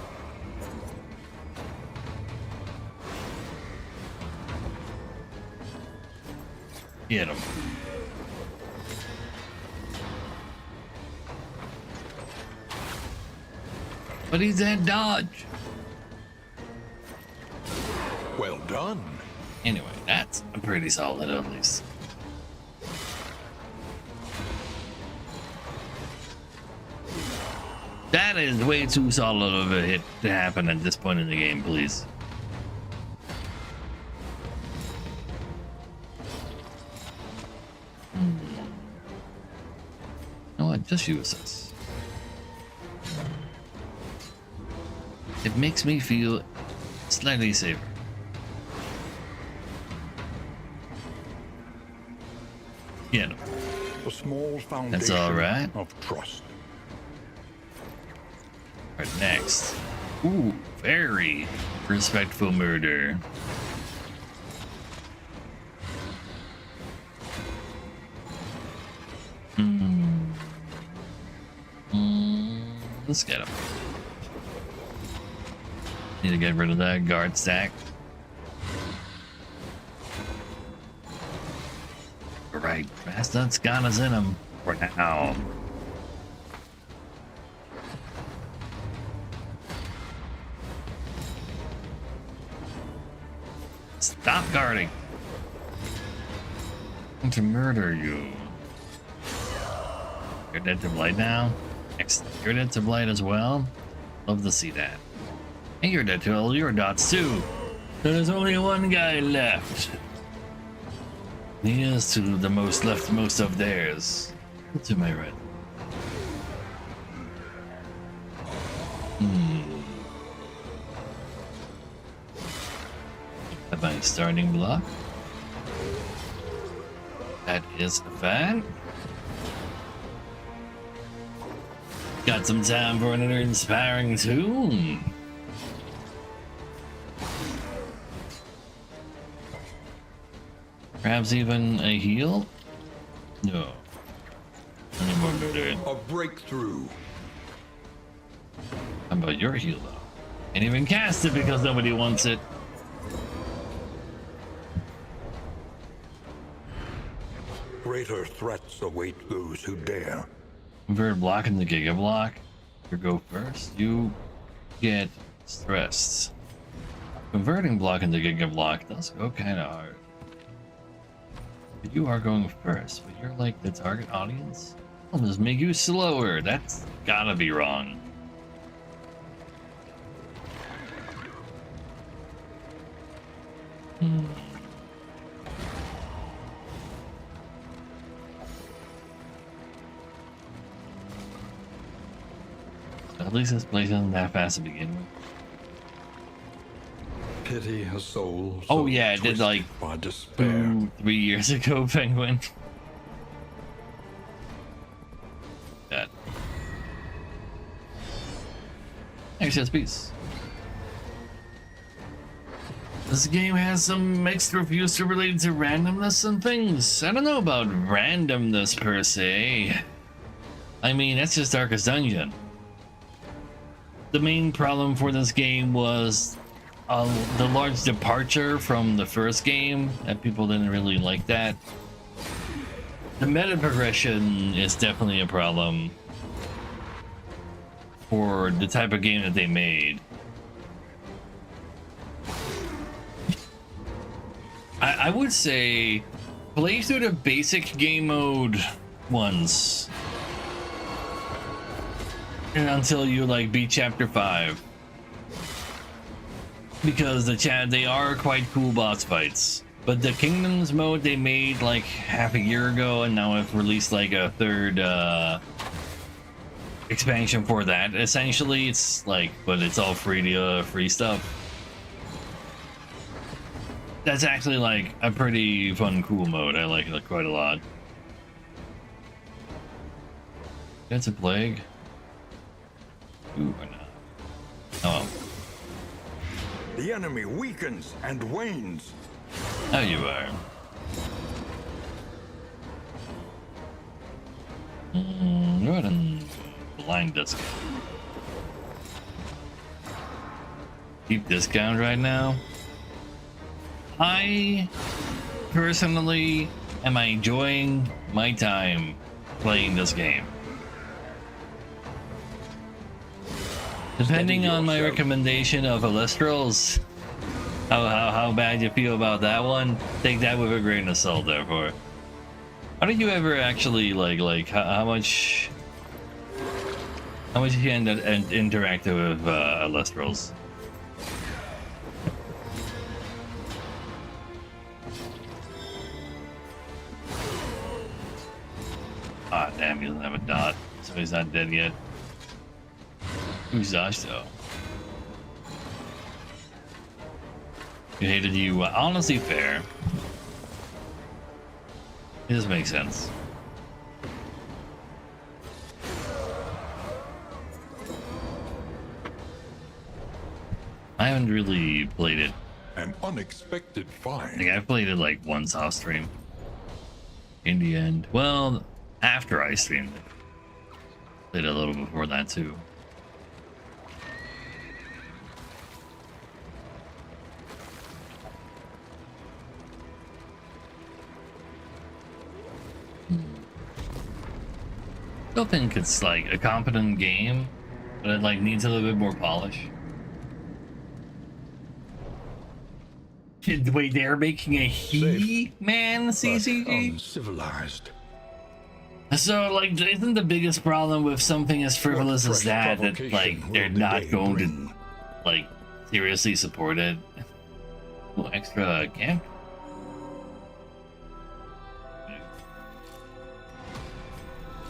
Get him. But he's at dodge. Well done. Anyway, that's pretty solid at least. That is way too solid of a hit to happen at this point in the game, please. You know what? Just use this. It makes me feel slightly safer. Yeah, no. A small foundation That's all right. of trust. Alright, next. Ooh, very respectful murder. Let's get him. Need to get rid of that guard stack. Right, Bastards got us in him for now. Stop guarding. I'm going to murder you. You're dead to blight now. You're dead to blight as well. Love to see that. And you're dead to all your dots too. So there's only one guy left. He is to the most leftmost of theirs. To my right. Have my starting block. That is a fan. Got some time for another inspiring tune. Perhaps even a heal? No. Any more murder. A breakthrough. How about your heal though? Can't even cast it because nobody wants it. Greater threats await those who dare. Convert block into Giga Block. You go first. You get stressed. Converting block into Giga Block does go kind of hard. But you are going first, but you're like the target audience? I'll just make you slower. That's gotta be wrong. At least this place isn't that fast to begin with. Pity a soul. Oh so yeah, it did twisted like by despair. 3 years ago, Penguin. God. Access piece. This game has some mixed reviews related to randomness and things. I don't know about randomness per se. I mean, that's just Darkest Dungeon. The main problem for this game was the large departure from the first game, and people didn't really like that. The meta progression is definitely a problem for the type of game that they made. I would say play through the basic game mode once. And until you like beat chapter 5. Because they are quite cool boss fights. But the Kingdoms mode they made like half a year ago, and now have released like a third expansion for that. Essentially, it's like, but it's all free stuff. That's actually like a pretty fun, cool mode. I like it quite a lot. That's a plague. Ooh, or not. Oh. The enemy weakens and wanes. Oh, you are. Go ahead and blind discount. Deep discount right now. I personally am enjoying my time playing this game. Depending on my recommendation of Alestrals, how bad you feel about that one, take that with a grain of salt. Therefore, how did you ever actually like how much you end up interacting with Alestrals? Ah, damn, he doesn't have a dot, so he's not dead yet. Who's Zosh though? You hated you. Honestly, fair. It does make sense. I haven't really played it. An unexpected find. Like I've played it like once off stream. In the end, well, after I streamed it. Played a little before that too. Still think it's like a competent game, but it like needs a little bit more polish. Wait, they're making a He-Man But CCG? uncivilized. So, like, isn't the biggest problem with something as frivolous What as that fresh that, like, provocation they're will the not day going bring? to, like, seriously support it? Oh, extra camp?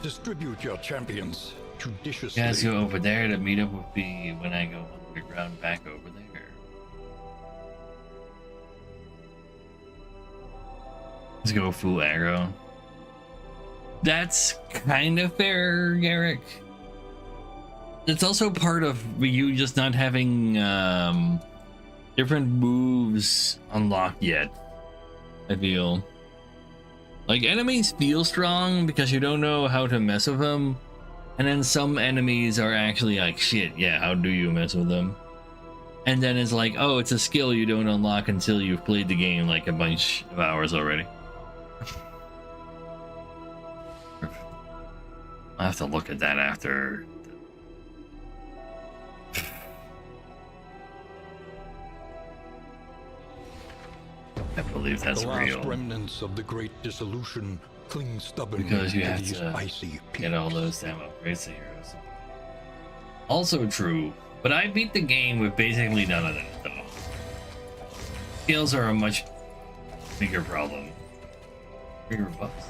Distribute your champions You judiciously. guys go over there to meet up with me when I go underground back over there. Let's go full aggro. That's kind of fair, Garrick. It's also part of you just not having different moves unlocked yet. I feel like enemies feel strong because you don't know how to mess with them, and then some enemies are actually like, shit, yeah, how do you mess with them? And then it's like, oh, it's a skill you don't unlock until you've played the game like a bunch of hours already. I'll have to look at that after. I believe that's The last real. remnants of the great dissolution cling stubbornly Because you to have these to icy get all peaks. those damn upgrades to heroes. Also true, but I beat the game with basically none of that though. Skills are a much bigger problem. Bigger buffs.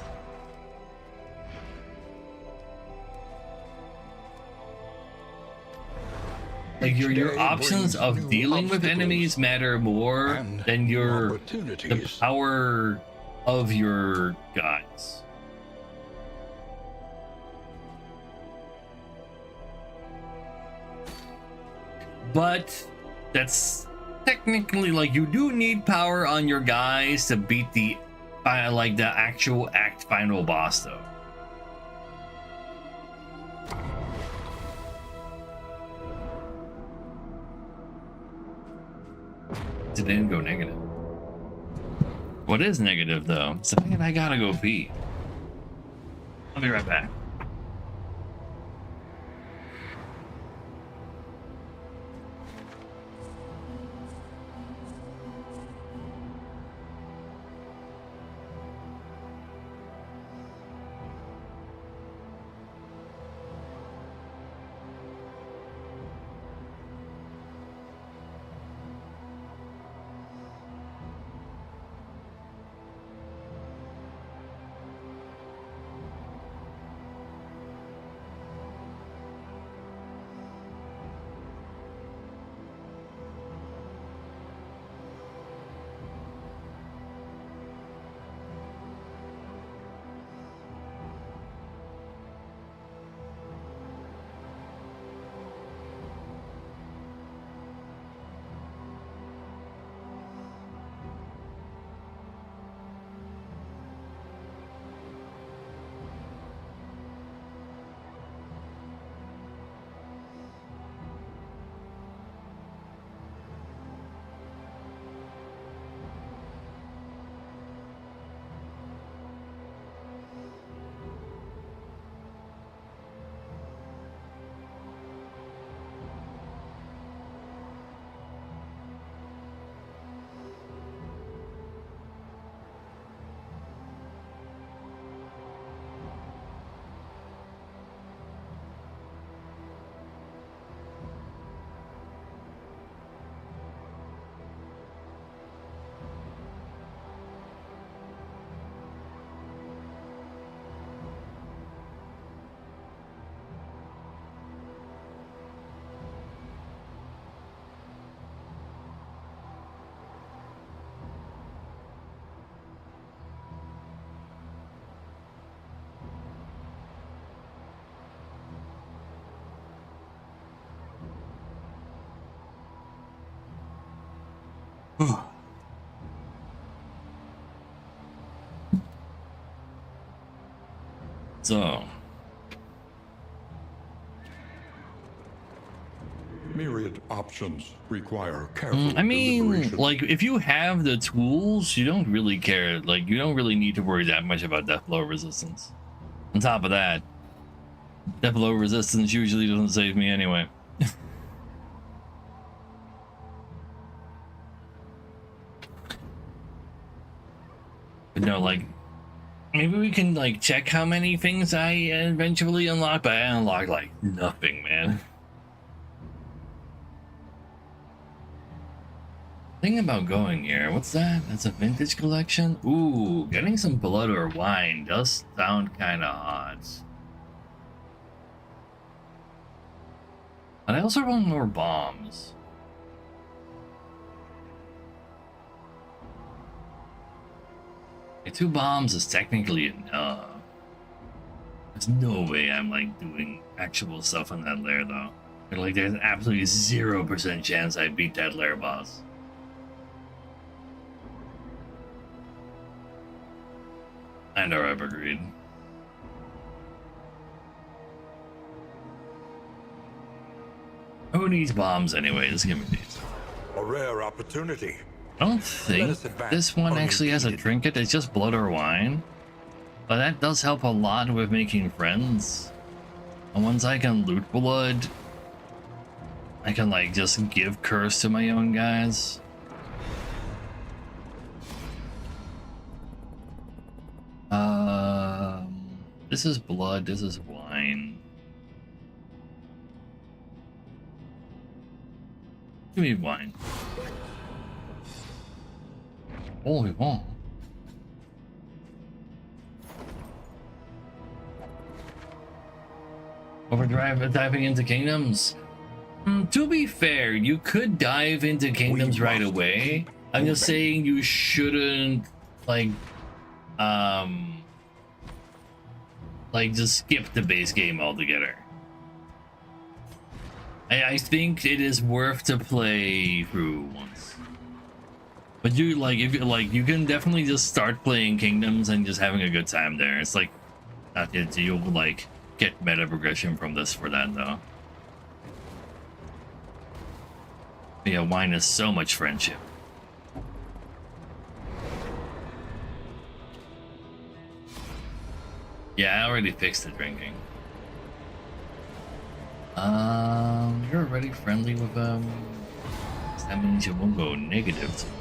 Like your Each day options brings of new dealing with obstacles enemies matter more and than new the opportunities. power of your guys. But that's technically like you do need power on your guys to beat the like the actual act final boss though. It didn't go negative. What is negative though? It's the fact that I gotta go pee. I'll be right back. So, Myriad options require careful I mean, deliberation. like, if you have the tools, you don't really care. Like, you don't really need to worry that much about death blow resistance. On top of that, death blow resistance usually doesn't save me anyway. But no, like, maybe we can, like, check how many things I eventually unlock, but I unlocked, like, nothing, man. Thing about going here, what's that? That's a vintage collection? Ooh, getting some blood or wine does sound kind of hot. And I also want more bombs. Okay, 2 bombs is technically enough. There's no way I'm like doing actual stuff on that lair though. Like there's absolutely 0% chance I beat that lair boss. I know, I've agreed. Who needs bombs anyway? Just give me these. A rare opportunity. I don't Let think us advance this one actually has a unimpeded. trinket. It's just blood or wine. But that does help a lot with making friends. And once I can loot blood, I can like just give curse to my own guys. This is blood, this is wine. Give me wine. Holy wow. Overdrive diving into kingdoms. To be fair, you could dive into kingdoms right away. I'm just saying you shouldn't like just skip the base game altogether. I think it is worth to play through once. But you like if you like you can definitely just start playing kingdoms and just having a good time there. It's like you'll like get meta progression from this for that though. But yeah, wine is so much friendship. Yeah, I already fixed the drinking. You're already friendly with so that means you won't go negative to them.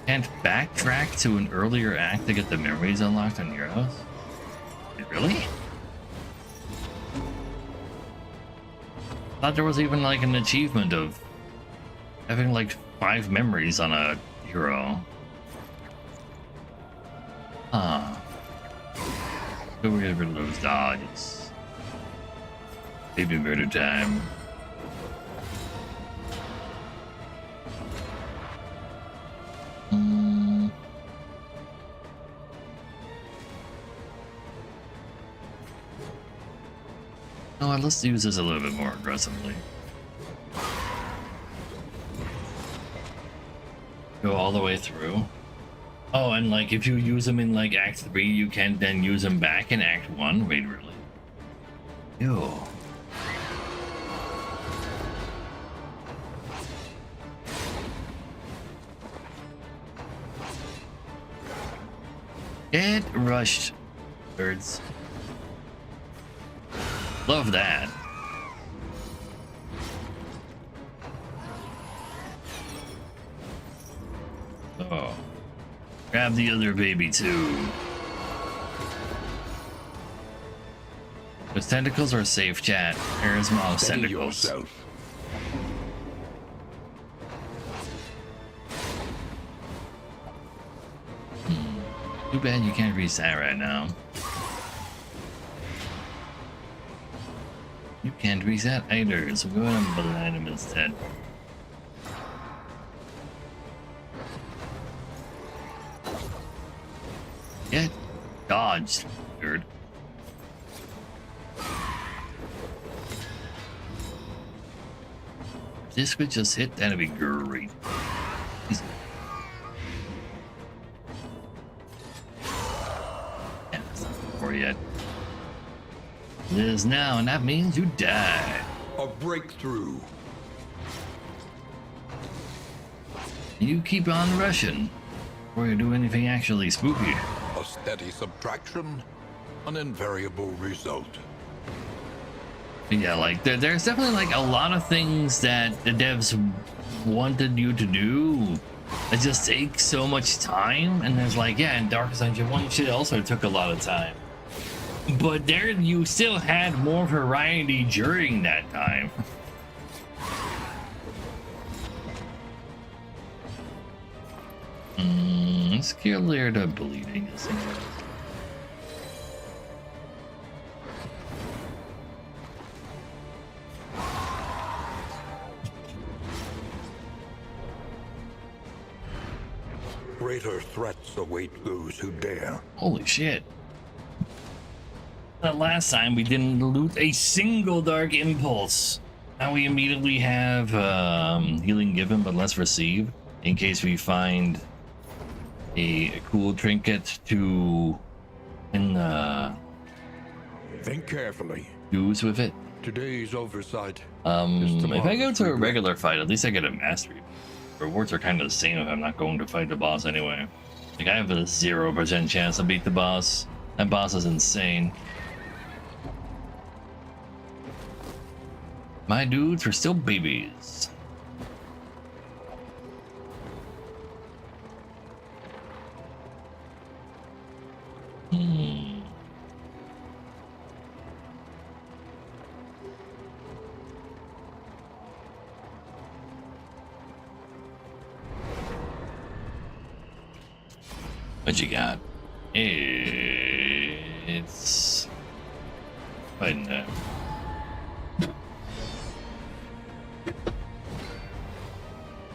Can't backtrack to an earlier act to get the memories unlocked on Euros? Wait, really? I thought there was even like an achievement of having like 5 memories on a hero. Huh. Go get rid of those dodges. Baby murder time. No, let's use this a little bit more aggressively. Go all the way through. Oh, and like if you use them in like Act 3, you can then use them back in Act 1? Wait, really? Ew. Get rushed, birds. Love that. Oh. Grab the other baby too. Those tentacles are safe, chat. Here's Mom's Steady tentacles. yourself. Too bad you can't reset right now. You can't reset either, so go ahead and blind him instead. Get dodged, nerd. If this could just hit, that'd be great. Easy. yet. It is now, and that means you die. A breakthrough. You keep on rushing, before you do anything actually spooky. A steady subtraction. An invariable result. Yeah, like there's definitely like a lot of things that the devs wanted you to do. It just takes so much time, and there's like, yeah, in Darkest Dungeon 1 shit also took a lot of time. But there you still had more variety during that time. Let's clear the bleeding. Greater threats await those who dare. Holy shit. That last time we didn't loot a single Dark Impulse. Now we immediately have healing given but less received in case we find a cool trinket to Think carefully. use with it. Today's oversight. If I go to a regular fight, at least I get a mastery. Rewards are kind of the same if I'm not going to fight the boss anyway. Like, I have a 0% chance to beat the boss. That boss is insane. My dudes are still babies. What you got? It's fighting time.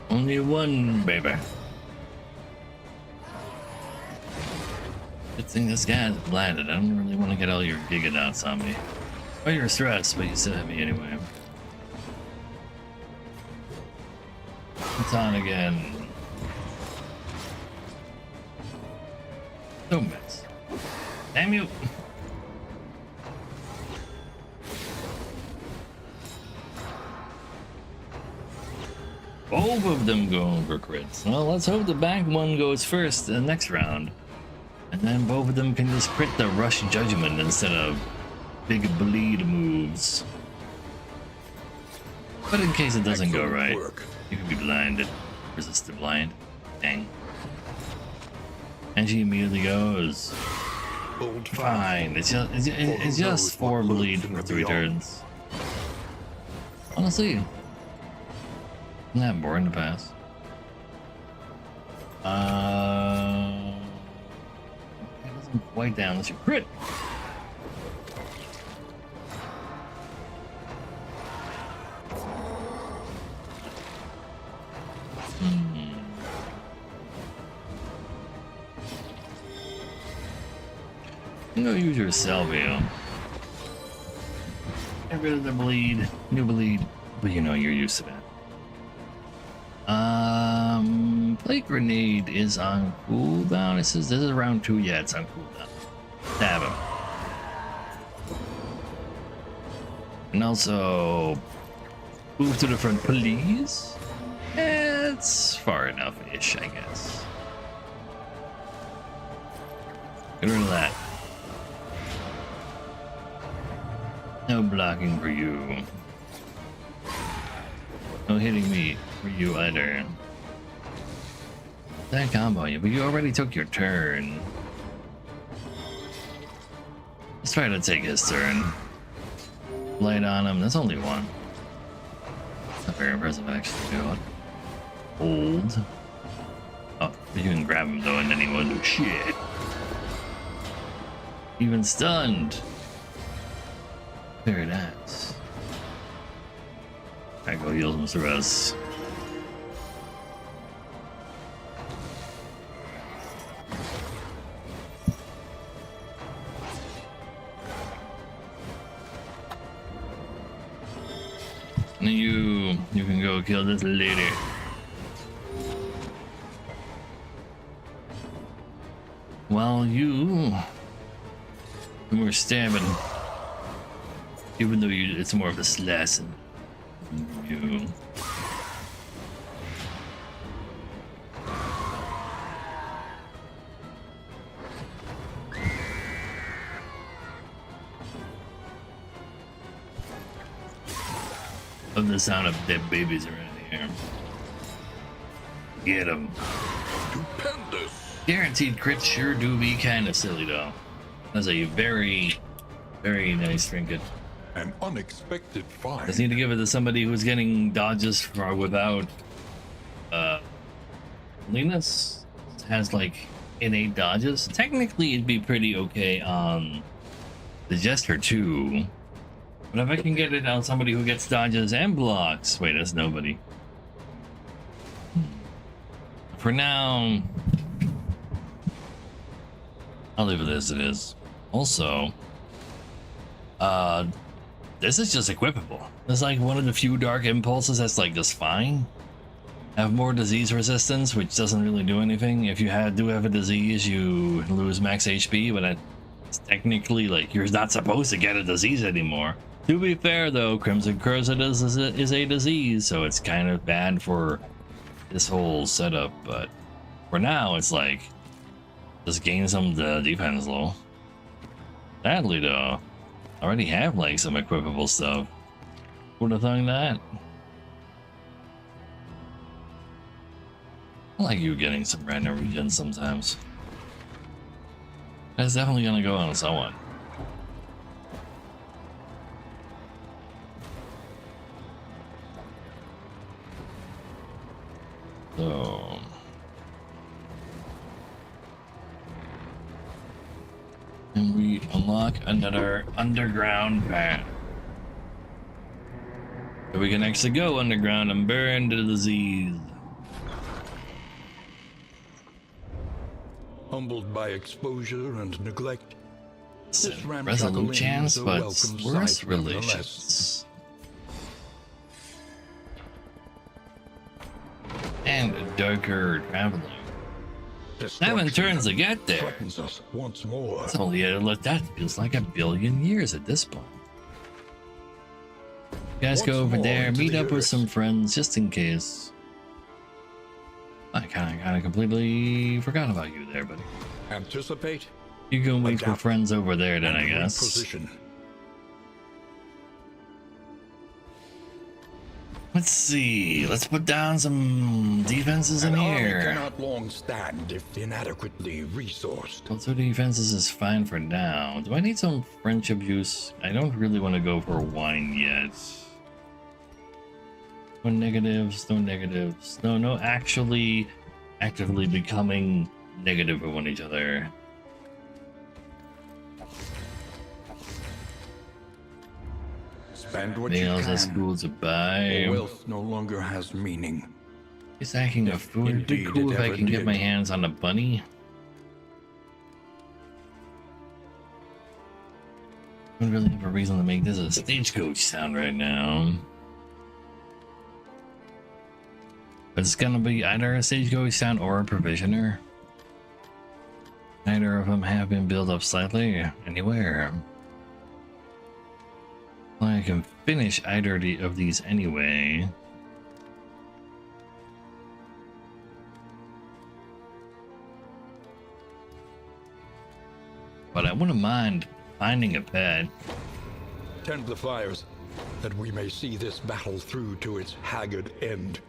Only one, baby. Good thing this guy's blinded. I don't really want to get all your gigadons on me. Well, you're stressed, but you still have me anyway. It's on again. Don't miss. Damn you! Both of them going for crits. Well, let's hope the back one goes first the next round. And then both of them can just crit the Rush Judgment instead of big bleed moves. But in case it doesn't go right, you could be blinded. Resist the blind. Dang. And she immediately goes. Fine. It's just 4 bleed for 3 turns. Honestly, isn't that boring to pass? It doesn't quite down unless you crit. Go use your Salvio. Get rid of the bleed, new bleed, but you know you're used to that. Plate Grenade is on cooldown. It says this is round 2. Yeah, it's on cooldown. Stab him. And also, move to the front, please. It's far enough-ish, I guess. Get rid of that. No blocking for you. No hitting me for you either. That combo you, but you already took your turn. Let's try to take his turn. Light on him. That's only one. Not very impressive, actually. Hold. Oh, you can grab him though, and then he won't do shit. Even stunned. Very nice. I go heal Mr. Russ. You can go kill this lady. Well, you More stabbing. Even though it's more of a slashing. You. Love the sound of dead babies around here. Get them. Stupendous. Guaranteed crits sure do be kind of silly though. That's a very, very nice trinket. An unexpected find. Just need to give it to somebody who's getting dodges for without Linus has like innate dodges. Technically it'd be pretty okay on the Jester too. But if I can get it on somebody who gets dodges and blocks. Wait, that's nobody. For now, I'll leave it as it is. Also, this is just equipable. It's like one of the few dark impulses that's like just fine. Have more disease resistance, which doesn't really do anything. If you do have a disease, you lose max HP, but it's technically like you're not supposed to get a disease anymore. To be fair though, Crimson Curse is a disease, so it's kind of bad for this whole setup, but for now it's like just gain some defense low. Sadly though, I already have like some equipable stuff. Would have thought that. I like you getting some random regen sometimes. That's definitely gonna go on someone. So and we unlock another underground path. So we can actually go underground and burn the disease. Humbled by exposure and neglect, this ramshackle Resolute inn chance, is a but welcome worse sight nonetheless. relations. And darker traveling. 7 turns to get there. Threatens us once more. It's only that feels like a billion years at this point. You guys go Once over more there, into meet the up with earth. some friends just in case. I kind of completely forgot about you there, buddy. Anticipate. You go wait for Adapt. friends over there then, I and guess. reposition. Let's see. Let's put down some defenses in An army here. cannot long stand if inadequately resourced. Well, 2 defenses is fine for now. Do I need some friendship use? I don't really want to go for wine yet. No negatives, no negatives. No actually actively becoming negative with one each other. Spend what Anything you else that's can. cool to buy? Wealth no longer has meaning. It's lacking of food. It'd be Indeed, cool it if I ever can get did. my hands on a bunny. I don't really have a reason to make this a stagecoach sound right now. But it's gonna be either a stagecoach sound or a provisioner. Neither of them have been built up slightly anywhere. Well, I can finish either of these anyway. But I wouldn't mind finding a pet. Tend the fires, that we may see this battle through to its haggard end.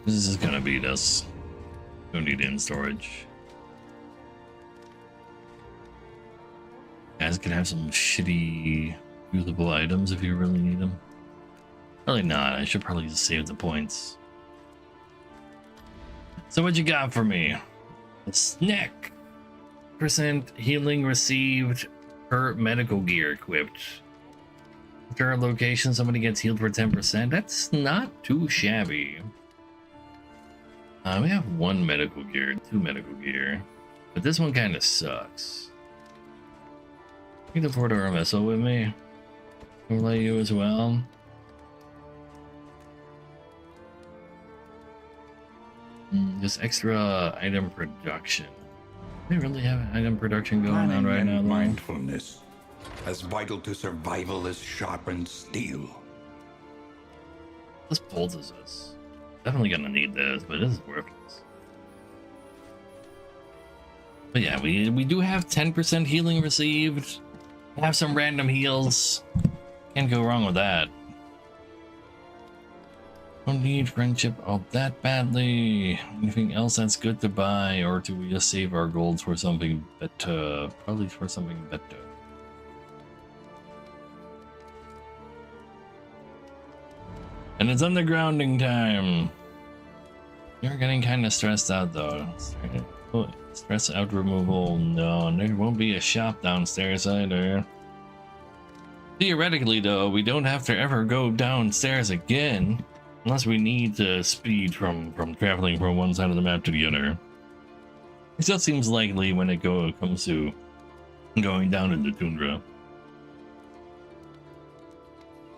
This is gonna beat us. Don't need in storage. Guys can have some shitty usable items if you really need them. Probably not. I should probably just save the points. So what you got for me? A snack. % healing received per medical gear equipped. After a location, somebody gets healed for 10%. That's not too shabby. We have 1 medical gear, 2 medical gear, but this one kind of sucks. Take the Porter MSO with me. Overlay you as well. Just extra item production. We really have item production going on Planning right and now, though. mindfulness, as vital to survival as sharpened steel. This bolt is this. Definitely gonna need this, but this is worthless. But yeah, we do have 10% healing received. Have some random heals. Can't go wrong with that. Don't need friendship all that badly. Anything else that's good to buy, or do we just save our golds for something better? Probably for something better. And it's undergrounding time. You're getting kind of stressed out though. Stress out removal. No, and there won't be a shop downstairs either. Theoretically though, we don't have to ever go downstairs again. Unless we need the speed from traveling from one side of the map to the other. It still seems likely when it comes to going down into Tundra.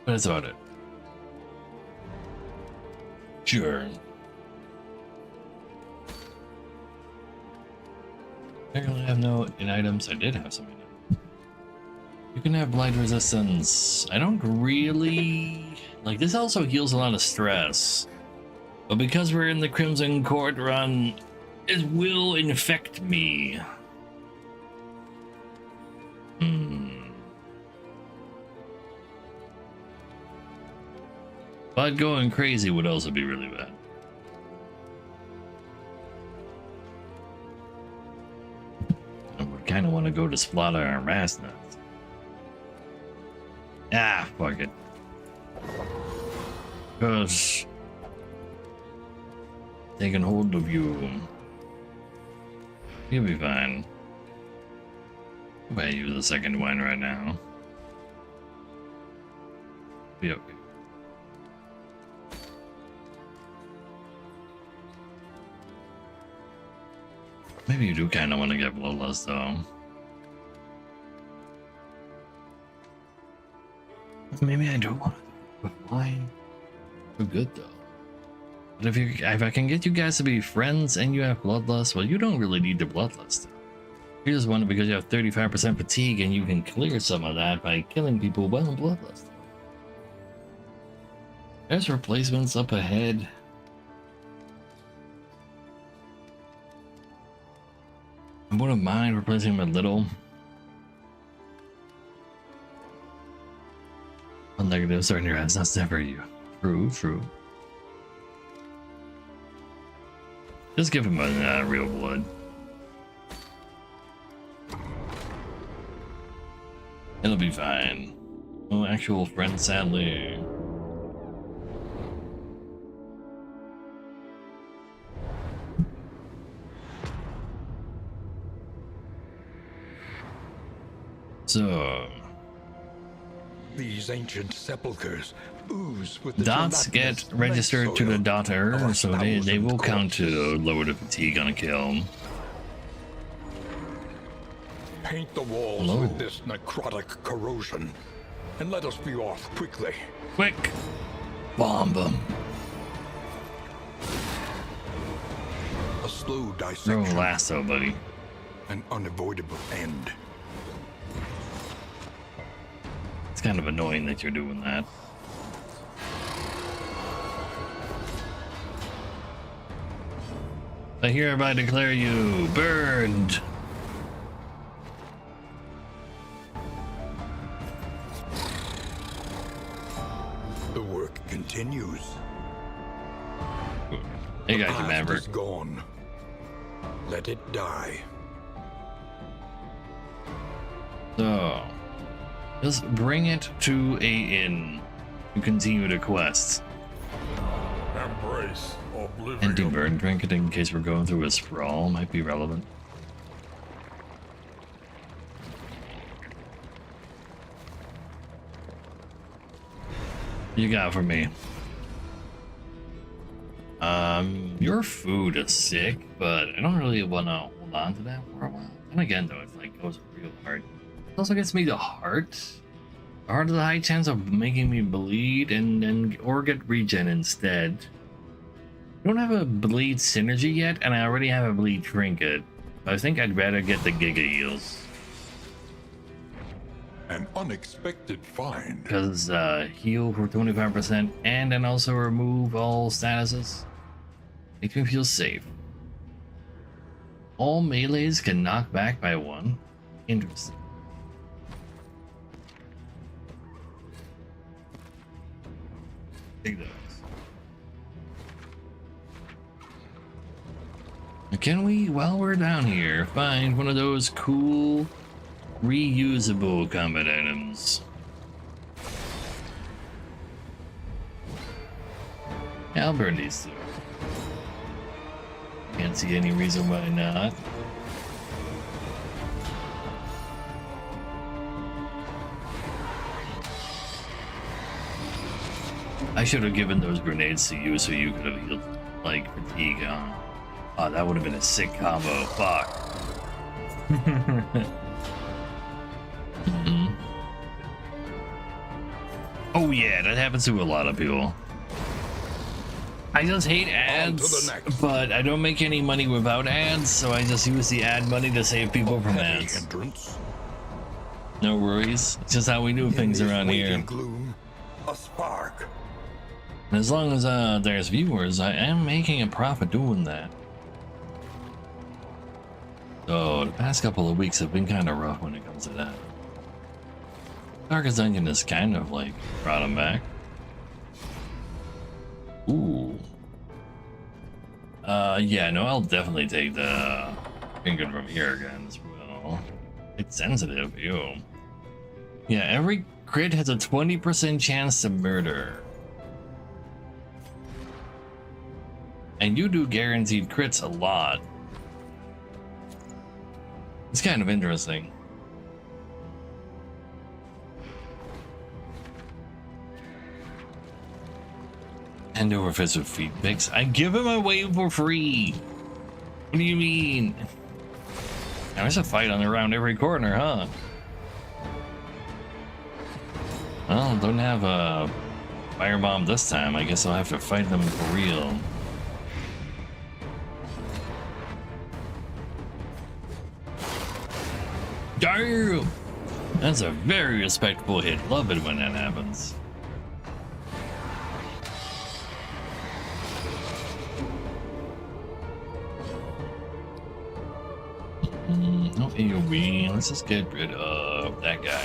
But that's about it. Sure. Apparently I have no in items. I did have some in items. You can have blight resistance. I don't really... Like, this also heals a lot of stress. But because we're in the Crimson Court run, it will infect me. But going crazy would also be really bad. I would kind of want to go to Splatter our Rasnuts. Ah, fuck it. Because taking hold of you, you'll be fine. If I use the second one right now, be okay. Maybe you do kind of want to get bloodlust though. Maybe I do want to. But why? We're good though. But if I can get you guys to be friends and you have bloodlust, well, you don't really need the bloodlust. You just want it because you have 35% fatigue and you can clear some of that by killing people well in bloodlust. There's replacements up ahead. I wouldn't mind replacing them a little. Negatives are in your eyes, that's never you. True. Just give him a real blood. It'll be fine. No actual friend, sadly. So These ancient sepulchres ooze with the dots get gelatinous registered to the soil dotter, of so they 1,000 will count to corpses. lower the fatigue on a kill. Paint the walls Hello. with this necrotic corrosion, and let us be off quickly. Quick! Bomb them. A slow Throw dissection, a lasso, buddy. an unavoidable end. It's kind of annoying that you're doing that. I hereby declare you burned. The work continues. Hey, The got you, past Maverick. is gone. Let it die. So, just bring it to a inn to continue the quest. Embrace oblivion. Empty burn trinket in case we're going through a sprawl might be relevant. You got for me. Your food is sick, but I don't really want to hold on to that for a while. And again, though, it's like goes real hard. It also gets me the heart. The heart has a high chance of making me bleed and or get regen instead. I don't have a bleed synergy yet, and I already have a bleed trinket. I think I'd rather get the Giga Heals. An unexpected find. Because heal for 25% and then also remove all statuses. Makes me feel safe. All melees can knock back by 1. Interesting. Take those. Can we, while we're down here, find one of those cool reusable combat items? Yeah, I'll burn these two. Can't see any reason why not. I should have given those grenades to you so you could have healed, like, fatigue, huh? Oh, that would have been a sick combo. Fuck. Oh yeah, that happens to a lot of people. I just hate ads, but I don't make any money without ads, so I just use the ad money to save people from ads. Entrance. No worries. It's just how we do things around here. Gloom, a spark. And as long as there's viewers, I am making a profit doing that. So the past couple of weeks have been kind of rough when it comes to that. Darkest Dungeon is kind of like brought him back. Ooh. Yeah, no, I'll definitely take the trinket from here again as well. It's sensitive, ew. Yeah, every crit has a 20% chance to murder. And you do guaranteed crits a lot. It's kind of interesting. Hand over fist with feet picks. I give him away for free. What do you mean? Now there's a fight on around every corner, huh? Well, don't have a firebomb this time. I guess I'll have to fight them for real. Damn! That's a very respectable hit. Love it when that happens. No AoE. Let's just get rid of that guy.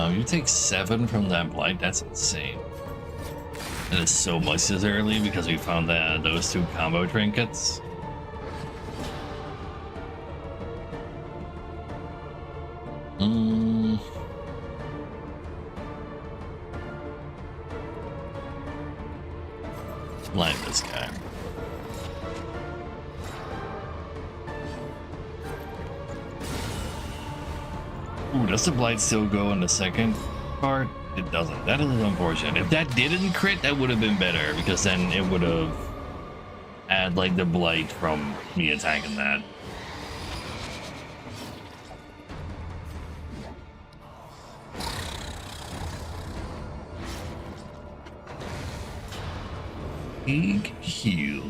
You take 7 from that blight. That's insane. That is so much this early because we found that those 2 combo trinkets. Blind this guy. Ooh, does the blight still go in the second part? It doesn't. That is unfortunate. If that didn't crit, that would have been better because then it would have had like the blight from me attacking that. Big heal.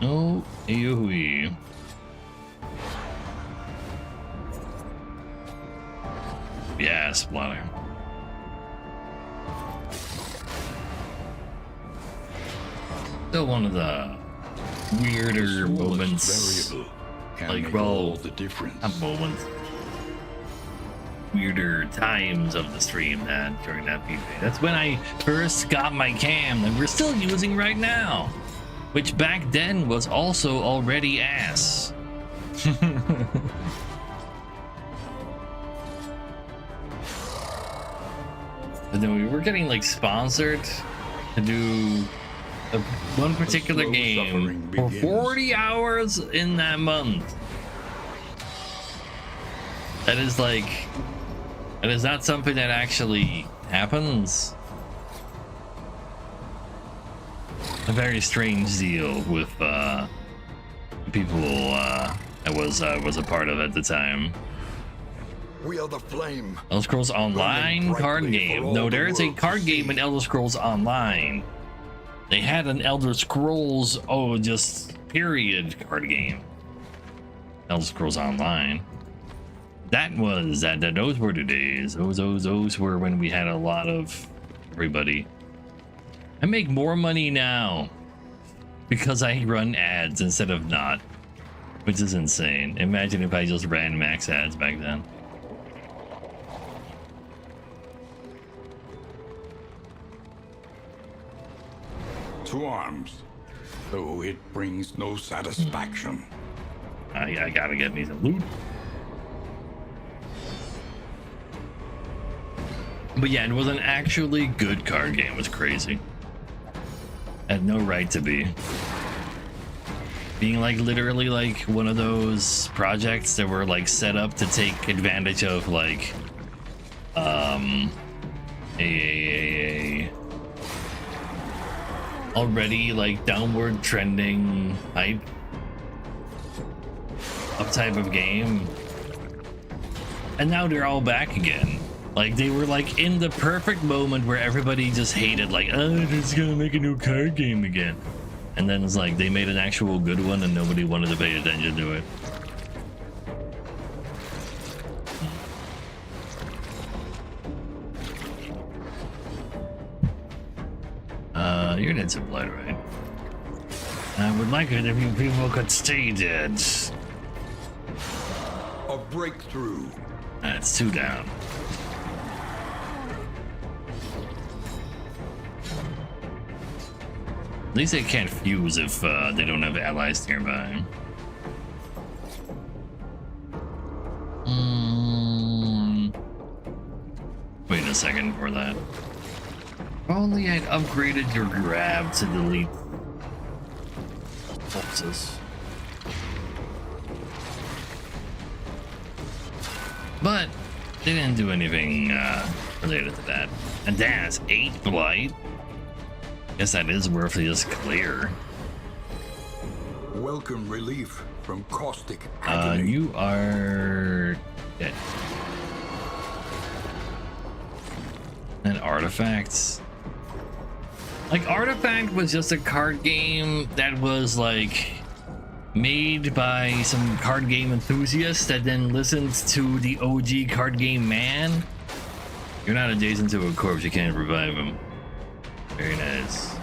No AoE. Yeah, splatter. Still one of the weirder moments. Variable. Can Like, make well, all the difference. Not moments. Weirder times of the stream that during that PvP. That's when I first got my cam that we're still using right now, which back then was also already ass. But then we were getting like sponsored to do one particular slow game suffering for begins. 40 hours in that month. That is like, that is not something that actually happens. A very strange deal with people I was a part of at the time. Wield the flame. Elder Scrolls Online Burning card brightly for game. all No, the there is a world to card game see. in Elder Scrolls Online. They had an Elder Scrolls, just period card game. Elder Scrolls Online. Those were the days. Those were when we had a lot of everybody. I make more money now because I run ads instead of not, which is insane. Imagine if I just ran max ads back then. To arms, though it brings no satisfaction. I gotta get me some loot. But yeah, it was an actually good card game. It was crazy. Had no right to be. Being like literally like one of those projects that were like set up to take advantage of like a already like downward trending hype up type of game. And now they're all back again. Like they were like in the perfect moment where everybody just hated like, oh, they're just gonna make a new card game again. And then it's like they made an actual good one and nobody wanted to pay attention to it. You're dead some blood, right? I would like it if you people could stay dead. A breakthrough. That's 2 down. At least they can't fuse if they don't have allies nearby. Wait a second for that. If only I'd upgraded your grab to delete pulses. But they didn't do anything related to that. And that's 8 blight. Guess that is worth just clear. Welcome relief from caustic agony. You are dead. And artifacts. Like Artifact was just a card game that was like made by some card game enthusiasts that then listened to the OG card game man. You're not adjacent to a corpse, you can't revive him. Very nice.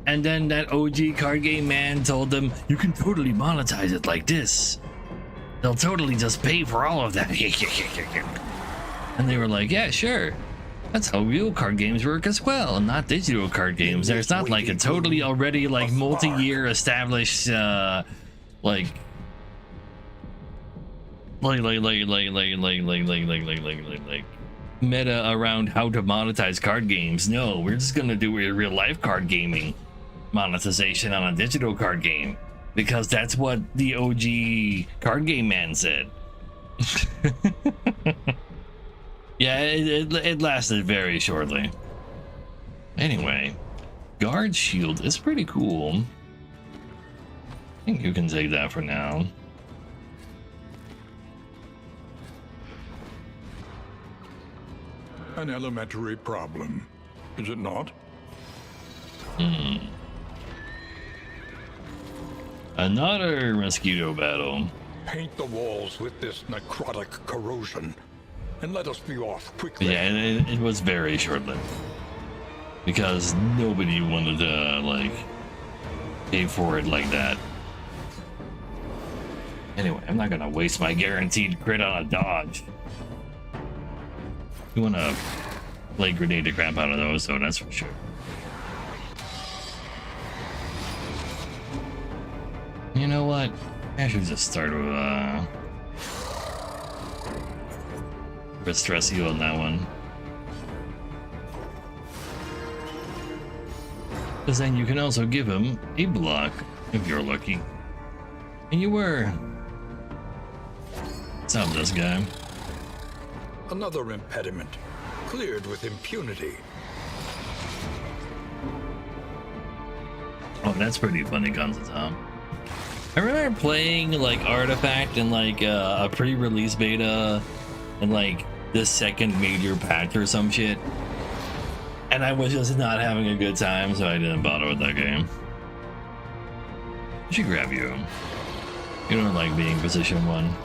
And then that OG card game man told them, you can totally monetize it like this. They'll totally just pay for all of that. And they were like, yeah, sure. That's how real card games work as well, and not digital card games. There's not like a totally already like multi-year established like meta around how to monetize card games. No, we're just gonna do a real life card gaming monetization on a digital card game because that's what the OG card game man said. Yeah, it lasted very shortly. Anyway, guard shield is pretty cool. I think you can take that for now. An elementary problem, is it not? Another mosquito battle. Paint the walls with this necrotic corrosion, and let us be off quickly. Yeah, it was very short-lived. Because nobody wanted to, like, pay for it like that. Anyway, I'm not gonna waste my guaranteed crit on a dodge. You wanna play grenade the crap out of those, so that's for sure. You know what? I should just start with stress you on that one. Because then you can also give him a block if you're lucky. And you were. What's up, this guy? Another impediment, cleared with impunity. Oh, that's pretty funny, Guns of Tom. I remember playing like Artifact in like a pre-release beta in like the second major patch or some shit. And I was just not having a good time, so I didn't bother with that game. I should grab you. You don't like being position 1.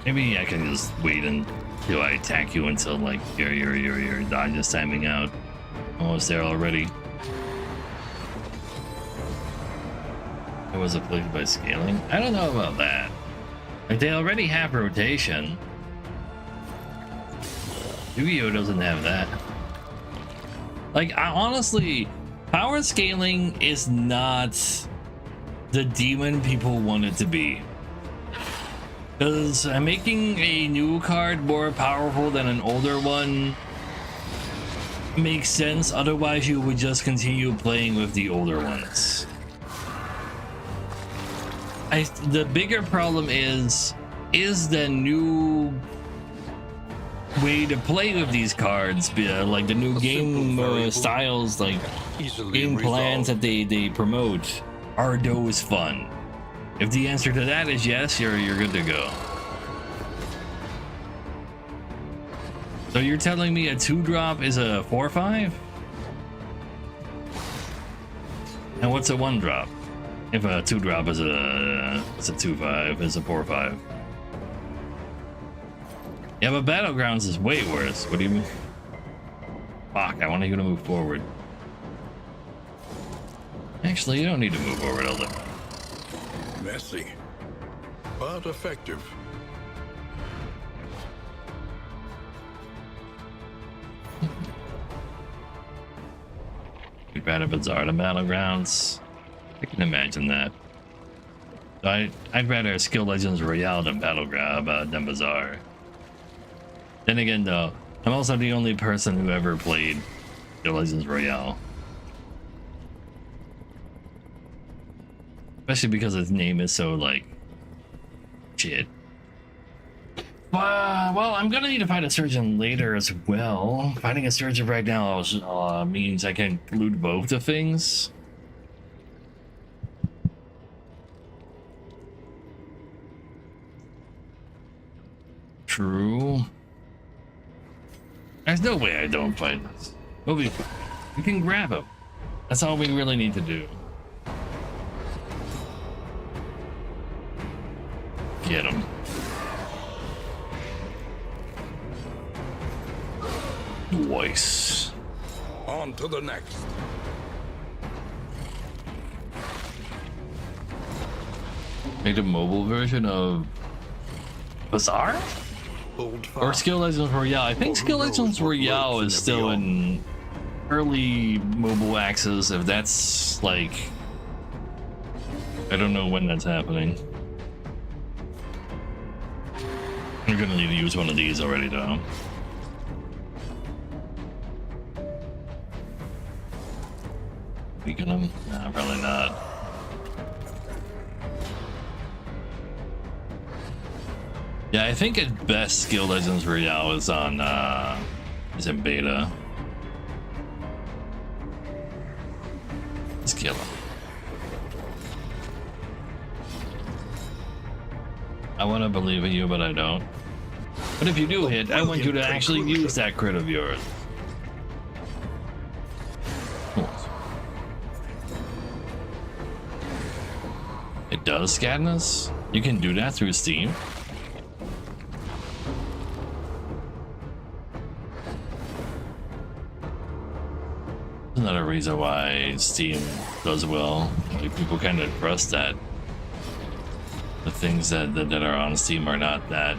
Maybe I can just wait until I attack you until like your dodge is timing out. Almost there already. It was afflicted by scaling. I don't know about that. Like they already have rotation. Yu-Gi-Oh doesn't have that. Like honestly, power scaling is not the demon people want it to be. Because making a new card more powerful than an older one makes sense, otherwise you would just continue playing with the older ones. The bigger problem is the new way to play with these cards, like the new game styles, like game plans that they promote, are those fun? If the answer to that is yes, you're good to go. So you're telling me a 2-drop is a 4/5? And what's a 1-drop? If a 2-drop is a 2/5, is a 4/5. Yeah, but Battlegrounds is way worse. What do you mean? Fuck, I want you to move forward. Actually, you don't need to move forward, Elder. Messy, but effective. We'd rather Bazaar than Battlegrounds. I can imagine that. I'd rather Skill Legends Royale than than Bazaar. Then again, though, I'm also the only person who ever played Skill Legends Royale. Especially because its name is so, like, shit. Well, I'm gonna need to find a surgeon later as well. Finding a surgeon right now means I can include both the things. True. There's no way I don't fight this. We'll be fine. We can grab him. That's all we really need to do. Get him. Twice. On to the next. Make a mobile version of Bazaar? Or Skill Legends Royale. I think Skill Legends Royale is still in early mobile access, if that's like... I don't know when that's happening. You're gonna need to use one of these already, though. Weaken them? Nah, probably not. Yeah, I think at best Skill Legends Royale is on, is in beta. Let's kill him. I want to believe in you, but I don't. But if you do hit, I want you to actually use that crit of yours. It does, Scadnus? You can do that through Steam? Another reason why Steam does well. Like, people kind of trust that the things that are on Steam are not that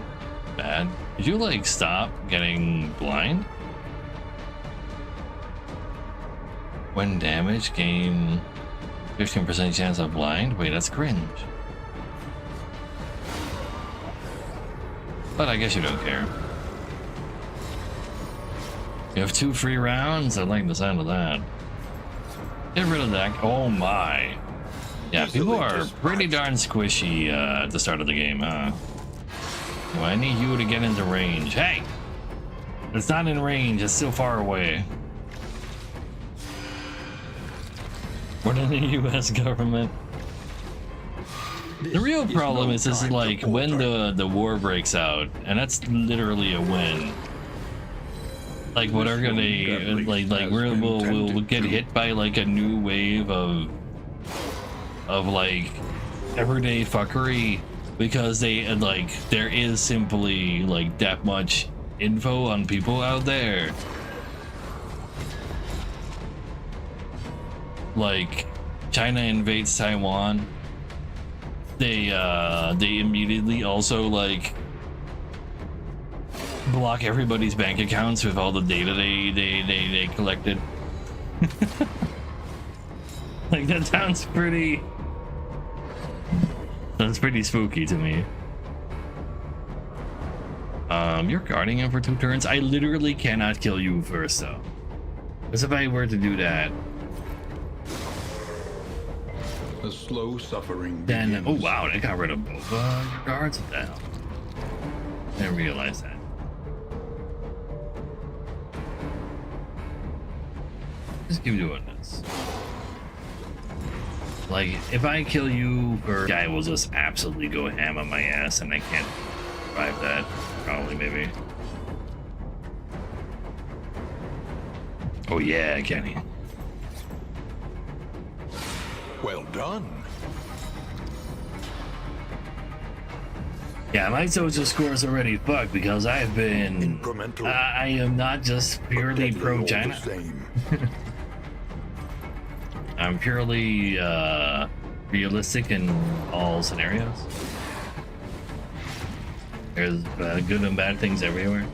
bad. Did you like stop getting blind? When damaged, gain 15% chance of blind? Wait, that's cringe. But I guess you don't care. You have 2 free rounds? I like the sound of that. Get rid of that. Oh my. Yeah, people are pretty darn squishy at the start of the game, huh? Well, I need you to get into range. Hey! It's not in range, it's still far away. We're in the US government. The real This problem no is time to like when falter. the war breaks out, and that's literally a win. Like what are gonna like we'll get hit by like a new wave of like everyday fuckery because they like there is simply like that much info on people out there. Like China invades Taiwan. They immediately also like block everybody's bank accounts with all the data they collected. Like that sounds pretty spooky to me. You're guarding him for 2 turns. I literally cannot kill you first though. Because if I were to do that, The slow suffering then begins. oh wow, they got rid of both your guards. What the hell? I didn't realize that. Just keep doing this. Like, if I kill you, or guy will just absolutely go ham on my ass, and I can't survive that. Probably, maybe. Oh yeah, Kenny. Well done. Yeah, my social score is already fucked because I've been. Incremental. I am not just purely Deadly all pro the China. same. I'm purely realistic in all scenarios. There's good and bad things everywhere.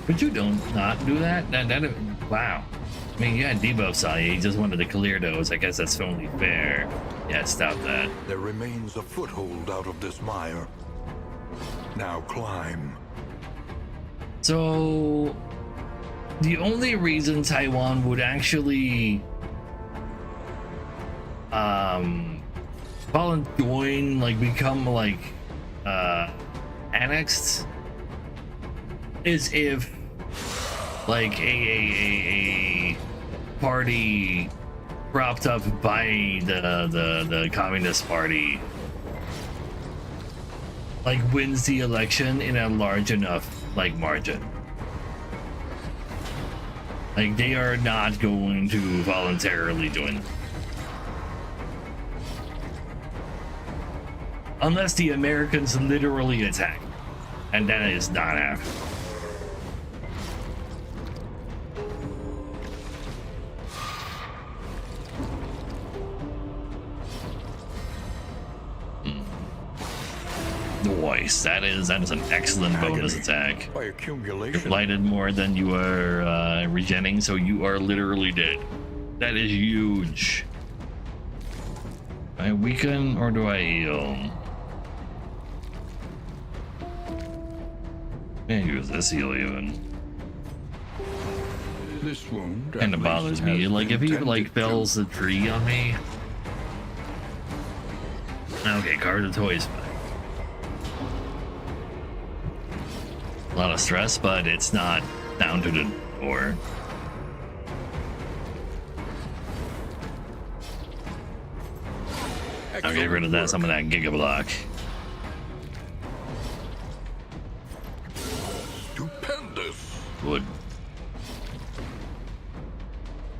But you don't not do that? Wow. I mean, you had debuffs on you. You just wanted to clear those. I guess that's only fair. Yeah, stop that. There remains a foothold out of this mire. Now climb. So, the only reason Taiwan would actually join, like become like annexed, is if like a party propped up by the Communist Party like wins the election in a large enough like margin. Like they are not going to voluntarily join. Unless the Americans literally attack. And that is not happening. Nice. That is an excellent bonus attack. By accumulation. Blighted more than you are regenning, so you are literally dead. That is huge. Do I weaken or do I heal? Maybe use this heal even. This wound Kinda at bothers least me. has Like if been he like tended to. fells the tree on me. Okay, card the toys back. A lot of stress, but it's not down to the door. I'll get rid of that, some of that Giga Block. Stupendous. Good.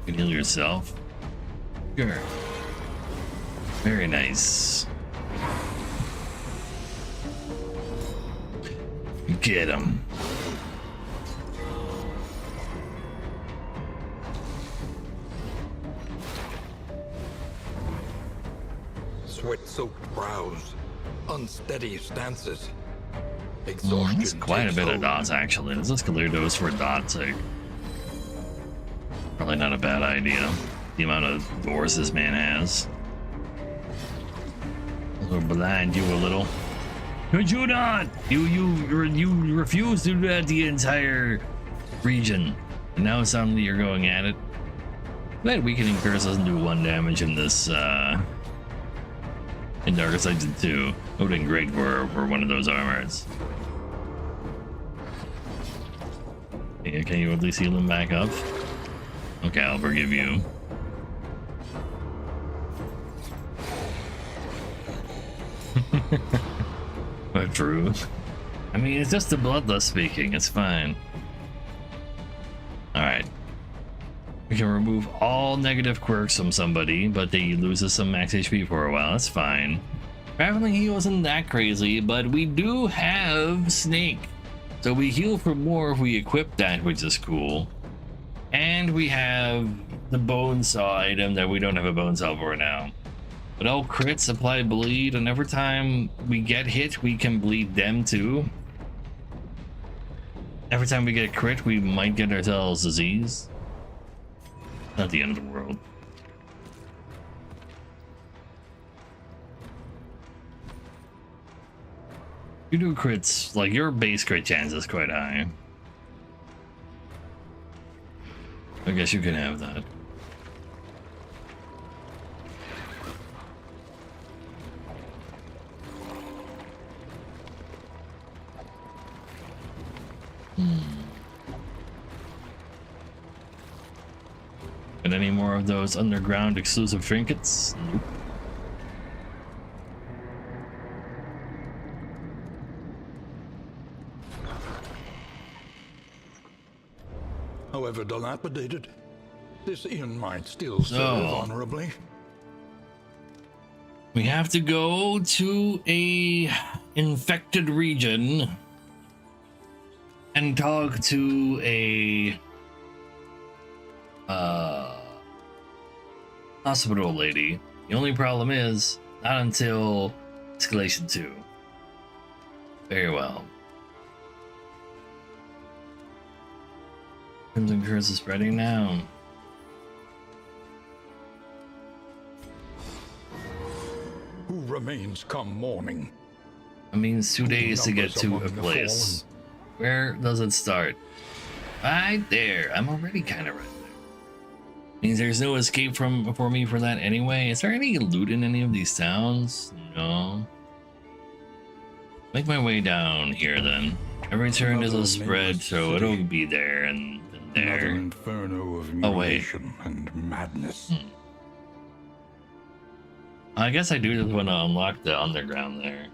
You can heal yourself. Sure. Very nice. Get him. Sweat-soaked brows. Unsteady stances. That's Exhaustion. quite a takes bit of hold. dots, actually. Let's just clear those for dot's sake. Probably not a bad idea. The amount of doors this man has. I'll blind you a little. Could you not? You refuse to do that the entire region. And now suddenly you're going at it. That weakening curse doesn't do 1 damage in this in Darkest Dungeon 2. It would have been great for one of those armors. Yeah, can you at least heal him back up? Okay, I'll forgive you. But true. I mean, it's just the bloodlust speaking. It's fine. All right. We can remove all negative quirks from somebody, but they loses some max HP for a while. That's fine. Traveling heal isn't that crazy, but we do have Snake. So we heal for more if we equip that, which is cool. And we have the Bone Saw item that we don't have a Bone Saw for now. But all crits apply bleed, and every time we get hit, we can bleed them too. Every time we get a crit, we might get ourselves disease. Not the end of the world. You do crits, like your base crit chance is quite high. I guess you can have that. And any more of those underground exclusive trinkets? Nope. However dilapidated, this inn might still serve honorably. We have to go to a infected region and talk to a hospital lady. The only problem is not until escalation 2. Very well. Crimson Curse is spreading now. Who remains come morning? It means 2 days to get to a Numbers among the place. Where does it start? Right there. I'm already kind of right there. Means there's no escape for me for that anyway. Is there any loot in any of these towns? No. Make my way down here then. Every turn is a spread, so it'll be there and Another there. inferno of Oh, wait. mutilation and madness. I guess I do just want to unlock the underground there.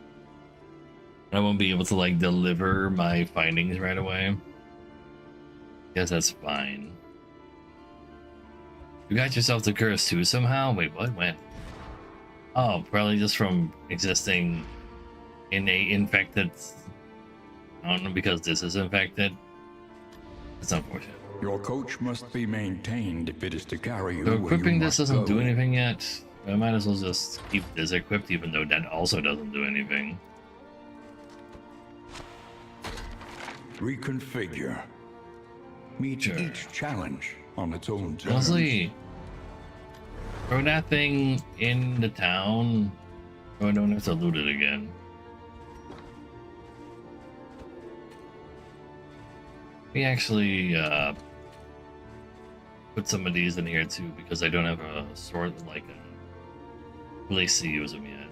I won't be able to like deliver my findings right away. Guess that's fine. You got yourself the curse too somehow? Wait, what? When? Oh, probably just from existing in a infected. I don't know, because this is infected. It's unfortunate. Your coach must be maintained if it is to carry you So where you equipping this must doesn't do go. anything yet. I might as well just keep this equipped, even though that also doesn't do anything. Reconfigure. Meet Sure. each challenge on its own terms. Honestly, throw that thing in the town, so I don't have to loot it again. We actually put some of these in here too, because I don't have a sword like a place to use them yet.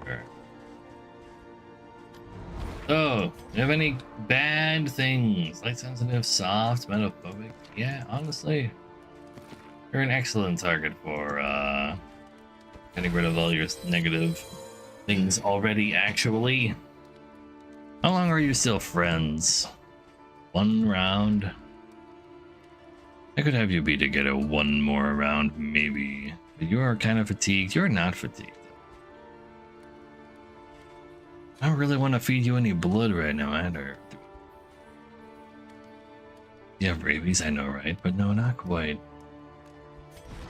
Sure. So, do you have any bad things? Light sensitive, soft, metaphobic? Yeah, honestly, you're an excellent target for getting rid of all your negative things already, actually. How long are you still friends? 1 round? I could have you be to get a 1 more round, maybe. But you are kind of fatigued. You're not fatigued. I don't really want to feed you any blood right now either. You have rabies, I know, right? But no, not quite.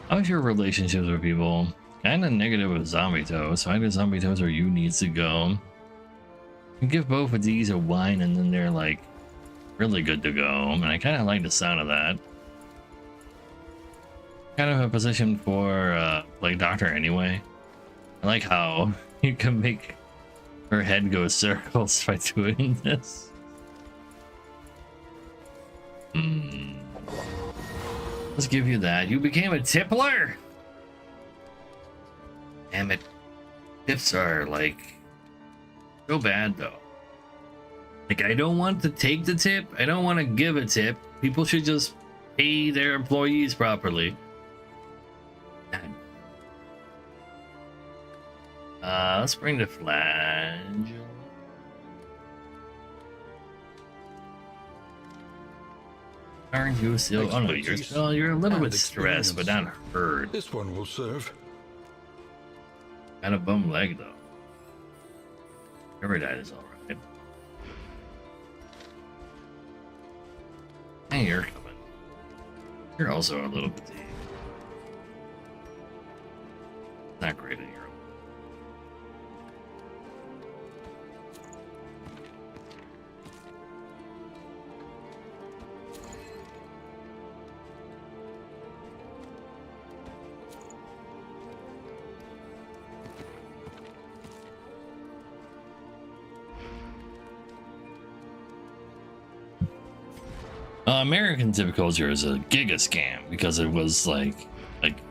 How's your relationships with people? Kinda negative with Zombie Toes. Find a Zombie Toes where you need to go. You give both of these a wine and then they're like really good to go. And I kinda like the sound of that. Kind of a position for like Doctor anyway. I like how you can make her head go circles by doing this. Let's give you that. You became a tippler? Damn it. Tips are like so bad though. Like, I don't want to take the tip. I don't want to give a tip. People should just pay their employees properly. God. Let's bring the flagel. Aren't you still? Oh no, you're a little bit stressed, but not hurt. This one will serve. Got a bum leg though. Every died is all right. Hey, you're coming. You're also a little fatigued. Not great in Europe. American tip culture is a giga scam because it was like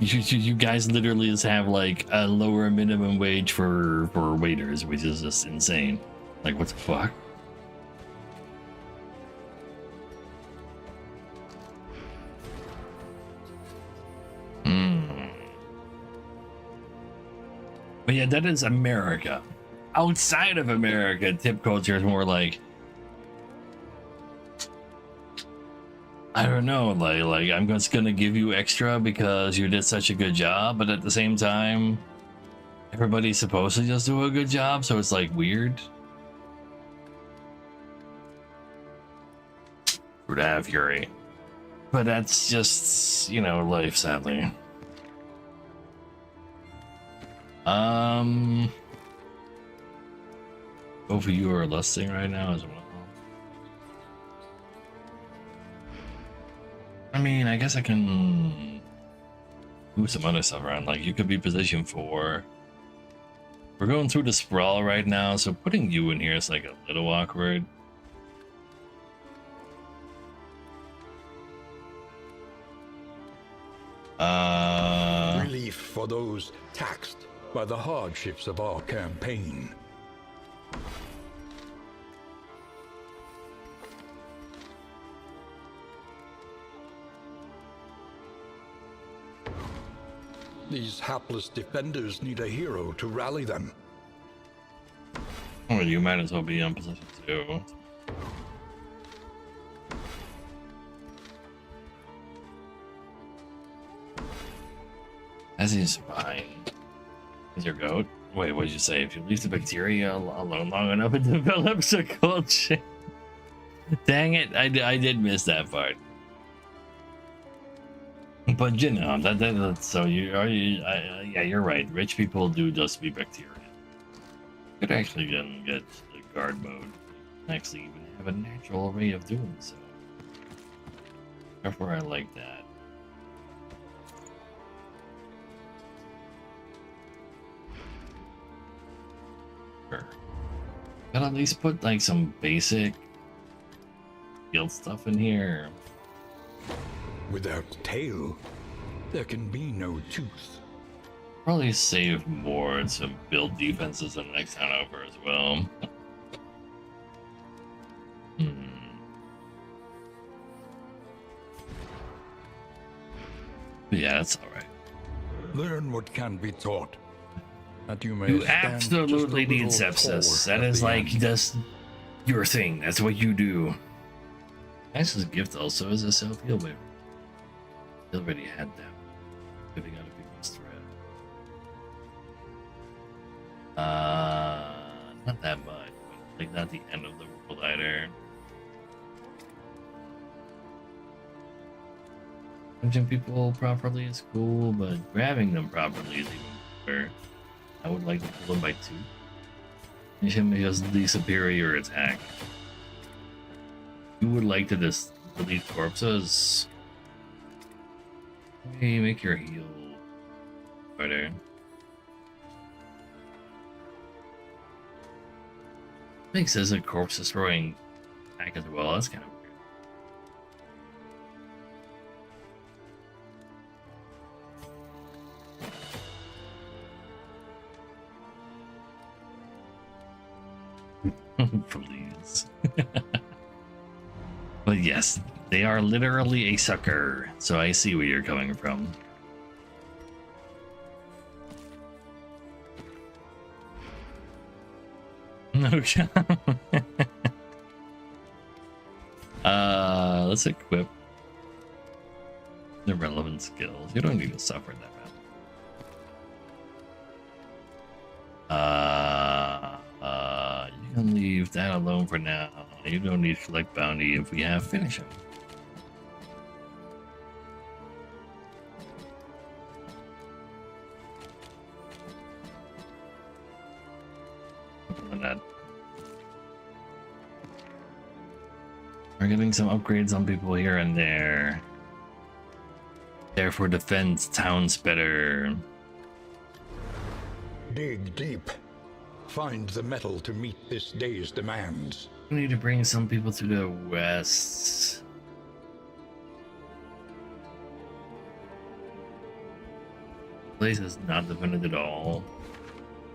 you guys literally just have like a lower minimum wage for waiters, which is just insane. Like, what the fuck? But yeah, that is America. Outside of America, tip culture is more like, I don't know, like I'm just gonna give you extra because you did such a good job, but at the same time, everybody's supposed to just do a good job, so it's like weird. Would have Fury, but that's just, you know, life, sadly. Both of you are lusting right now as well. I mean, I guess I can move some other stuff around. Like, you could be positioned for... We're going through the sprawl right now, so putting you in here is like a little awkward. Relief for those taxed by the hardships of our campaign. These hapless defenders need a hero to rally them. Oh, you might as well be in position too. As he's fine. Is your goat? Wait, what did you say? If you leave the bacteria alone long enough, it develops a cold chain. Dang it, I did miss that part. But you know, that's so yeah, you're right. Rich people do just be bacteria. Could actually then get the guard mode. Actually, even have a natural way of doing so. Therefore, I like that. Sure. Gotta at least put like some basic guild stuff in here. Without tail, there can be no tooth. Probably save more to build defenses in the next town over as well. But yeah, that's alright. Learn what can be taught. That you may You stand absolutely need just a little sepsis. taller That at is the like end. that's your thing. That's what you do. Nice's gift also is a self-heal waiver. He already had that. Giving out a people's thread. Not that much, but like not the end of the world either. Punching people properly is cool, but grabbing them properly is even better. I would like to kill him by 2. Finish him because the superior attack. You would like to just delete corpses. Maybe make your heal better. Makes this a corpse destroying attack as well. That's kind of weird. Please. But yes, they are literally a sucker, so I see where you're coming from. Okay. Let's equip the relevant skills. You don't need to suffer that bad. You can leave that alone for now. You don't need to collect bounty if we have finish him. That. We're getting some upgrades on people here and there. Therefore, defense towns better. Dig deep. Find the metal to meet this day's demands. We need to bring some people to the west. Place is not defended at all.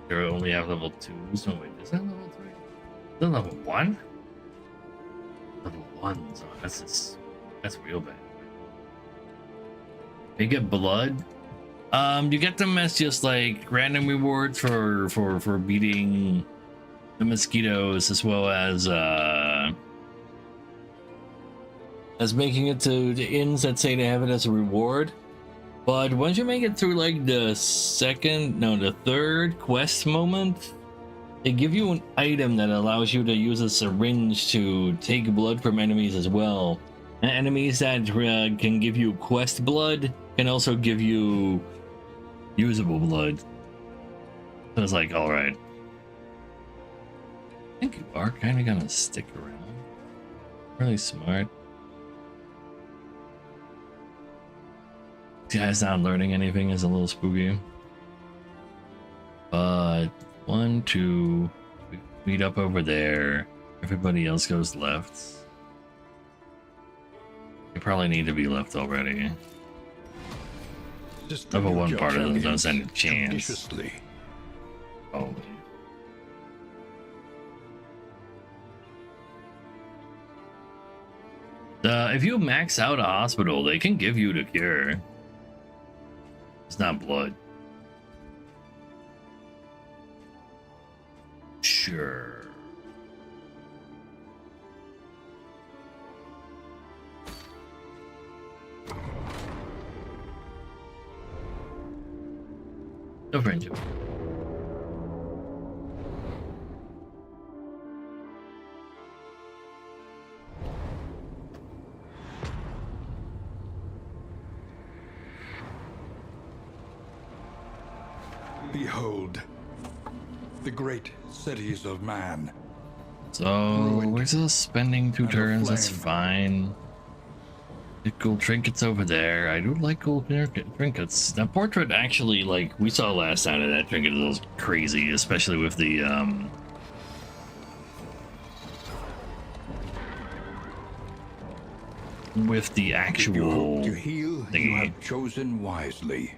They only have level 2s. No, wait, is that level 3? Is that level 1? Level 1, so that's real bad. You get blood. You get them as just like random rewards for beating the mosquitoes, as well as making it to the inns that say they have it as a reward. But once you make it through like the third quest moment, they give you an item that allows you to use a syringe to take blood from enemies as well. And enemies that can give you quest blood can also give you usable blood. So it's like, alright. I think you are kind of gonna stick around. Really smart. This guy's not learning anything is a little spooky. But 1, 2, we meet up over there. Everybody else goes left. You probably need to be left already. Level 1 part of them doesn't stand a chance. Probably. If you max out a hospital, they can give you the cure. It's not blood. Sure. No friendship. Behold, the great cities of man. So we're just spending 2 turns. That's fine. Get gold trinkets over there. I do like gold trinkets. That portrait actually, like we saw last time, that trinket was crazy, especially with the actual To heal, thingy. you have chosen wisely.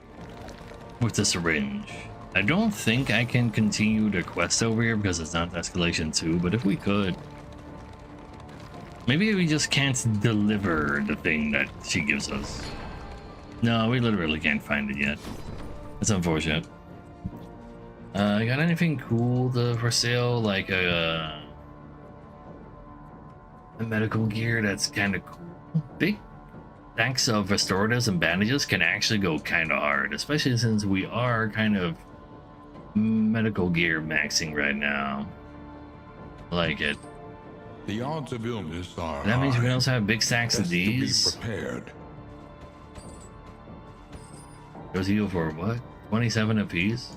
With the syringe. I don't think I can continue the quest over here because it's not escalation 2, but if we could, maybe we just can't deliver the thing that she gives us. No, we literally can't find it yet. That's unfortunate. Got anything cool for sale? Like a medical gear that's kind of cool. Big stacks of restoratives and bandages can actually go kind of hard, especially since we are kind of medical gear maxing right now. I like it. The odds of illness are That means we can high. also have big stacks of Best these. to be prepared. Those heal for what? 27 apiece?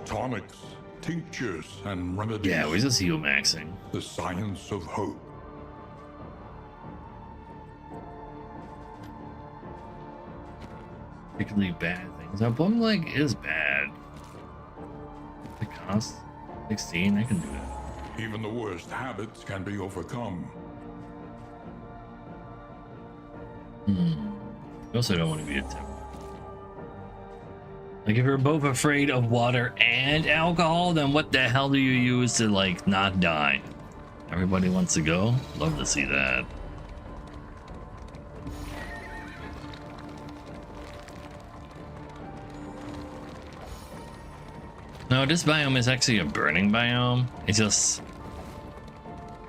Tonics, tinctures, and remedies. Yeah, we just heal maxing. The science of hope. Particularly bad things. Now, Plum Leg is bad. The cost 16, I can do it. Even the worst habits can be overcome. You also don't want to be a temp. Like, if you're both afraid of water and alcohol, then what the hell do you use to, like, not die? Everybody wants to go? Love to see that. No, this biome is actually a burning biome. It just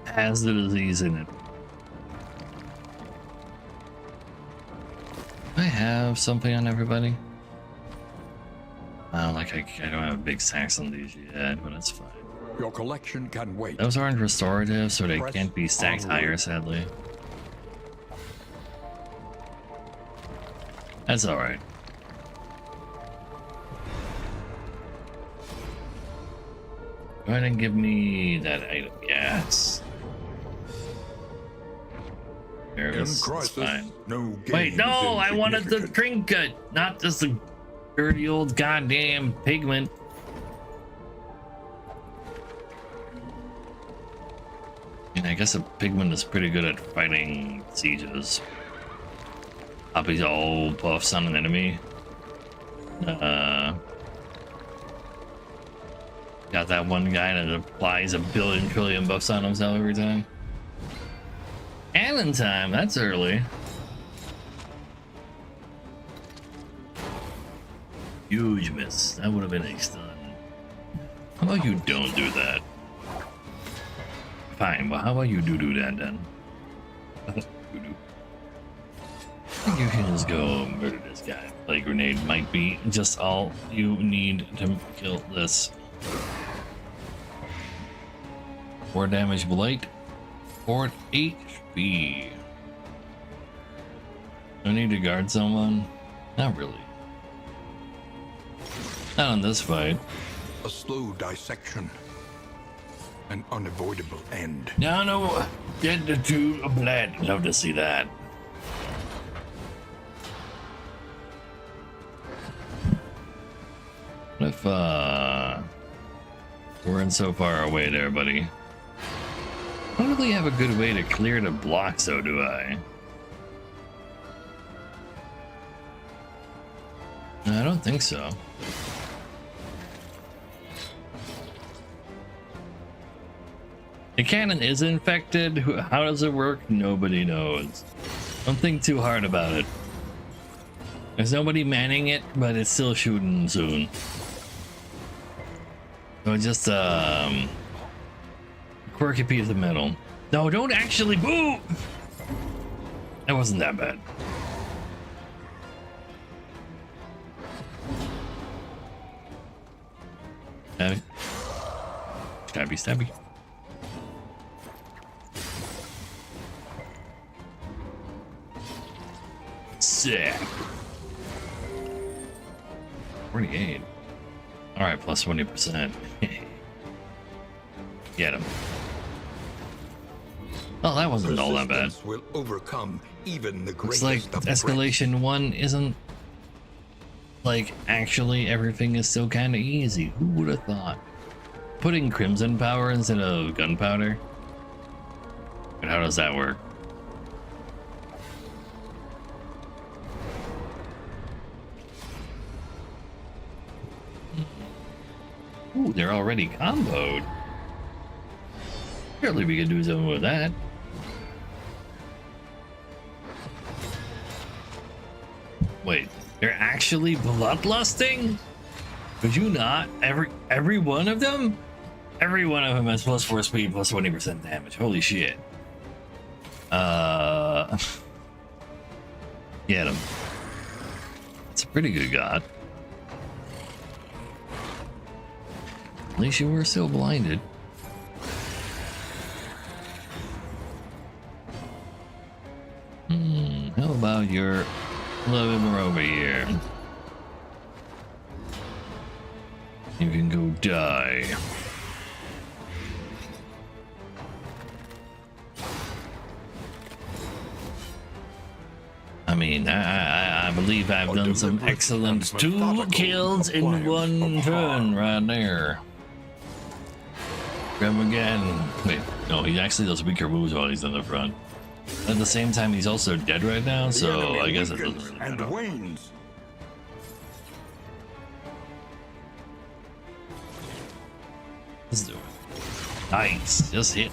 has the disease in it. Do I have something on everybody? Like I don't have big stacks on these yet, but it's fine. Your collection can wait. Those aren't restorative, so they Press can't be stacked onward. higher, sadly. That's alright. Go ahead and give me that item. Yes. There it In is. It's crisis, fine. no gain Wait, is no! I wanted the insignificant. trinket, not just the dirty old goddamn pigment. I mean, I guess a pigment is pretty good at fighting sieges. Poppy's all buffs on an enemy. Got that one guy that applies a billion trillion buffs on himself every time. Cannon time, that's early. Huge miss. That would have been a stun. How about you don't do that? Fine, but how about you do that then? I think you can just go murder this guy. Play grenade might be just all you need to kill this. 4 damage blight, 4 HP. Do I need to guard someone? Not really. Not on this fight. A slow dissection. An unavoidable end. No, get the two of blood. Love to see that. What if we're in so far away there, buddy? I don't really have a good way to clear the blocks, though, do I? No, I don't think so. The cannon is infected. How does it work? Nobody knows. Don't think too hard about it. There's nobody manning it, but it's still shooting soon. So just quirky piece of metal. No, don't actually boo. That wasn't that bad. Stabby. Stabby, stabby. Sick. 48. Alright, plus 20%. Get him. Oh, that wasn't all that bad. Persistence will overcome even the Looks like greatest of threats. escalation 1 isn't like actually everything is still kind of easy. Who would have thought? Putting crimson power instead of gunpowder? But how does that work? Ooh, they're already comboed. Surely we could do something with that. Wait, they're actually bloodlusting? Could you not? Every one of them? Every one of them has plus 4 speed, plus 20% damage. Holy shit. Get him. It's a pretty good god. At least you were still blinded. How about your little bit more over here? You can go die. I mean, I believe I've done some excellent 2 kills in 1 turn right there. Grab him again. Wait, no, he actually does weaker moves while he's in the front. At the same time, he's also dead right now, so I guess it doesn't really and matter. wanes. Let's do it. Nice, just hit.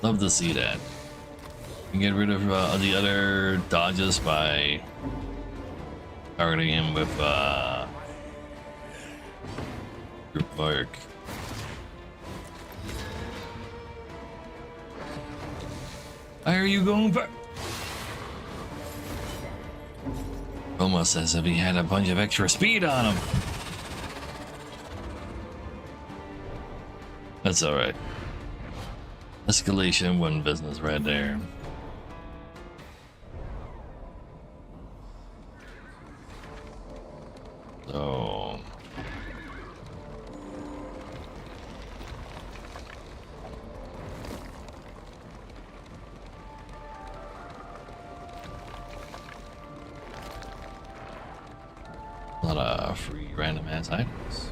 Love to see that. You can get rid of the other dodges by targeting him with Your bark. Why are you going back? Almost as if he had a bunch of extra speed on him. That's alright. Escalation 1 business right there. So... a lot of free random ass items.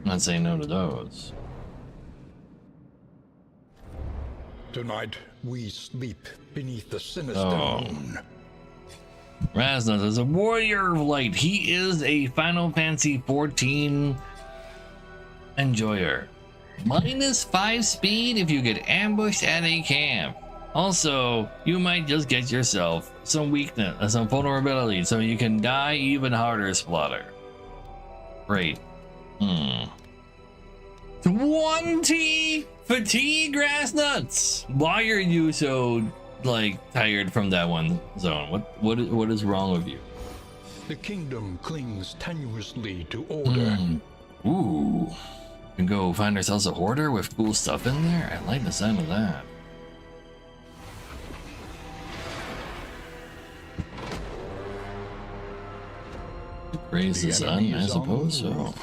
Not saying no to those. Tonight, we sleep beneath the sinister moon. Rasnus is a warrior of light. He is a Final Fantasy 14 enjoyer. -5 speed if you get ambushed at a camp. Also, you might just get yourself some weakness, some vulnerability, so you can die even harder, Splotter. Great. 20 fatigue, Rasnuts. Why are you so like tired from that one zone? What is wrong with you? The kingdom clings tenuously to order. Ooh, we can go find ourselves a hoarder with cool stuff in there. I like the sound of that. Praise the sun, I suppose so.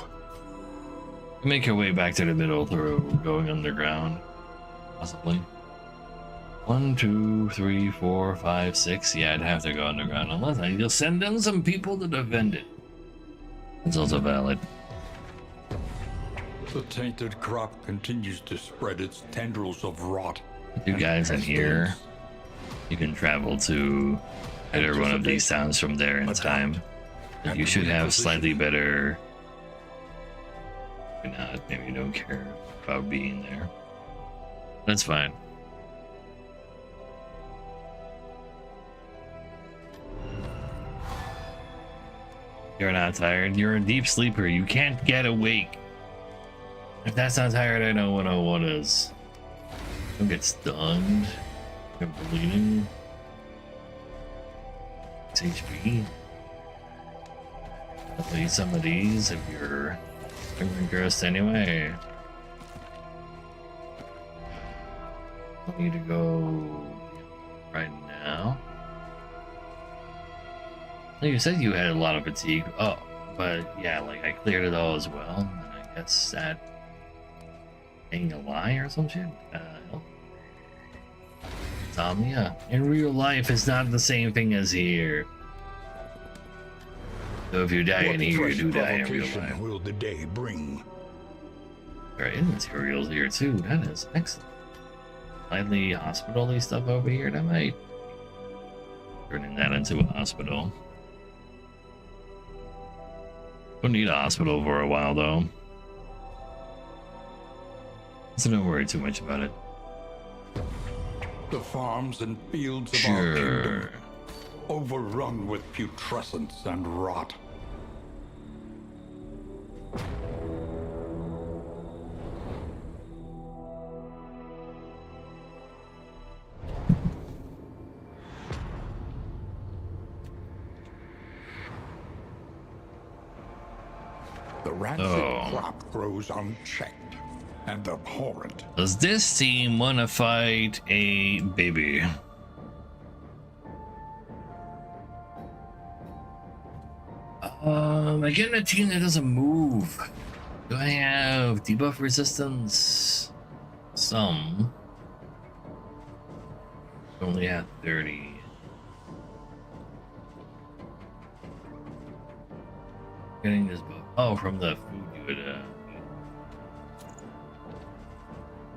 Make your way back to the middle through going underground, possibly. 1, 2, 3, 4, 5, 6. Yeah, I'd have to go underground unless I just send in some people to defend it. It's also valid. The tainted crop continues to spread its tendrils of rot. You guys in here, you can travel to either one of these towns from there in time. You should have slightly better. Maybe not. Maybe you don't care about being there. That's fine. You're not tired. You're a deep sleeper. You can't get awake. If that's not tired, I don't know what is. Don't get stunned. You're bleeding. It's HP. I'll eat some of these if you're engrossed anyway. I need to go right now. You said you had a lot of fatigue. Oh, but yeah, like I cleared it all as well. And I guess that being a lie or some shit. Insomnia. In real life, it's not the same thing as here. So if you die in here, you do die in real life. Will the day bring? There are materials here too. That is excellent. Slightly hospital-y stuff over here. That might turning that into a hospital. Don't need a hospital for a while though. So don't worry too much about it. The farms and fields of our kingdom, overrun with putrescence and rot. The rancid crop grows unchecked and abhorrent. Does this team want to fight a baby? Again, a team that doesn't move. Do I have debuff resistance? Some. Only have 30. Getting this buff. Oh, from the food you would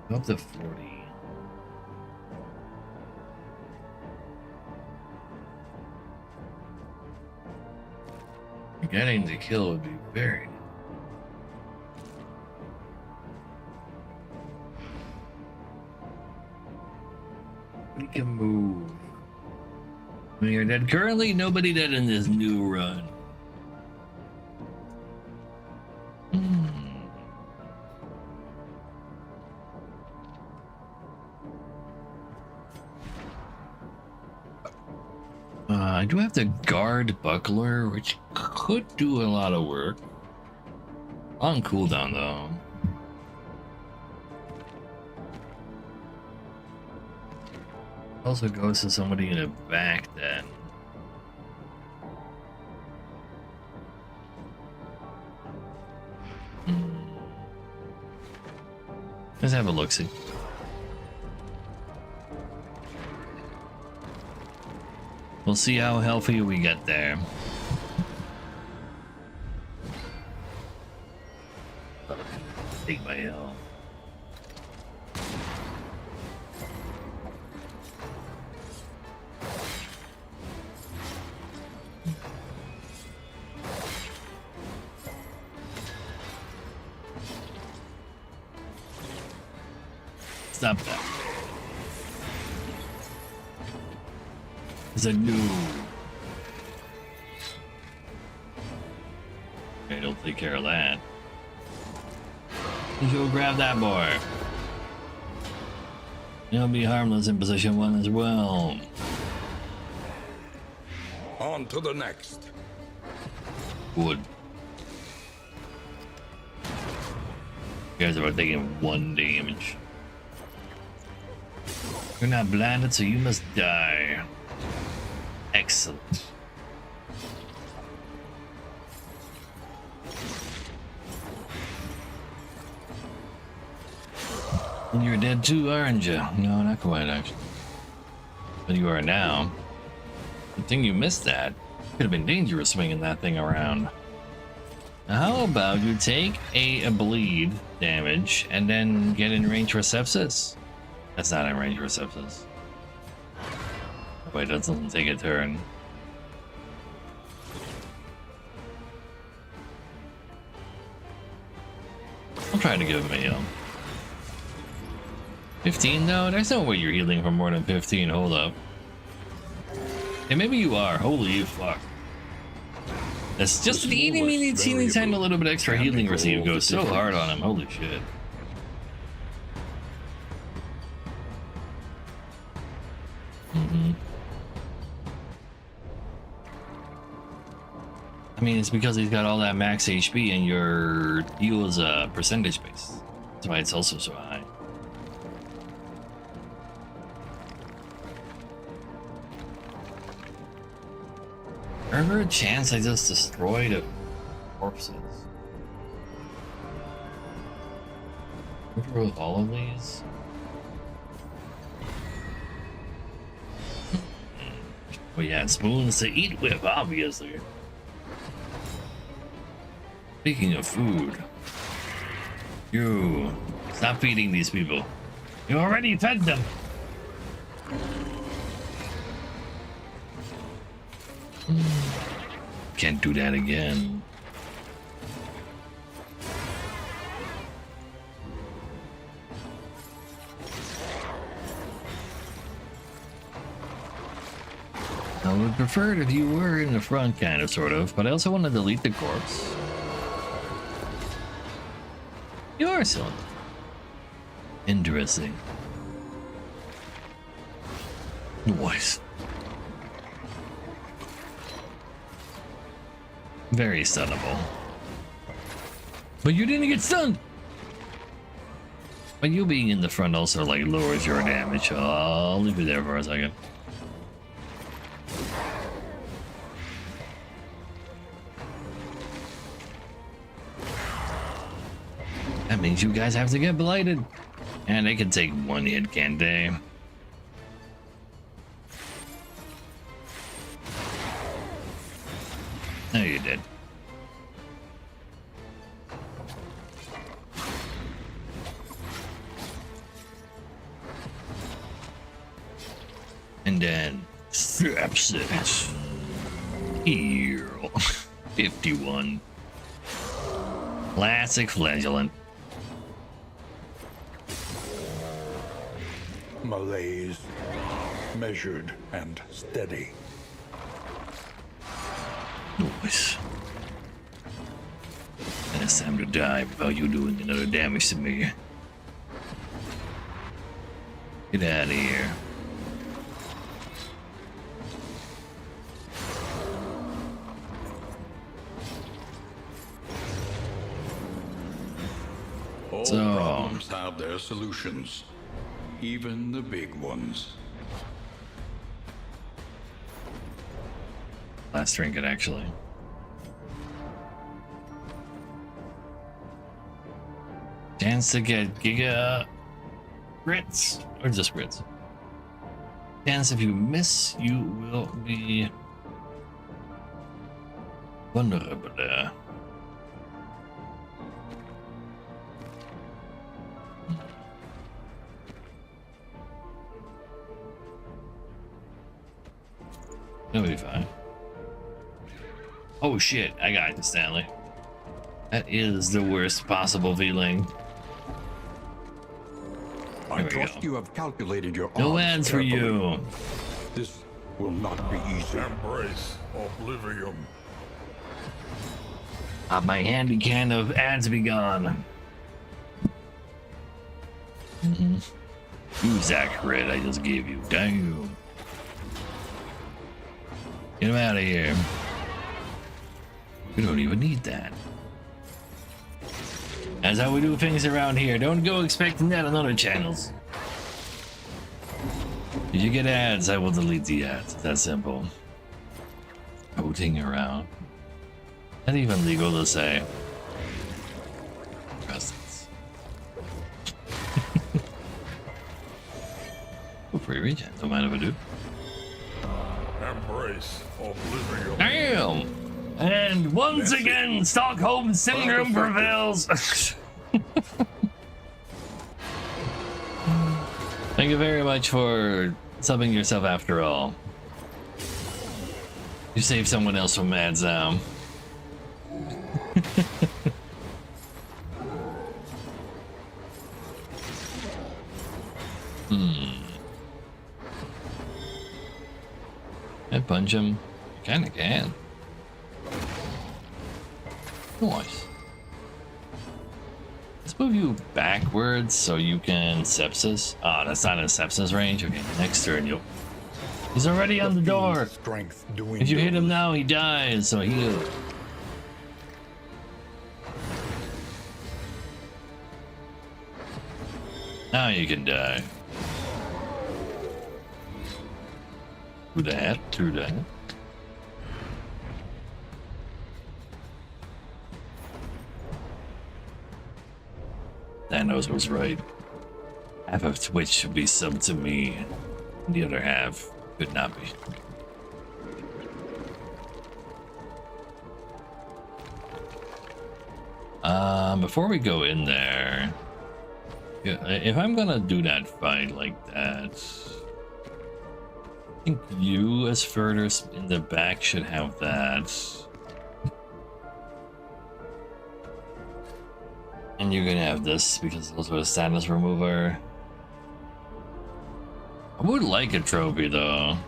go up to 40. Getting the kill would be very. We can move. I mean, you're dead. Currently, nobody dead in this new run. I do have the guard buckler, which could do a lot of work. On cooldown though. Also goes to somebody in the back then. Let's have a look-see. We'll see how healthy we get there. Take my health. Stop that. It's a no. Okay, it'll take care of that. You should grab that boy. He'll be harmless in position 1 as well. On to the next. Good. Cares about taking 1 damage. You're not blinded, so you must die. Excellent. And you're dead too, aren't you? No, not quite actually. But you are now. Good thing you missed that. Could have been dangerous swinging that thing around. Now, how about you take a bleed damage and then get in range for sepsis? That's not in range for sepsis. Wait, that doesn't take a turn. I'll try to give him a heal. 15 though? There's no way you're healing for more than 15. Hold up. Hey, maybe you are. Holy fuck. That's just an teeny tiny little bit extra healing receive goes so hard on him. Holy shit. I mean, it's because he's got all that max HP and your heal is percentage based. That's why it's also so high. Is there a chance I just destroyed the corpses? With all of these? Well, yeah, spoons to eat with, obviously. Speaking of food, you stop feeding these people. You already fed them. Can't do that again. I would prefer it if you were in the front, kind of, sort of, but I also want to delete the corpse. You are so interesting. Nice. Very stunnable. But you didn't get stunned! But you being in the front also like lowers your damage. I'll leave it there for a second. That means you guys have to get blighted. And they can take 1 hit, can't they? No, you did. And then straps it. Here. 51. Classic flagellant. Malaise, measured and steady. Noise. And it's time to die without you doing another damage to me. Get out of here. have their solutions. Even the big ones. Last trinket, actually. Chance to get Giga Grits, or just Grits. Chance if you miss, you will be vulnerable. That'll be fine. Oh shit, I got you, Stanley. That is the worst possible feeling. I There we trust go. you have calculated your No odds ads for carefully. you. This will not be easy. Embrace oblivion. My handy can of ads be gone. Use that crit I just gave you. Damn. Get him out of here. We don't even need that. That's how we do things around here. Don't go expecting that on other channels. If you get ads, I will delete the ads. It's that simple. Voting around. Not even legal to say. Presents. Oh, free regen. Don't mind if I do. Embrace oblivion. Damn! And once again, Stockholm Syndrome prevails. Thank you very much for subbing yourself after all. You saved someone else from ads now. Can I punch him? Kinda can. Nice. Let's move you backwards so you can sepsis. Oh, that's not in sepsis range. Okay, next turn you. He's already on the door. Strength doing If you hit him those. now, he dies. So heal. Now you can die. True that. True that. Thanos was right. Half of Twitch should be subbed to me, and the other half could not be. Before we go in there, yeah, if I'm gonna do that fight like that, I think you as furthest in the back should have that. And you're gonna have this because those were the status remover. I would like a trophy though.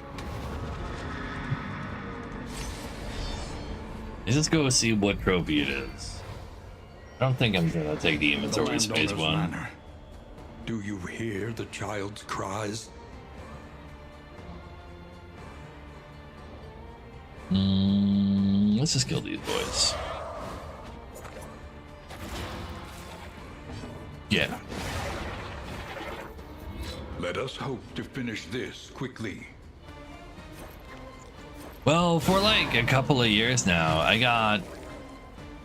Let's just go see what trophy it is. I don't think I'm gonna take the inventory space Landowner's one. Manor. Do you hear the child's cries? Let's just kill these boys. Yeah. Let us hope to finish this quickly. Well, for like a couple of years now, I got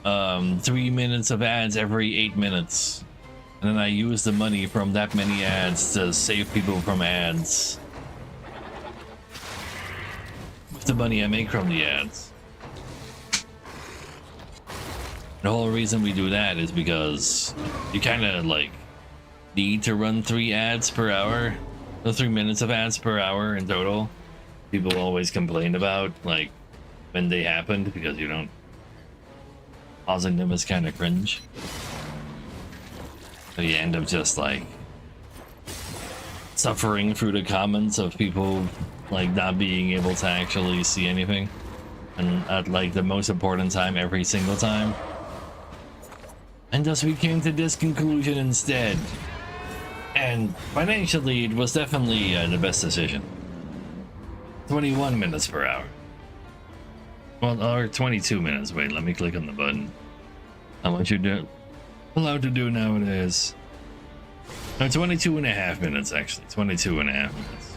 3 minutes of ads every 8 minutes. And then I use the money from that many ads to save people from ads. With the money I make from the ads. The whole reason we do that is because you kind of like need to run 3 ads per hour. The 3 minutes of ads per hour in total. People always complain about like when they happened because you don't. Pausing them is kind of cringe. So you end up just like suffering through the comments of people like not being able to actually see anything, and at like the most important time every single time. And thus we came to this conclusion instead. And financially, it was definitely the best decision. 21 minutes per hour. Well, or 22 minutes. Wait, let me click on the button. How much you do allowed to do nowadays? No, 22 and a half minutes, actually. 22 and a half minutes.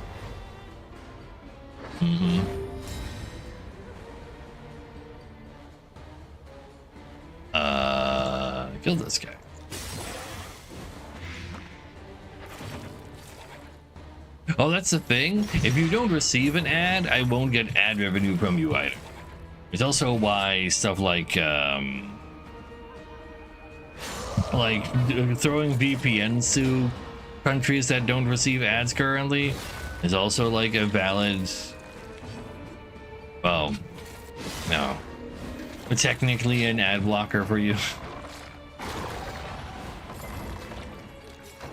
Kill this guy. Oh, that's the thing. If you don't receive an ad, I won't get ad revenue from you either. It's also why stuff like throwing VPNs to countries that don't receive ads currently is also like a valid, well, no, but technically an ad blocker for you.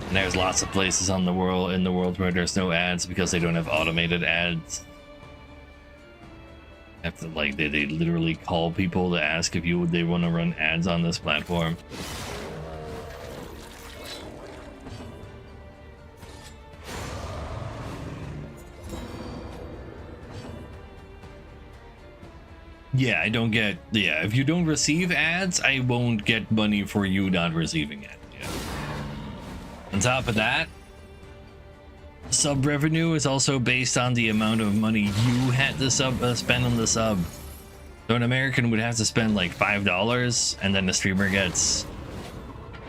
And there's lots of places in the world where there's no ads because they don't have automated ads. Have to, like, they literally call people to ask if they want to run ads on this platform. Yeah, I don't get, yeah, if you don't receive ads, I won't get money for you not receiving it. Yeah. On top of that, sub revenue is also based on the amount of money you had to spend on the sub. So an American would have to spend like $5, and then the streamer gets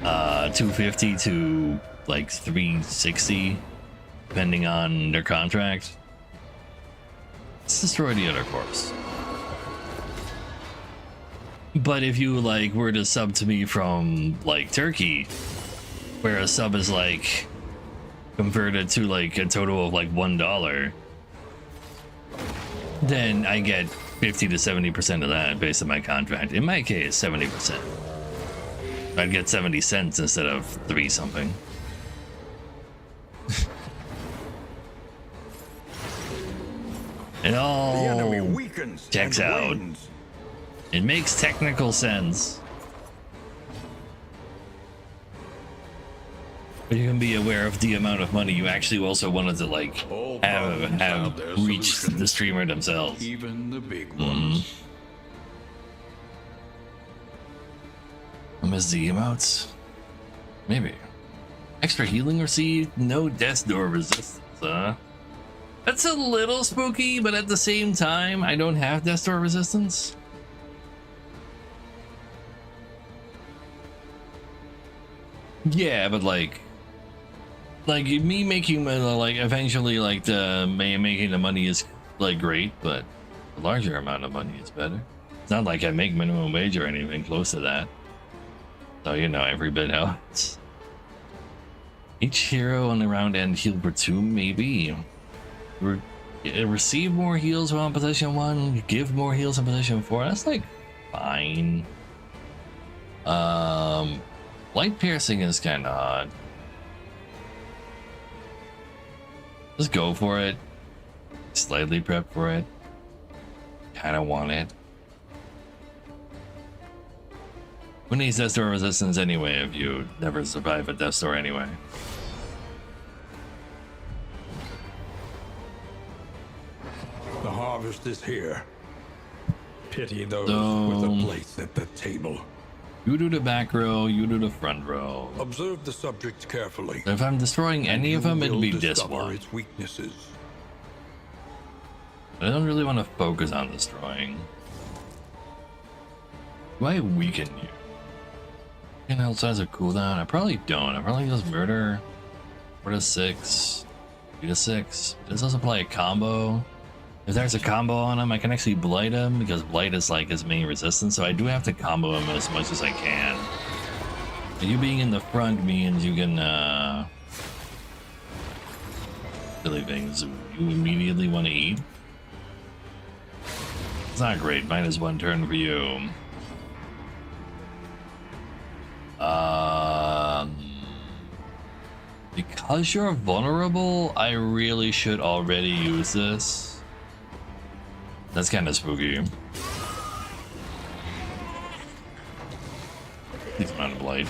$250 to like $360, depending on their contract. Let's destroy the other corpse. But if you like were to sub to me from like Turkey, where a sub is like converted to like a total of like $1, then I get 50 to 70% of that based on my contract. In my case, 70%. I'd get 70 cents instead of 3 something. It all checks out. It makes technical sense. But you can be aware of the amount of money you actually also wanted to like have reached the streamer themselves. Even the big ones. I miss the emotes. Maybe. Extra healing received, no death door resistance, huh? That's a little spooky, but at the same time, I don't have death door resistance. Yeah, but like me making like eventually like making the money is like great, but a larger amount of money is better. It's not like I make minimum wage or anything close to that, so you know every bit helps. Each hero on the round end heal for 2, maybe. Receive more heals while in position 1. Give more heals in position 4. That's like fine. Light piercing is kind of odd. Just go for it. Slightly prep for it. Kind of want it. Who needs Death Door resistance anyway if you never survive a Death Door anyway? The harvest is here. Pity those with a place at the table. You do the back row, you do the front row. Observe the subjects carefully. If I'm destroying any of them, it'll be this one. Its weaknesses. I don't really want to focus on destroying. Do I weaken you? And outside's a cooldown? I probably don't. I probably just murder 4 to 6, 3 to 6. Does this apply a combo? If there's a combo on him, I can actually blight him because blight is like his main resistance, so I do have to combo him as much as I can. You being in the front means you can silly things you immediately want to eat. It's not great. -1 turn for you. Because you're vulnerable, I really should already use this. That's kind of spooky. He's not a blight.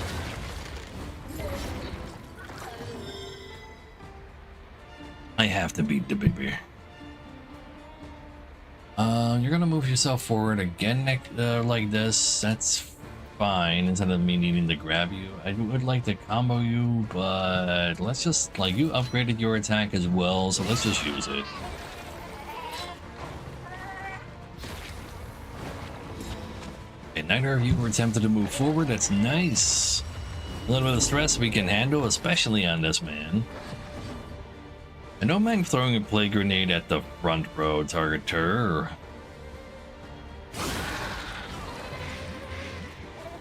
I have to beat the baby. You're gonna move yourself forward again like this. That's fine instead of me needing to grab you. I would like to combo you, but let's just, like, you upgraded your attack as well, so let's just use it. Okay, neither of you were tempted to move forward. That's nice. A little bit of stress we can handle, especially on this man. I don't mind throwing a plague grenade at the front row targeter.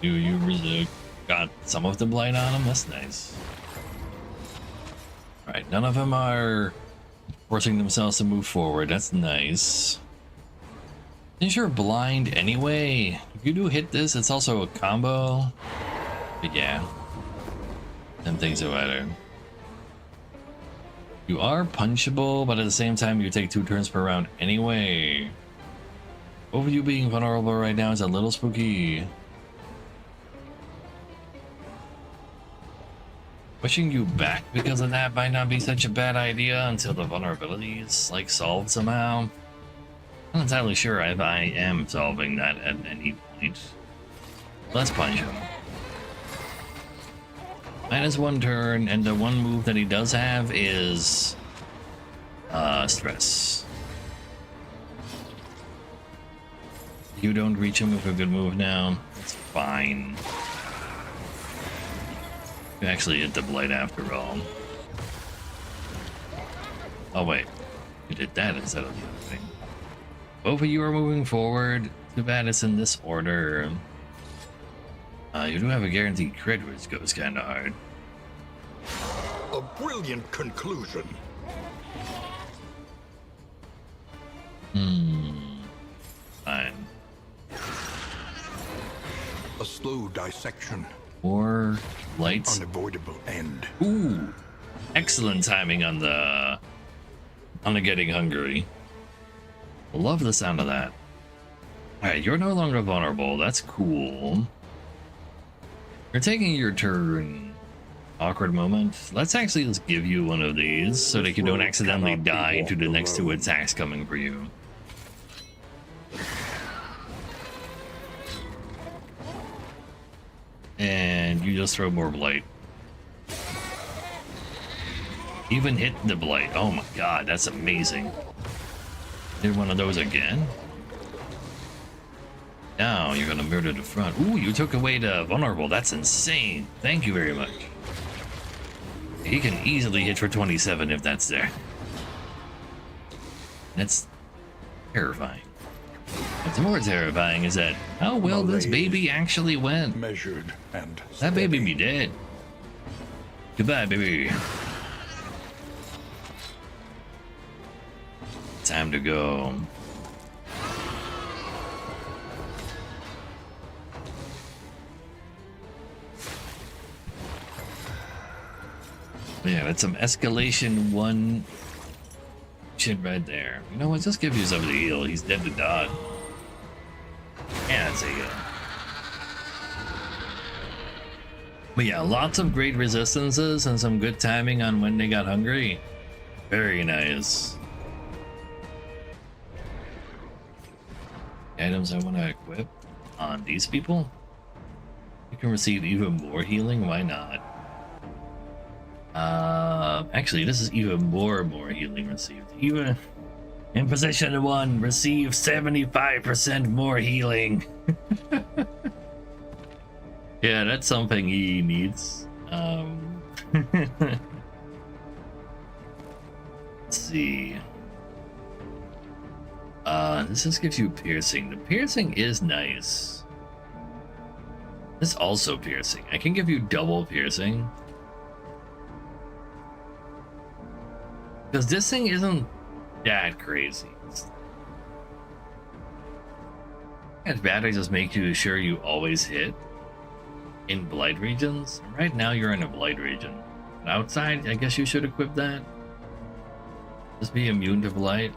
You got some of the blight on him? That's nice. Alright, none of them are forcing themselves to move forward. That's nice. Since you're blind anyway, if you do hit this, it's also a combo. But yeah, them things are better. You are punchable, but at the same time, you take 2 turns per round anyway. Both of you being vulnerable right now is a little spooky. Pushing you back because of that might not be such a bad idea until the vulnerability is, like, solved somehow. I'm not entirely sure if I am solving that at any point. Let's punch him. -1 turn, and the one move that he does have is stress. You don't reach him with a good move now. It's fine. You actually hit the blight after all. Oh wait, you did that instead of the other thing. Both of you are moving forward. Too bad it's in this order. You do have a guaranteed crit, which goes kind of hard. A brilliant conclusion. Fine. A slow dissection. More lights. Unavoidable end. Ooh, excellent timing on the getting hungry. Love the sound of that. All right, you're no longer vulnerable. That's cool. You're taking your turn. Awkward moment. Let's actually just give you one of these so that you don't accidentally die to the next 2 attacks coming for you. And you just throw more blight. Even hit the blight. Oh my god, that's amazing. Did one of those again? Now you're gonna murder the front. Ooh, you took away the vulnerable. That's insane. Thank you very much. He can easily hit for 27 if that's there. That's terrifying. What's more terrifying is that how well this baby actually went. Measured and That baby steady. be dead. Goodbye, baby. Time to go. Yeah, that's some escalation 1 shit right there. You know what? Just give yourself the heal. He's dead to dog. Yeah, that's a heal. But yeah, lots of great resistances and some good timing on when they got hungry. Very nice. Items I want to equip on these people. You can receive even more healing. Why not? Actually, this is even more healing received. Even in position 1, receive 75% more healing. Yeah, that's something he needs. Let's see. This just gives you piercing. The piercing is nice. This also piercing. I can give you double piercing. Because this thing isn't that crazy. As bad as just make you sure you always hit in blight regions. Right now you're in a blight region. But outside, I guess you should equip that. Just be immune to blight.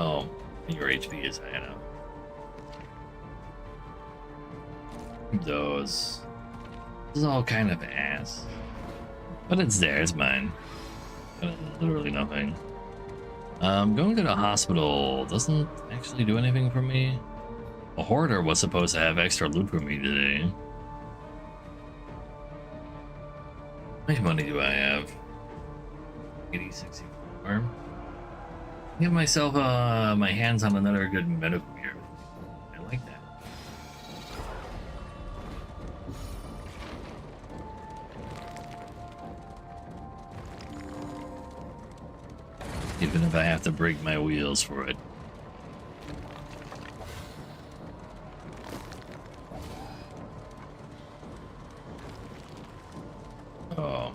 Oh, and your HP is high enough. Those. This is all kind of ass. But it's there, it's mine. Literally nothing. Going to the hospital doesn't actually do anything for me. A hoarder was supposed to have extra loot for me today. How much money do I have? 8064. Give myself my hands on another good medical gear. I like that. Even if I have to break my wheels for it. Oh.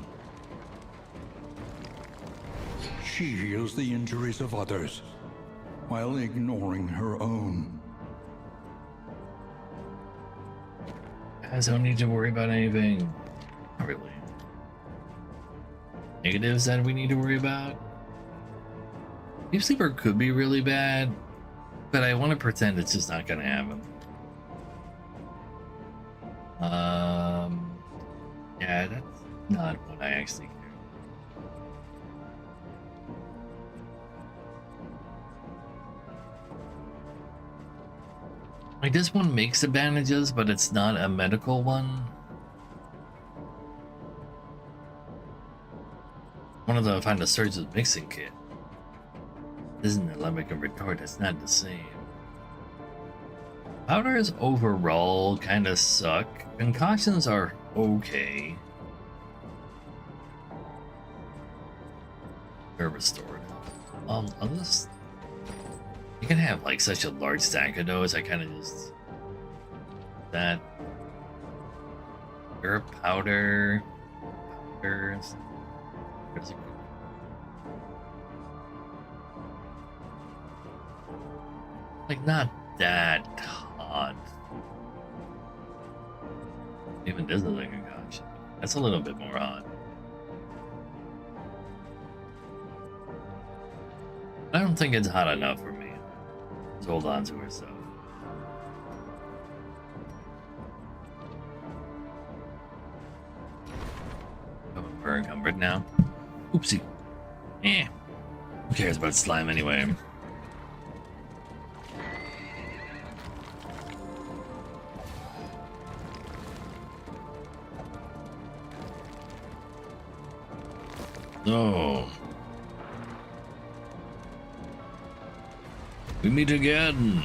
She heals the injuries of others while ignoring her own. Guys, don't need to worry about anything. Not really. Negatives that we need to worry about? Deep Sleeper could be really bad, but I want to pretend it's just not gonna happen. Yeah, that's not what I actually care. Like, this one makes the bandages, but it's not a medical one. One of the find a surgeon's mixing kit. This isn't a limerick and retort, it's not the same. Powders overall kind of suck. Concoctions are okay. They're restored. Unless you can have like such a large stack of those, I kind of just that. Herb powder. Powders. Like, not that hot. Even this is like a concoction. That's a little bit more hot. I don't think it's hot enough for me. Just hold on to her stuff. We're encumbered now. Oopsie. Eh. Who cares about slime anyway? So, we meet again.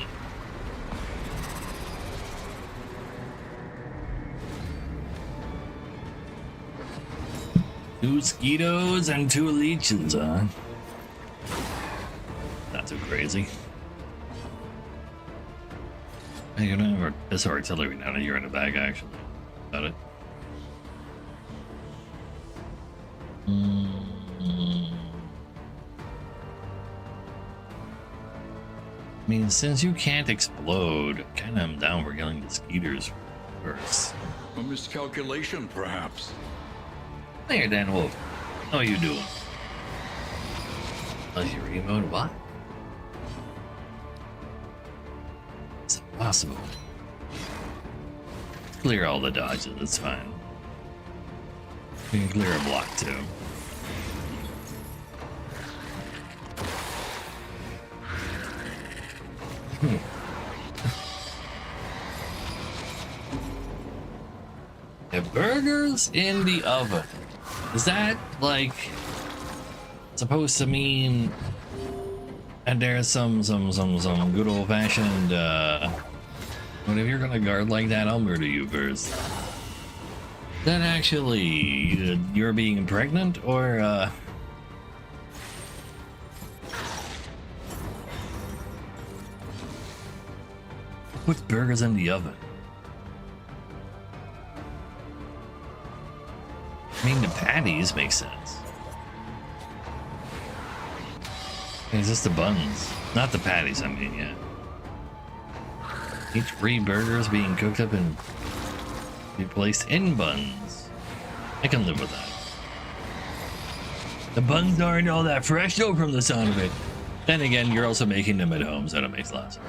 Two Skeetos and two Leeches, huh? Not too crazy. Hey, you know, this artillery now that you're in the bag, actually. Got it. I mean, since you can't explode, kind of am down for killing the Skeeters first. A miscalculation, perhaps. There, Dan Wolf. How are you doing? Luxury mode, what? It's impossible. Clear all the dodges, it's fine. We can clear a block too. The burgers in the oven. Is that like supposed to mean that there's some good old fashioned but if you're gonna guard like that, I'll murder you first. That actually you're being pregnant or put burgers in the oven? I mean, the patties make sense. It's just the buns, not the patties, I mean, yeah. Each 3 burgers being cooked up and be placed in buns. I can live with that. The buns aren't all that fresh though from the sound of it. Then again, you're also making them at home, so that makes a lot of sense.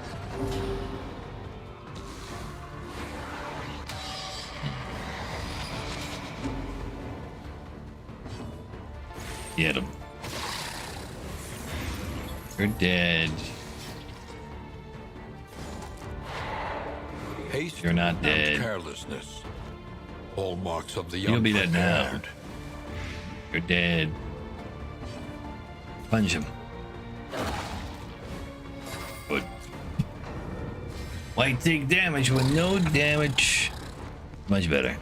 Get him. You're dead. Haste You're not and dead. carelessness. Hallmarks of the You'll be dead now. unprepared. You're dead. Punch him. Good. Why take damage with no damage? Much better.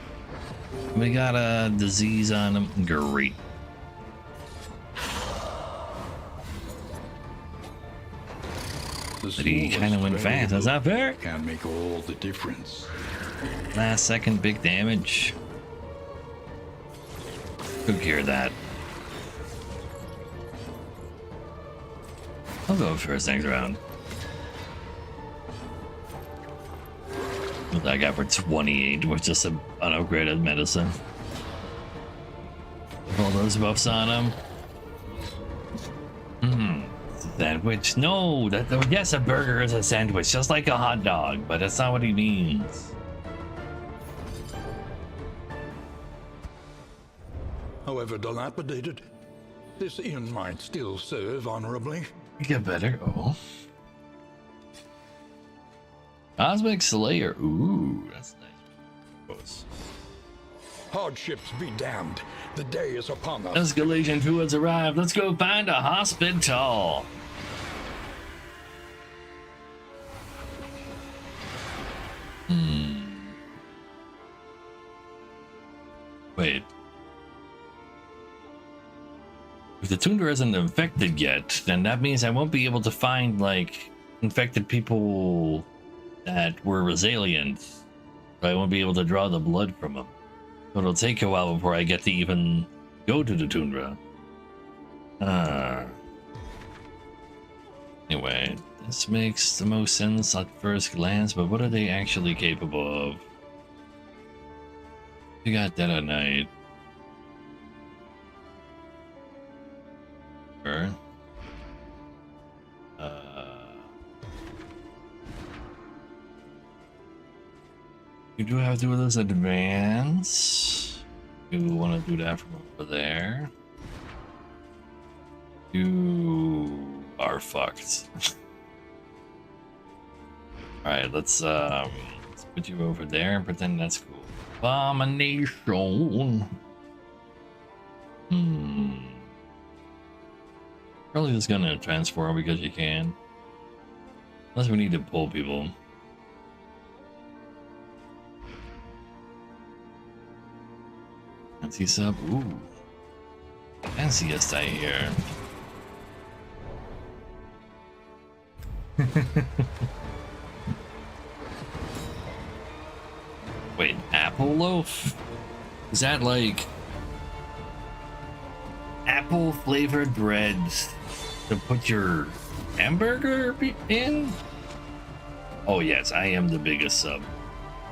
We got a disease on him. Great. The But he smallest kind of went fast. That's not fair. can make all the difference. Last second, big damage. Took care of that. I'll go first next round. What I got for 28 was just an upgraded medicine. All those buffs on him. Sandwich. No, yes, a burger is a sandwich, just like a hot dog, but that's not what he means. However dilapidated, this inn might still serve honorably. Get better. Oh. Cosmic Slayer. Ooh, that's nice. Hardships be damned. The day is upon us. Escalation 2 has arrived. Let's go find a hospital. Wait. If the Tundra isn't infected yet, then that means I won't be able to find, like, infected people that were resilient. I won't be able to draw the blood from them. So it'll take a while before I get to even go to the Tundra. Anyway, this makes the most sense at first glance, but what are they actually capable of? You got Dead at Night. Sure. You do have to do this advance. You want to do that from over there. You are fucked. Alright, let's put you over there and pretend that's cool. Abomination. Probably just gonna transform because you can. Unless we need to pull people. Fancy sub. Ooh. Fanciest I hear. Wait, apple loaf? Is that like apple flavored breads to put your hamburger in? Oh yes, I am the biggest sub.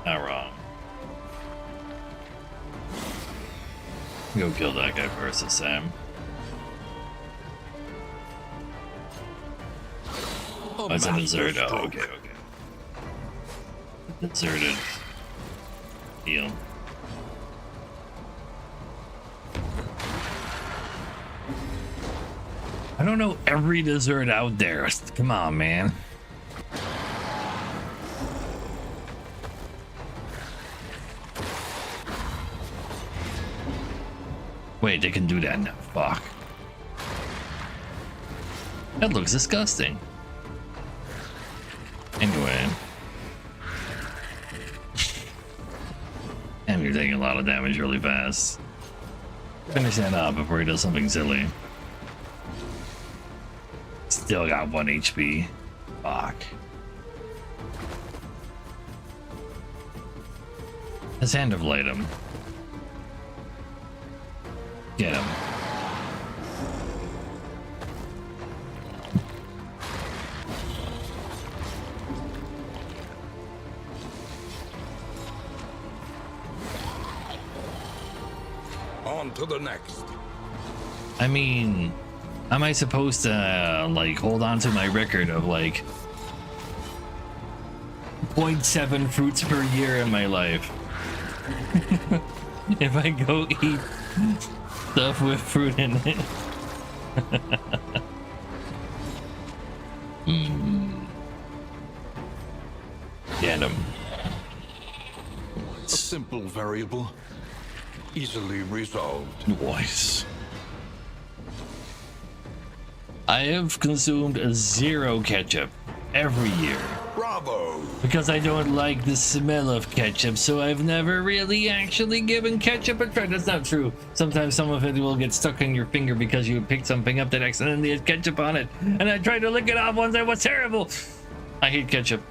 Not wrong. Go kill that guy first, Sam. Oh, it's a dessert. Oh, okay, okay. Deserted. Deal. I don't know every dessert out there. Come on, man. Wait, they can do that now. Fuck. That looks disgusting. Anyway. And you're taking a lot of damage really fast. Finish that up before he does something silly. Still got 1 HP. Fuck. Let's hand of light him. Get him. On to the next. I mean, am I supposed to like hold on to my record of like 0.7 fruits per year in my life? If I go eat stuff with fruit in it. Get him. simple variable. Easily resolved. Nice. I have consumed 0 ketchup every year Bravo! because I don't like the smell of ketchup, so I've never really actually given ketchup a try. That's not true. Sometimes some of it will get stuck in your finger because you picked something up that accidentally had ketchup on it, and I tried to lick it off once. It was terrible. I hate ketchup.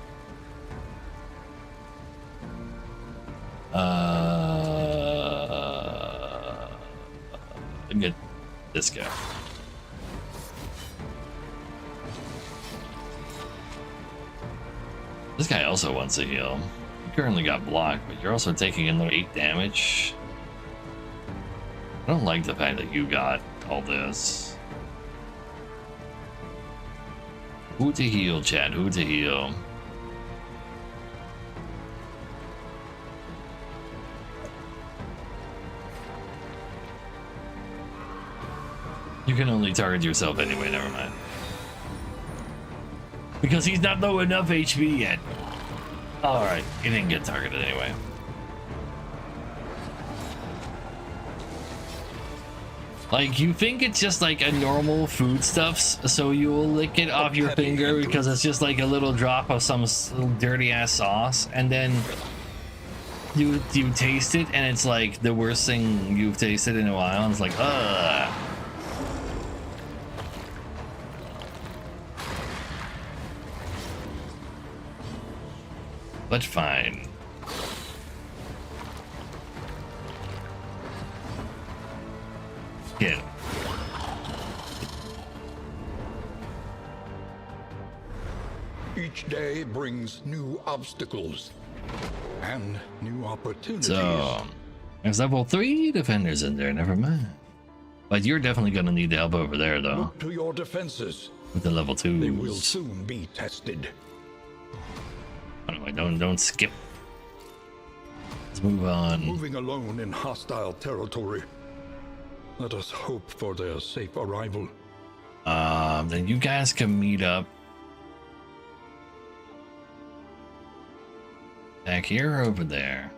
Get this guy. This guy also wants to heal. You currently got blocked, but you're also taking another 8 damage. I don't like the fact that you got all this. Who to heal, Chad? Who to heal? You can only target yourself anyway, never mind. Because he's not low enough HP yet. Alright, he didn't get targeted anyway. Like, you think it's just like a normal foodstuffs, so you'll lick it off your finger because it's just like a little drop of some dirty ass sauce, and then you taste it and it's like the worst thing you've tasted in a while, and it's like, ugh. But fine. Get. Each day brings new obstacles and new opportunities. So, there's level 3 defenders in there, never mind. But you're definitely gonna need the help over there, though, Look to your defenses. with the level 2s. They will soon be tested. Anyway, don't skip. Let's move on. Moving alone in hostile territory. Let us hope for their safe arrival. Then you guys can meet up back here or over there.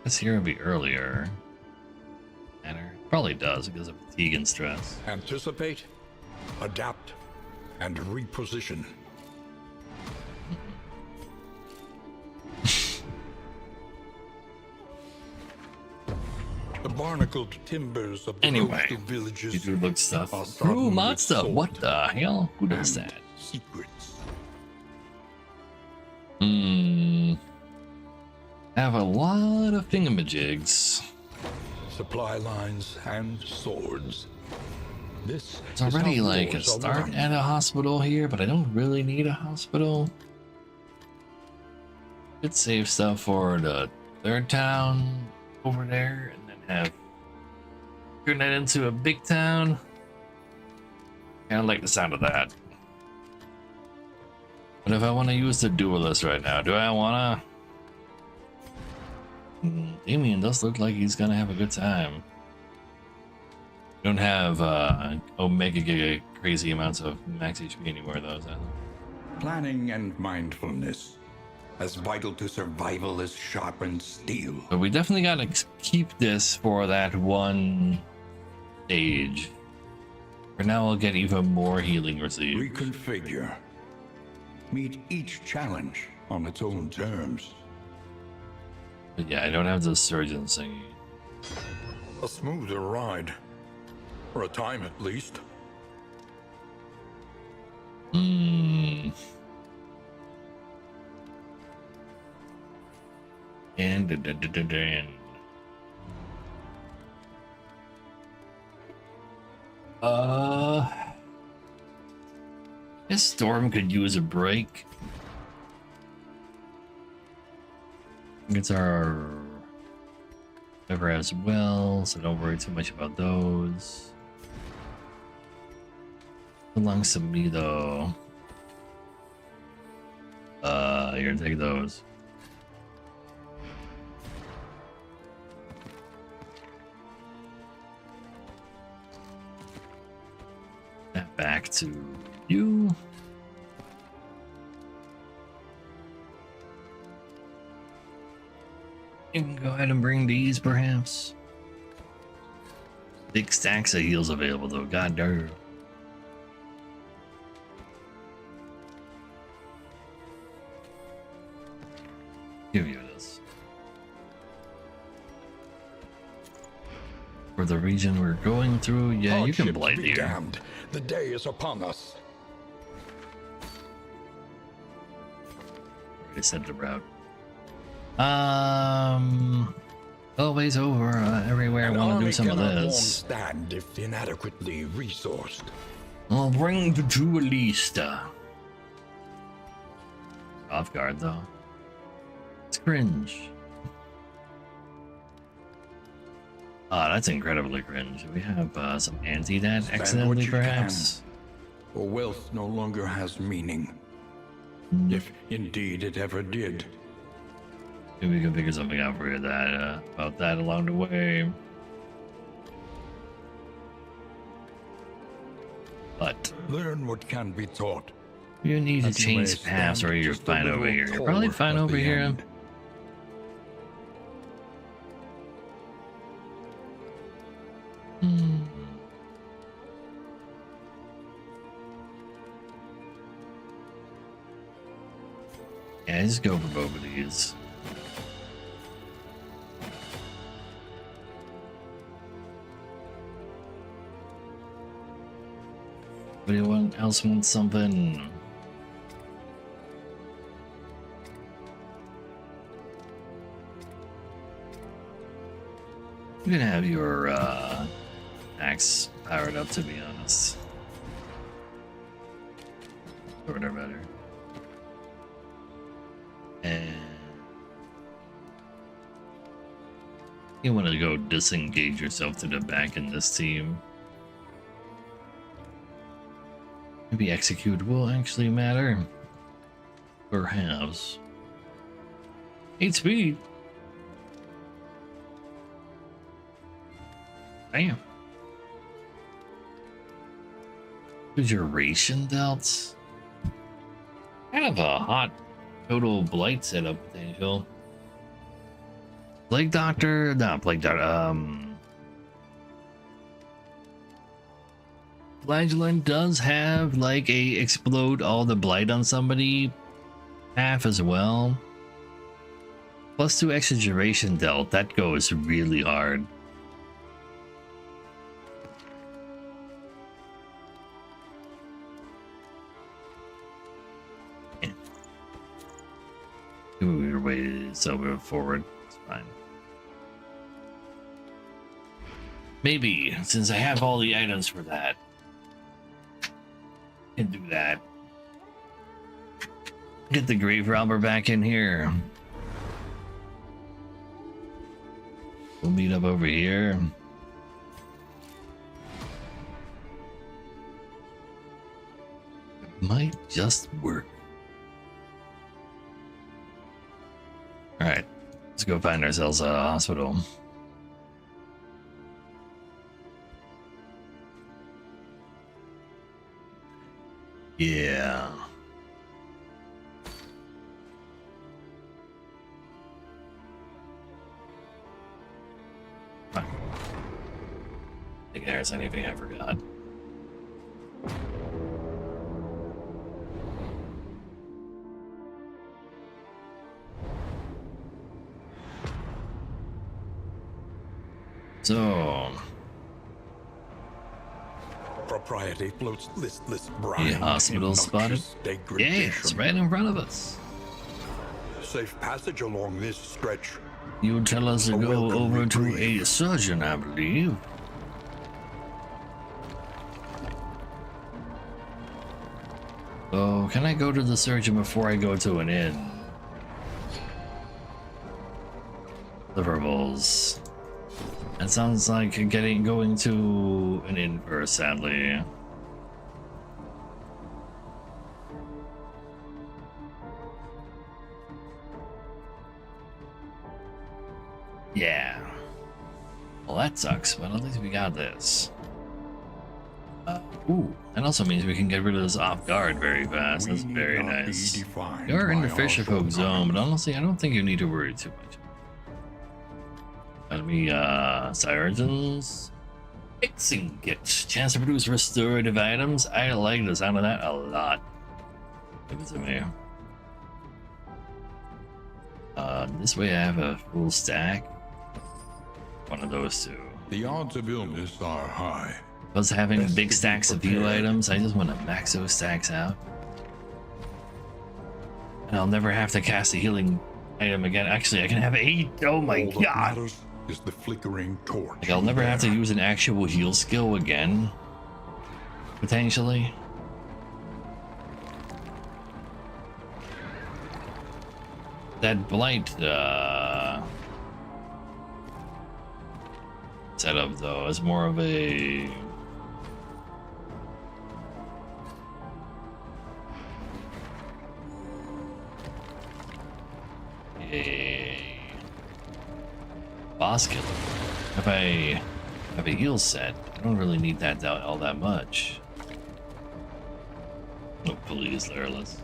This here will be earlier. Matter? Probably does because of fatigue and stress. Anticipate, adapt, and reposition. The barnacled timbers of the Anyway, coastal villages you do look stuff. are Ooh, sodden mod with stuff. salt What the hell? Who does that? secrets. Have a lot of thingamajigs. Supply lines and swords. This It's already like a start at a hospital here, but I don't really need a hospital. Could save stuff for the 3rd town over there and then have turn that into a big town. Kind of like the sound of that. But if I want to use the duelist right now, do I want to? Damien does look like he's gonna have a good time. Don't have Omega Giga crazy amounts of max HP anymore though, is that? Planning and mindfulness. As vital to survival as sharpened steel. But we definitely gotta keep this for that one stage. For now, I'll get even more healing received. Reconfigure. Meet each challenge on its own terms. But yeah, I don't have the surgeon singing. A smoother ride. For a time at least. And this Storm could use a break. It's our Ever as well, so don't worry too much about those. Belongs to me though. You're gonna take those. That back to you. You can go ahead and bring these, perhaps. 6 stacks of heals available, though. God damn. Give you this. For the region we're going through, yeah, you can Hardships blight be here. damned. The day is upon us. Already said the route. Always over everywhere. I An want to army do some of cannot long this. stand if inadequately resourced. I'll bring the duelista. Off guard though. It's cringe. Ah, that's incredibly cringe. Do we have some anti that Spend what accidentally, you perhaps? For wealth no longer has meaning. If indeed it ever did. Maybe we can figure something out for you that about that along the way. But Learn what can be taught. you need to that you may change paths, or stand you're just a fine over little here. You're probably taller fine at over the here. end. Yeah, just go for both of these. Anyone else want something? You can have your axe powered up, to be honest. Shorter better. And you want to go disengage yourself to the back in this team. Maybe execute will actually matter. Perhaps. 8 speed. Damn. Duration dealt. Kind of a hot total blight setup potential. Plague Doctor, not Plague Doctor, Flagellant does have like a explode all the blight on somebody path as well. +2 extra duration dealt, that goes really hard. Move your way so forward. It's fine. Maybe, since I have all the items for that, I can do that. Get the grave robber back in here. We'll meet up over here. It might just work. Alright, let's go find ourselves a hospital. Yeah. I think there's anything I forgot. So, Propriety floats listless brine. the hospital in spotted? noxious Yeah, degradation. it's right in front of us. Safe passage along this stretch. You tell us to A go welcome over to a reprieve. surgeon, I believe. So, can I go to the surgeon before I go to an inn? Deliverables. That sounds like going to an inn first, sadly. Yeah. Well, that sucks, but at least we got this. Ooh, that also means we can get rid of this off guard very fast. That's We need very not be nice. defined You're in the by our Fisher Folk zone, but shortcomings. honestly, I don't think you need to worry too much. me, Cyrogen's Mixing Kit. Chance to produce restorative items. I like the sound of that a lot. Give it to me. This way I have a full stack. One of those two. The odds of illness are high. Plus having Best big to be stacks of heal prepared. items, I just want to max those stacks out. And I'll never have to cast a healing item again. Actually, I can have 8. Oh my All that god! matters is the flickering torch. Like, I'll never have to use an actual heal skill again. Potentially. That blight setup though is more of a boss killer. If I have a heal set, I don't really need that all that much. Oh please, Lareless.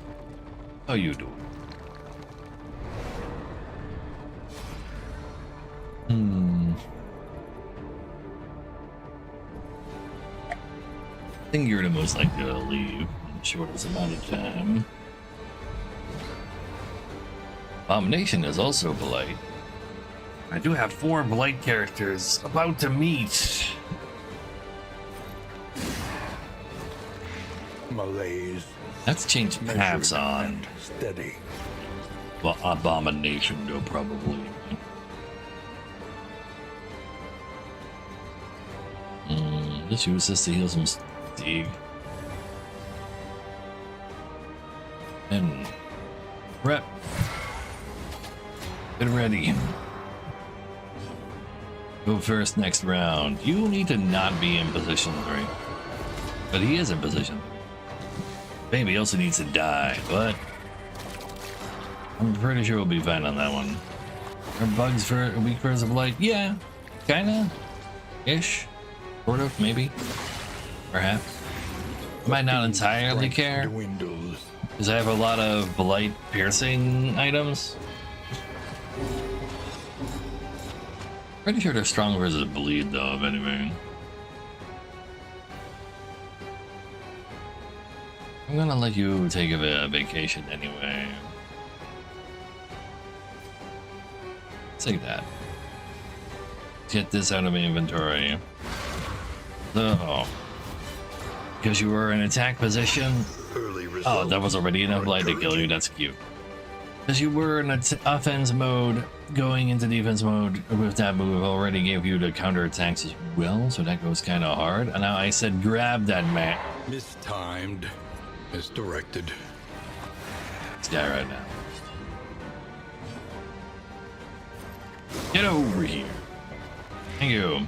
How you doing? I think you're the most likely to leave in the shortest amount of time. Abomination is also Blight. I do have 4 Blight characters about to meet. Malaise. Let's change paths measured on. and steady. Well, Abomination though, probably. Just use this to heal some fatigue. And prep. Get ready. Go first next round. You need to not be in position 3. But he is in position 3. Maybe he also needs to die, but I'm pretty sure we'll be fine on that one. Are bugs for weak for Blight? Yeah, kinda. Ish. Sort of, maybe. Perhaps. I might not entirely Strength care, dwindles. because I have a lot of Blight piercing items. Pretty sure they're strong versus bleed though, if anything. I'm gonna let you take a vacation anyway. Take that. Get this out of my inventory. So, because you were in attack position. Early Oh, results that was already enough are blight to kill you. encouraging. That's cute. Because you were in offense mode, going into defense mode with that move already gave you the counter attacks as well, so that goes kind of hard. And now I said grab that man. Mistimed. Misdirected. This guy right now. Get over here. Thank you.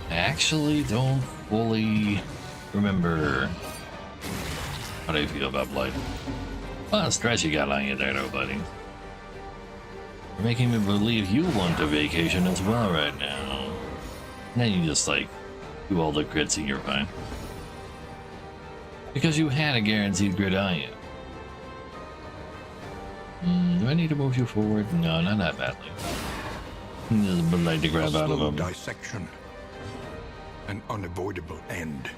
I actually don't fully remember how do you feel about Blight. A lot of stress you got on you there, though, buddy. You're making me believe you want a vacation as well right now. And then you just, like, do all the crits and you're fine. Because you had a guaranteed crit on you. Do I need to move you forward? No, not that badly. There's a Blight to grab out of Slow him. dissection. An unavoidable end.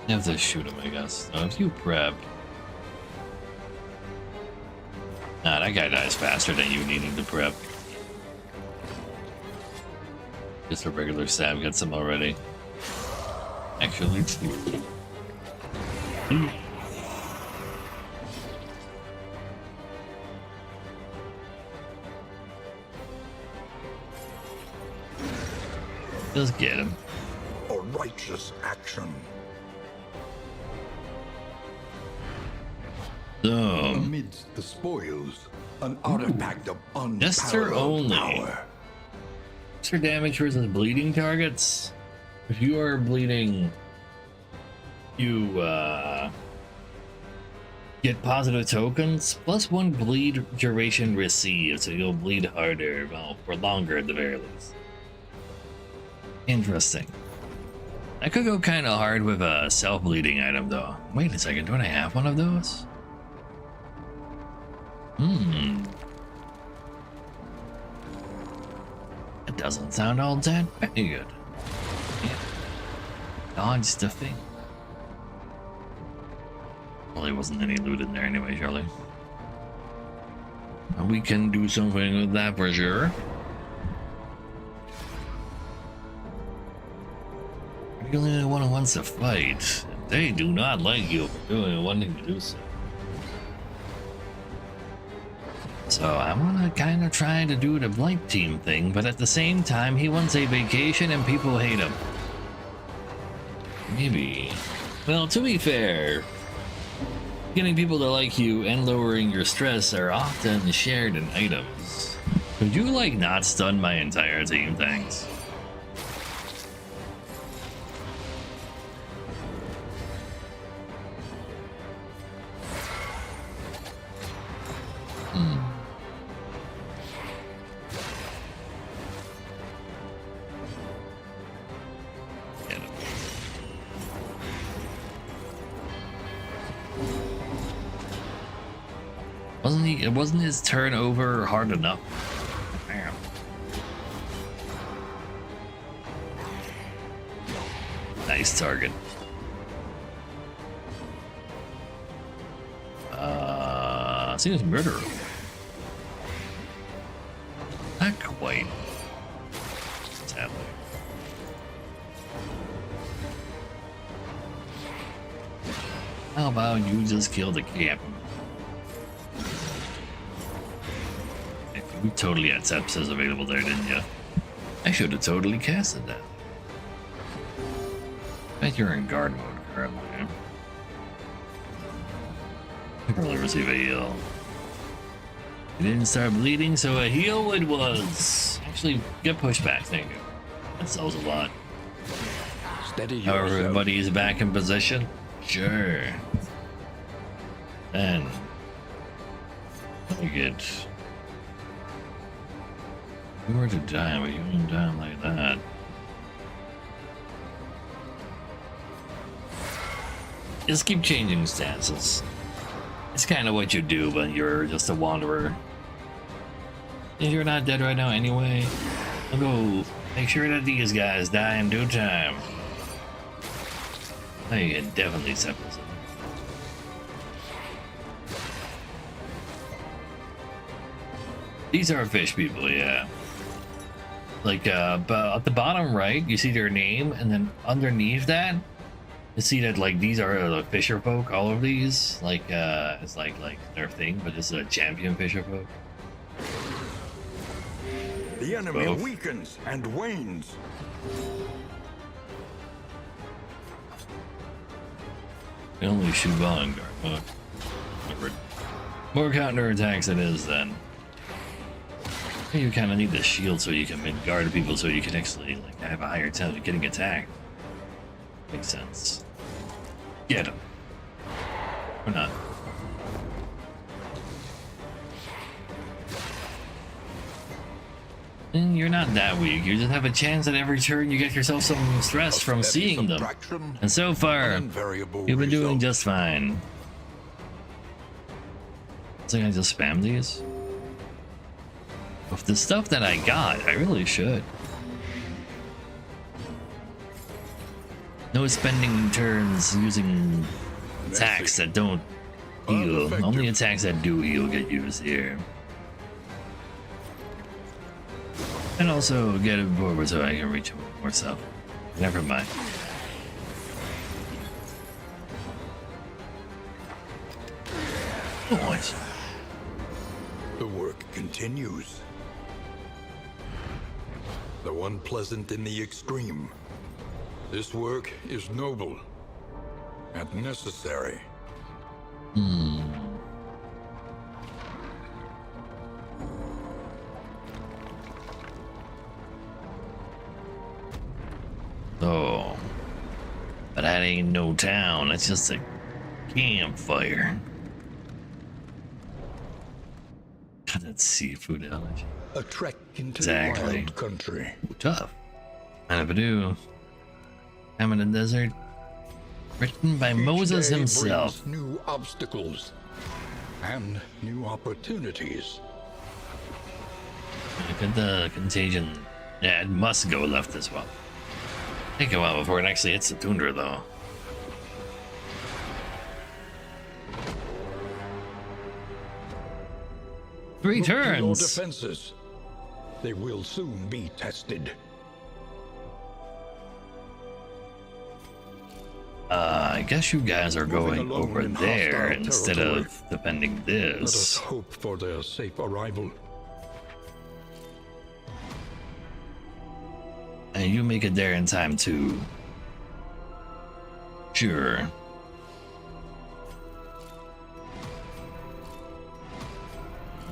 You have to shoot him, I guess. So if you prep... Nah, that guy dies faster than you needing to prep. Just a regular stab gets him already. Actually, just get him. A righteous action. So, Amidst the spoils, an artifact of Jester unparalleled only. power. extra damage versus bleeding targets. If you are bleeding, you get positive tokens plus 1 bleed duration received, so you'll bleed harder, well, for longer at the very least. Interesting. I could go kind of hard with a self-bleeding item though. Wait a second, don't I have one of those? doesn't sound all that bad. Yeah. Dodge the thing. Well, there wasn't any loot in there anyway, surely. We can do something with that for sure. You're the only one who wants to fight. They do not like you for wanting to do so. So I want to kind of try to do the Blight team thing, but at the same time, he wants a vacation and people hate him. Maybe. Well, to be fair, getting people to like you and lowering your stress are often shared in items. Could you, like, not stun my entire team? Thanks. Wasn't his turnover hard enough? Damn. Nice target. Seems murderer. Not quite. Sadly. How about you just kill the captain? You totally had sepsis available there, didn't you? I should have totally casted that. Bet you're in guard mode currently. You probably receive a heal. You didn't start bleeding, so a heal it was. Actually, get pushed back, thank you. That solves a lot. Steady However, yourself. everybody's back in position. Sure. Then I get. You were to die, but you didn't die like that. Just keep changing stances. It's kind of what you do when you're just a wanderer. If you're not dead right now anyway, I'll go make sure that these guys die in due time. Oh, you can definitely separate them. These are fish people, yeah. Like, but at the bottom right, you see their name, and then underneath that, you see that, like, these are the fisher folk, all of these. Like, it's like their thing, but it's a champion fisher folk. The enemy Both. weakens and wanes. They only shoot Vanguard. More counterattacks it is then. You kind of need the shield so you can guard people so you can actually like have a higher chance of getting attacked. Makes sense. Get him. Or not. And you're not that weak. You just have a chance at every turn you get yourself some stress from seeing them. Subtraction, And so far, an invariable you've been doing result. just fine. So I just spam these? With the stuff that I got, I really should. No spending turns using attacks that don't heal. Ineffective. Only attacks that do heal get used here. And also get it forward so I can reach more stuff. Never mind. Nice. The work continues. Though unpleasant in the extreme, this work is noble and necessary. Oh. But that ain't no town, it's just a campfire. God, that seafood allergy. A trek into Exactly. wild country. Tough. And if I do, I'm in the desert. Written by Moses Each day himself. brings new obstacles and new opportunities. Look at the contagion Yeah, it must go left as well. Take a while before it actually hits the tundra, though. Three Look to your turns. defenses. They will soon be tested. I guess you guys are Moving going alone over in there hostile instead territory. of defending Let us this. hope for their safe arrival. And you make it there in time too. Sure.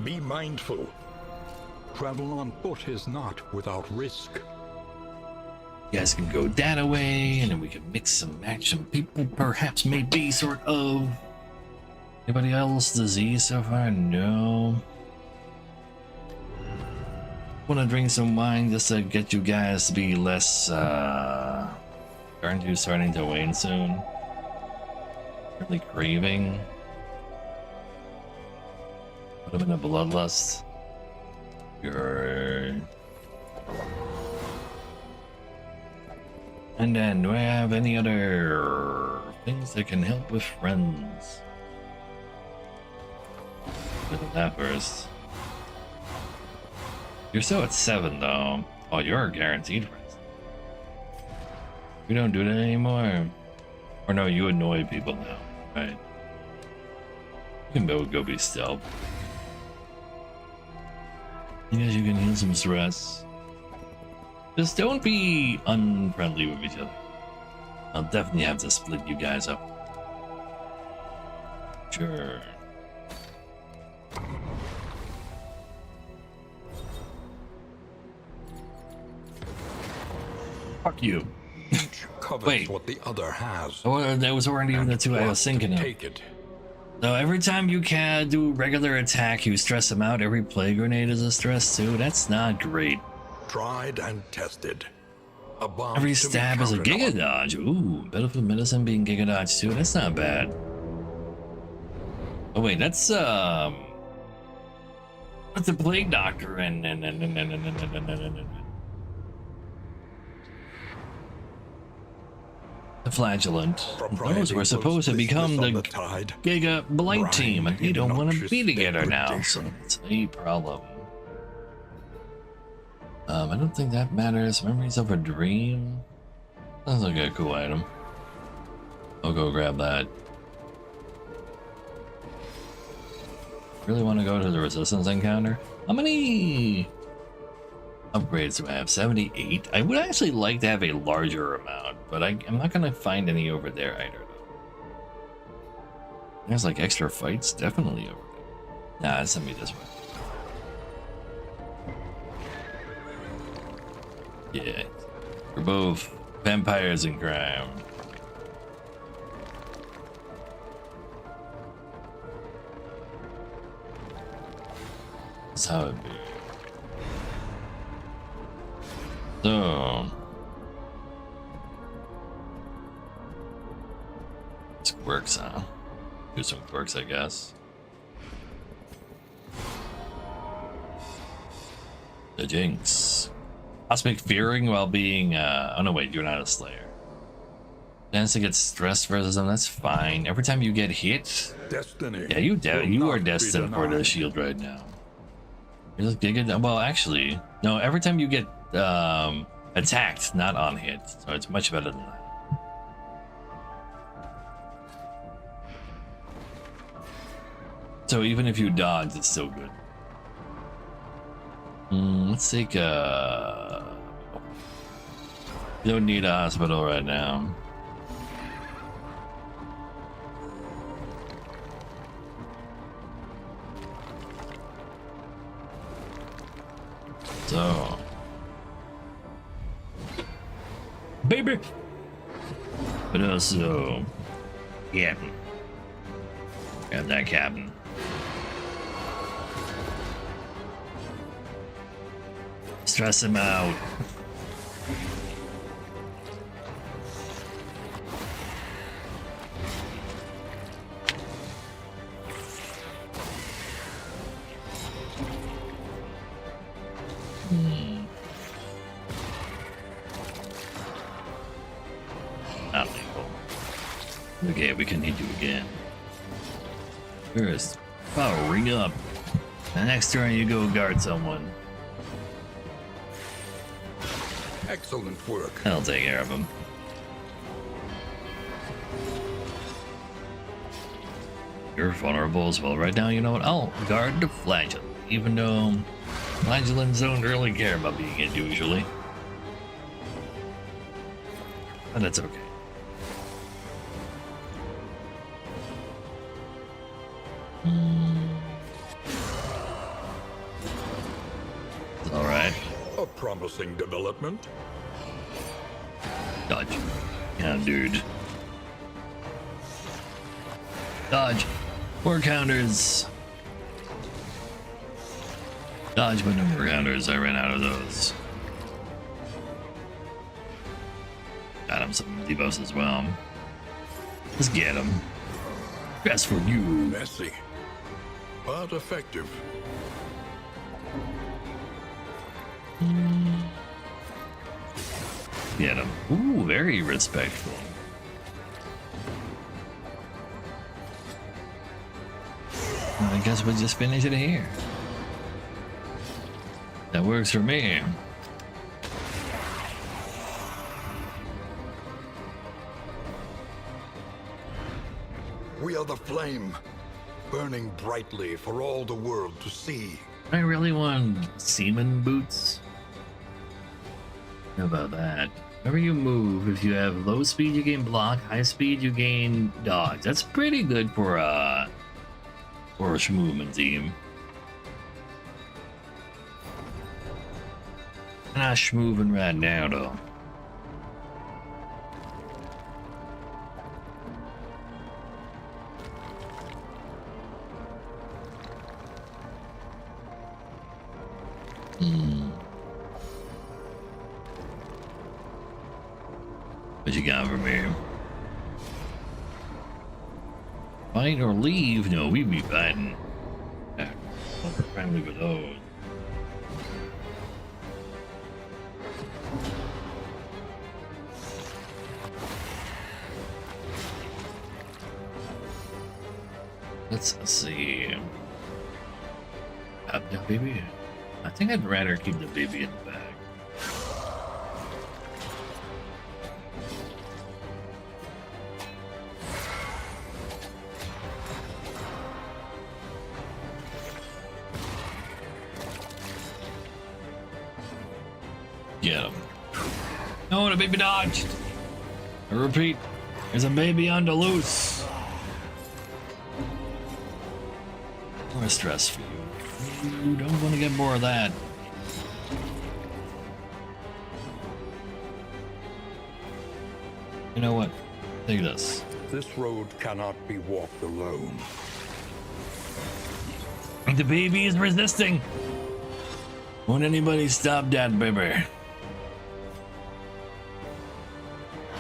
Be mindful. Travel on foot is not without risk. You guys can go that away, and then we can mix some action. People perhaps maybe sort of. Anybody else disease so far? No. Want to drink some wine just to get you guys to be less. Aren't you starting to wane soon? Really craving. Put them in a bloodlust. You're. And then, do I have any other things that can help with friends? Look at that first. You're still at 7 though. Oh, you're guaranteed friends. We don't do that anymore. Or no, you annoy people now, right? You can go be stealth. I guess you can heal some stress. Just don't be unfriendly with each other. I'll definitely have to split you guys up. Sure. Fuck you. Each covets Wait. what the other has. Oh, that was already even the two I was thinking of. Take it. So every time you can do regular attack, you stress them out. Every plague grenade is a stress too. That's not great. Tried and tested. A bomb Every to be stab is a counted giga on. dodge. Ooh, Battlefield Medicine being giga dodge too. That's not bad. Oh wait, that's what's the plague doctor and the flagellant. Propriety Those were supposed to puts become business on the the tide. Giga Blight Brine team, and they don't want to obnoxious be together now, so degradation. it's a problem. I don't think that matters. Memories of a Dream? Sounds like a cool item. I'll go grab that. Really want to go to the Resistance encounter? How many upgrades do I have? 78? I would actually like to have a larger amount, but I'm not going to find any over there either. There's like extra fights definitely over there. Nah, send me this way. Yeah, we're both vampires in crime. That's how it be. So, it's quirks, huh? Do some quirks, I guess. The Jinx. Cosmic Fearing while being, oh no, wait, you're not a Slayer. Chance to get stressed versus them, that's fine. Every time you get hit, Destiny. yeah, you will are not be destined for the denied. shield right now. Here's a Giga, well, actually, no, every time you get attacked, not on hit, so it's much better than that. So even if you dodge, it's still good. Let's take a... You don't need a hospital right now. So... Baby! But also... Captain. Grab that captain. Stress him out. Okay, we can hit you again. First, powering up. The next turn you go guard someone. Excellent work. I'll take care of him. You're vulnerable as well right now. You know what? I'll guard the flagellant, even though flagellants don't really care about being hit usually. But that's okay. It's alright. A promising development. Dodge. Yeah, dude. Dodge. 4 counters. Dodge, but no more counters. I ran out of those. Got him some debuffs as well. Let's get him. Best for you. Messy, but effective. Get him. Ooh, very respectful. I guess we'll just finish it here. That works for me. We are the flame, burning brightly for all the world to see. I really want seaman boots. How about that? Whenever you move, if you have low speed, you gain block. High speed, you gain dodge. That's pretty good for a movement team. Not schmoving right now, though. What you got for me? Fight or leave? No, we be fighting. We're friendly with those. Let's see. The baby. I think I'd rather keep the baby in the bag. Get him. No, the baby dodged. I repeat, there's a baby on the loose. More stress for you. You don't want to get more of that. You know what? Take this. This road cannot be walked alone. The baby is resisting. Won't anybody stop that baby?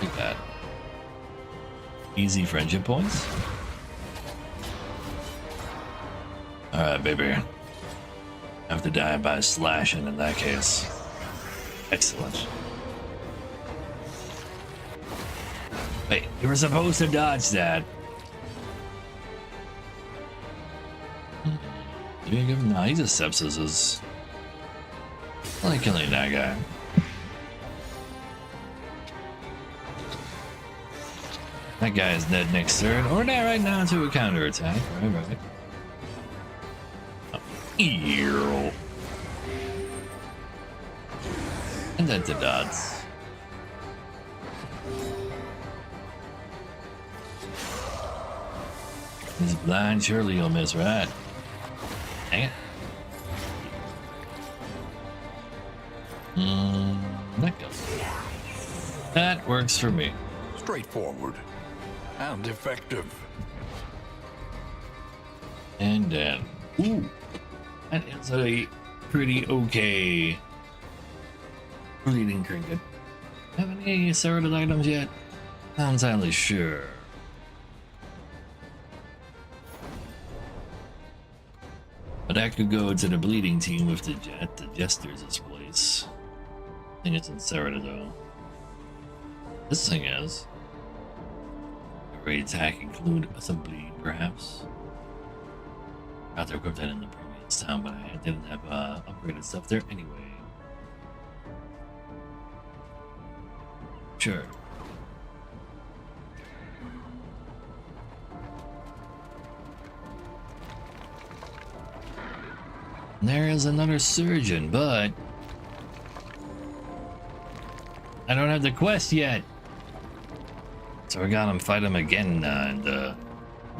Take that. Easy friendship points. Alright, baby. Have to die by slashing in that case. Excellent. Wait, you were supposed to dodge that. You give him? Nah, he's a sepsis. I like killing that guy. That guy is dead next turn, or dead right now to a counterattack. Right. Ew. And that's the dots. He's blind, surely you'll miss, right? Dang it. That goes. That works for me. Straightforward and effective. And then, ooh, that is a pretty okay bleeding trinket. Have any sorted items yet? Not entirely sure. But that could go to the bleeding team with the Jester's place. I think it's in Cerato. This thing is. Great attack include some bleed, perhaps. Got their equipped that in the previous town, but I didn't have upgraded stuff there anyway. Sure. There is another surgeon, but I don't have the quest yet. So we're gonna fight him again, and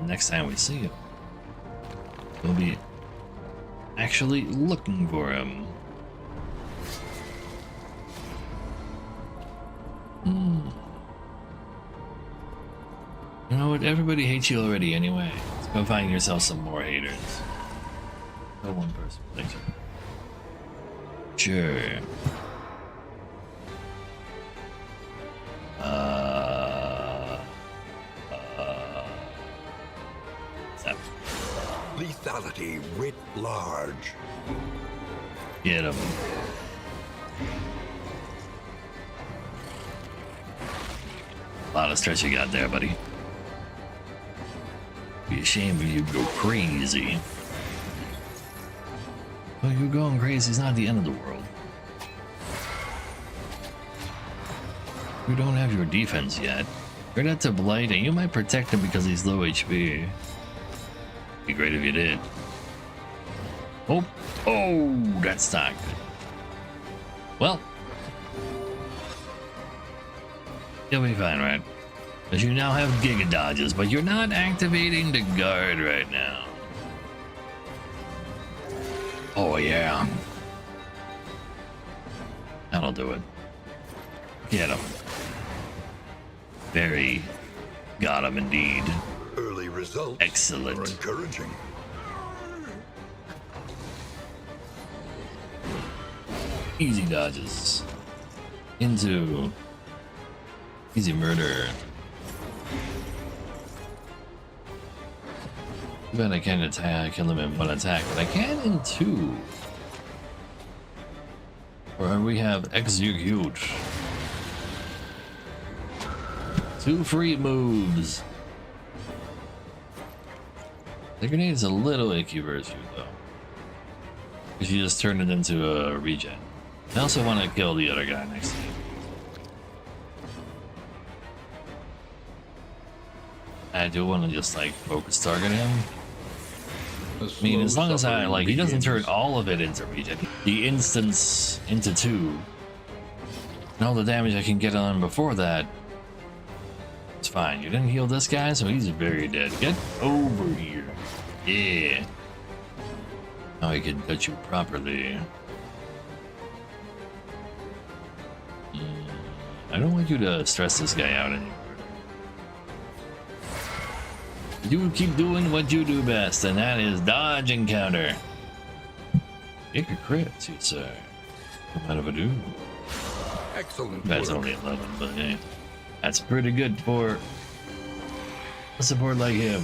next time we see him, we'll be actually looking for him. You know what? Everybody hates you already anyway. Let's go find yourself some more haters. No one person, thank you. Sure. Stop. Lethality writ large. Get him. A lot of stress you got there, buddy. Be ashamed if you go crazy. Well, you're going crazy. It's not the end of the world. You don't have your defense yet. You're not to Blight, and you might protect him because he's low HP. Be great if you did. Oh, that's not good. Well, you'll be fine, right? Because you now have Giga Dodges, but you're not activating the guard right now. Oh yeah. That'll do it. Get him. Very got him indeed. Early results Excellent. are encouraging. Easy dodges. Into easy murder. Too bad I can't attack, kill him in one attack, but I can in two. Or we have execute. 2 free moves. The grenade's a little icky versus you though, because you just turned it into a regen. I also want to kill the other guy next to you. I do want to just like focus target him. I mean, as long as I like, he doesn't turn all of it into regen. The instance into 2, and all the damage I can get on him before that, it's fine. You didn't heal this guy, so he's very dead. Get over here. Yeah. Now I can touch you properly. I don't want you to stress this guy out anymore. You keep doing what you do best, and that is dodge and counter. Take a crit, you say. What of a do? Excellent That's work. only 11, but hey, that's pretty good for a support like him.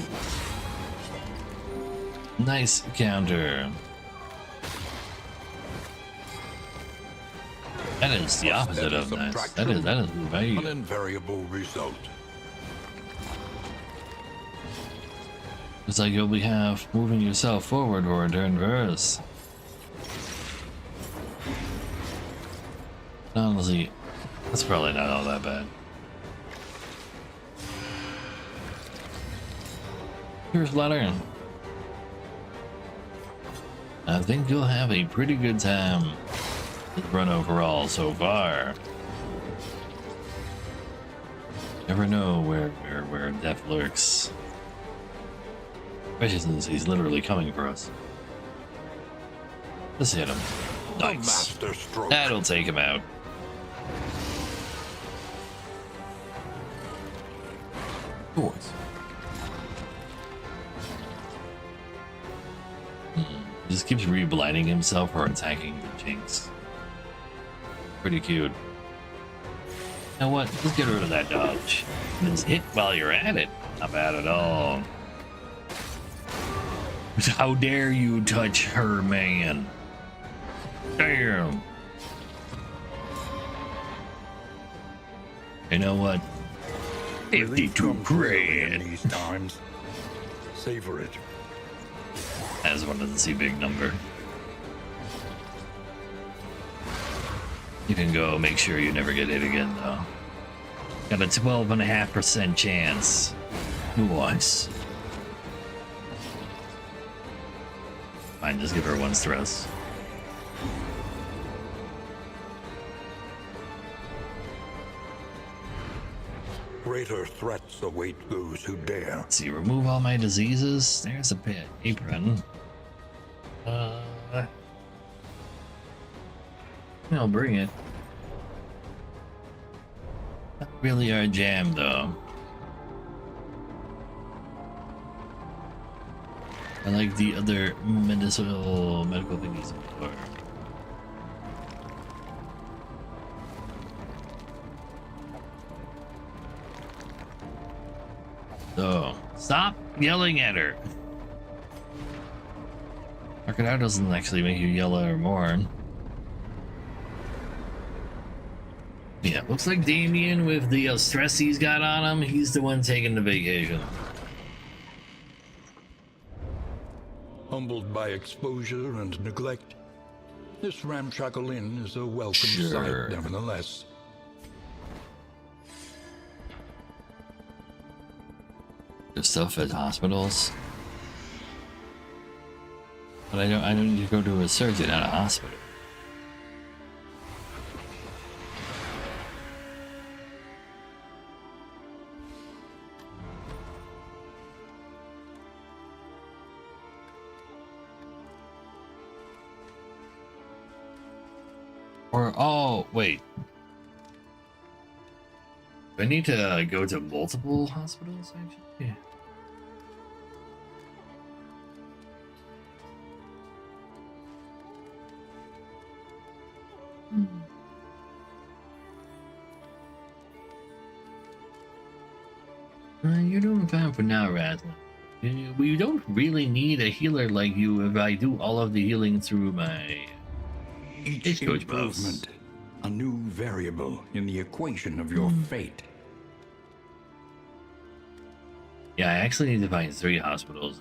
Nice counter. That is the opposite of nice. That is An value. invariable result. It's like you'll be half moving yourself forward for a turn verse. Honestly, that's probably not all that bad. Here's Letter. I think you'll have a pretty good time with run overall so far. Never know where death lurks. Especially since he's literally coming for us. Let's hit him. A Nice. master stroke. That'll take him out. Boys. He just keeps re-blinding himself or attacking the Jinx. Pretty cute. You know what? Just get rid of that dodge. Just hit while you're at it. Not bad at all. How dare you touch her, man? Damn. You know what? Relief 52 comes rarely in grand. these times. Savor it. I just wanted to see big number. You can go make sure you never get hit again, though. Got a 12.5% chance. Nice. Fine, just give her one stress. Greater threats await those who dare. Let's see, remove all my diseases. There's a bit. Apron. I'll bring it. Not really our jam, though. I like the other medical thingies more. So, stop yelling at her. Crocodile doesn't actually make you yell at her more. Yeah, looks like Damien, with the stress he's got on him, he's the one taking the vacation. Humbled by exposure and neglect, this ramshackle inn is a welcome Sure. sight, nevertheless. There's stuff at hospitals. But I don't need to go to a surgeon at a hospital. Or, oh, wait. Do I need to go to multiple hospitals, actually? Yeah. You're doing fine for now, Rattler. We don't really need a healer like you if I do all of the healing through my... Each It's Coach Mouse. improvement, a new variable in the equation of your fate. Yeah, I actually need to find 3 hospitals.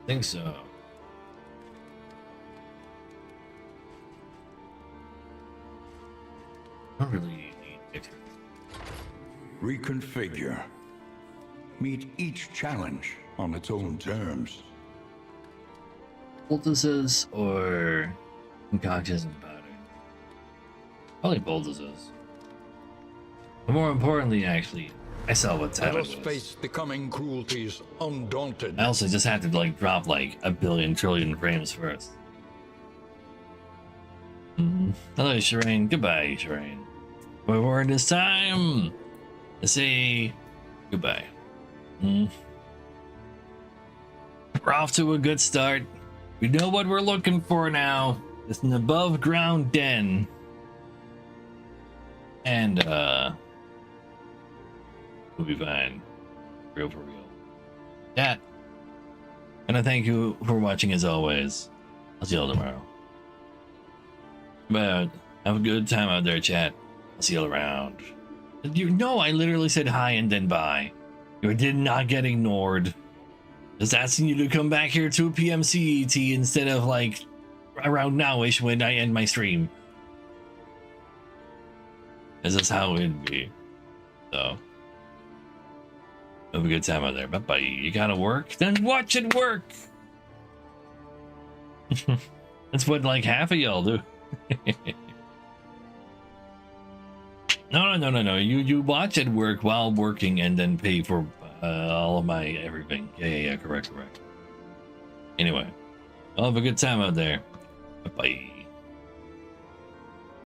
I think so. I don't really need pictures. Reconfigure. Meet each challenge on its own terms. Poultices or concoctions and powder? Probably poultices. But more importantly, actually, I saw what time Let it us was. face the coming cruelties undaunted. I also just had to like drop like a billion trillion frames first. Hello, Shireen. Goodbye, Shireen. My word is time to say goodbye. We're off to a good start. We know what we're looking for now. It's an above ground den. And we'll be fine. Real for real. Chat. And I thank you for watching as always. I'll see you all tomorrow. But have a good time out there, chat. I'll see you all around. You know, I literally said hi and then bye. You did not get ignored. Just asking you to come back here 2 p.m. CET instead of like around nowish when I end my stream. This is how it'd be. So have a good time out there. Bye bye. You gotta work? Then watch it work. That's what like half of y'all do. No. You watch it work while working and then pay for all of my everything. Yeah. Correct. Anyway, I'll have a good time out there. Bye bye.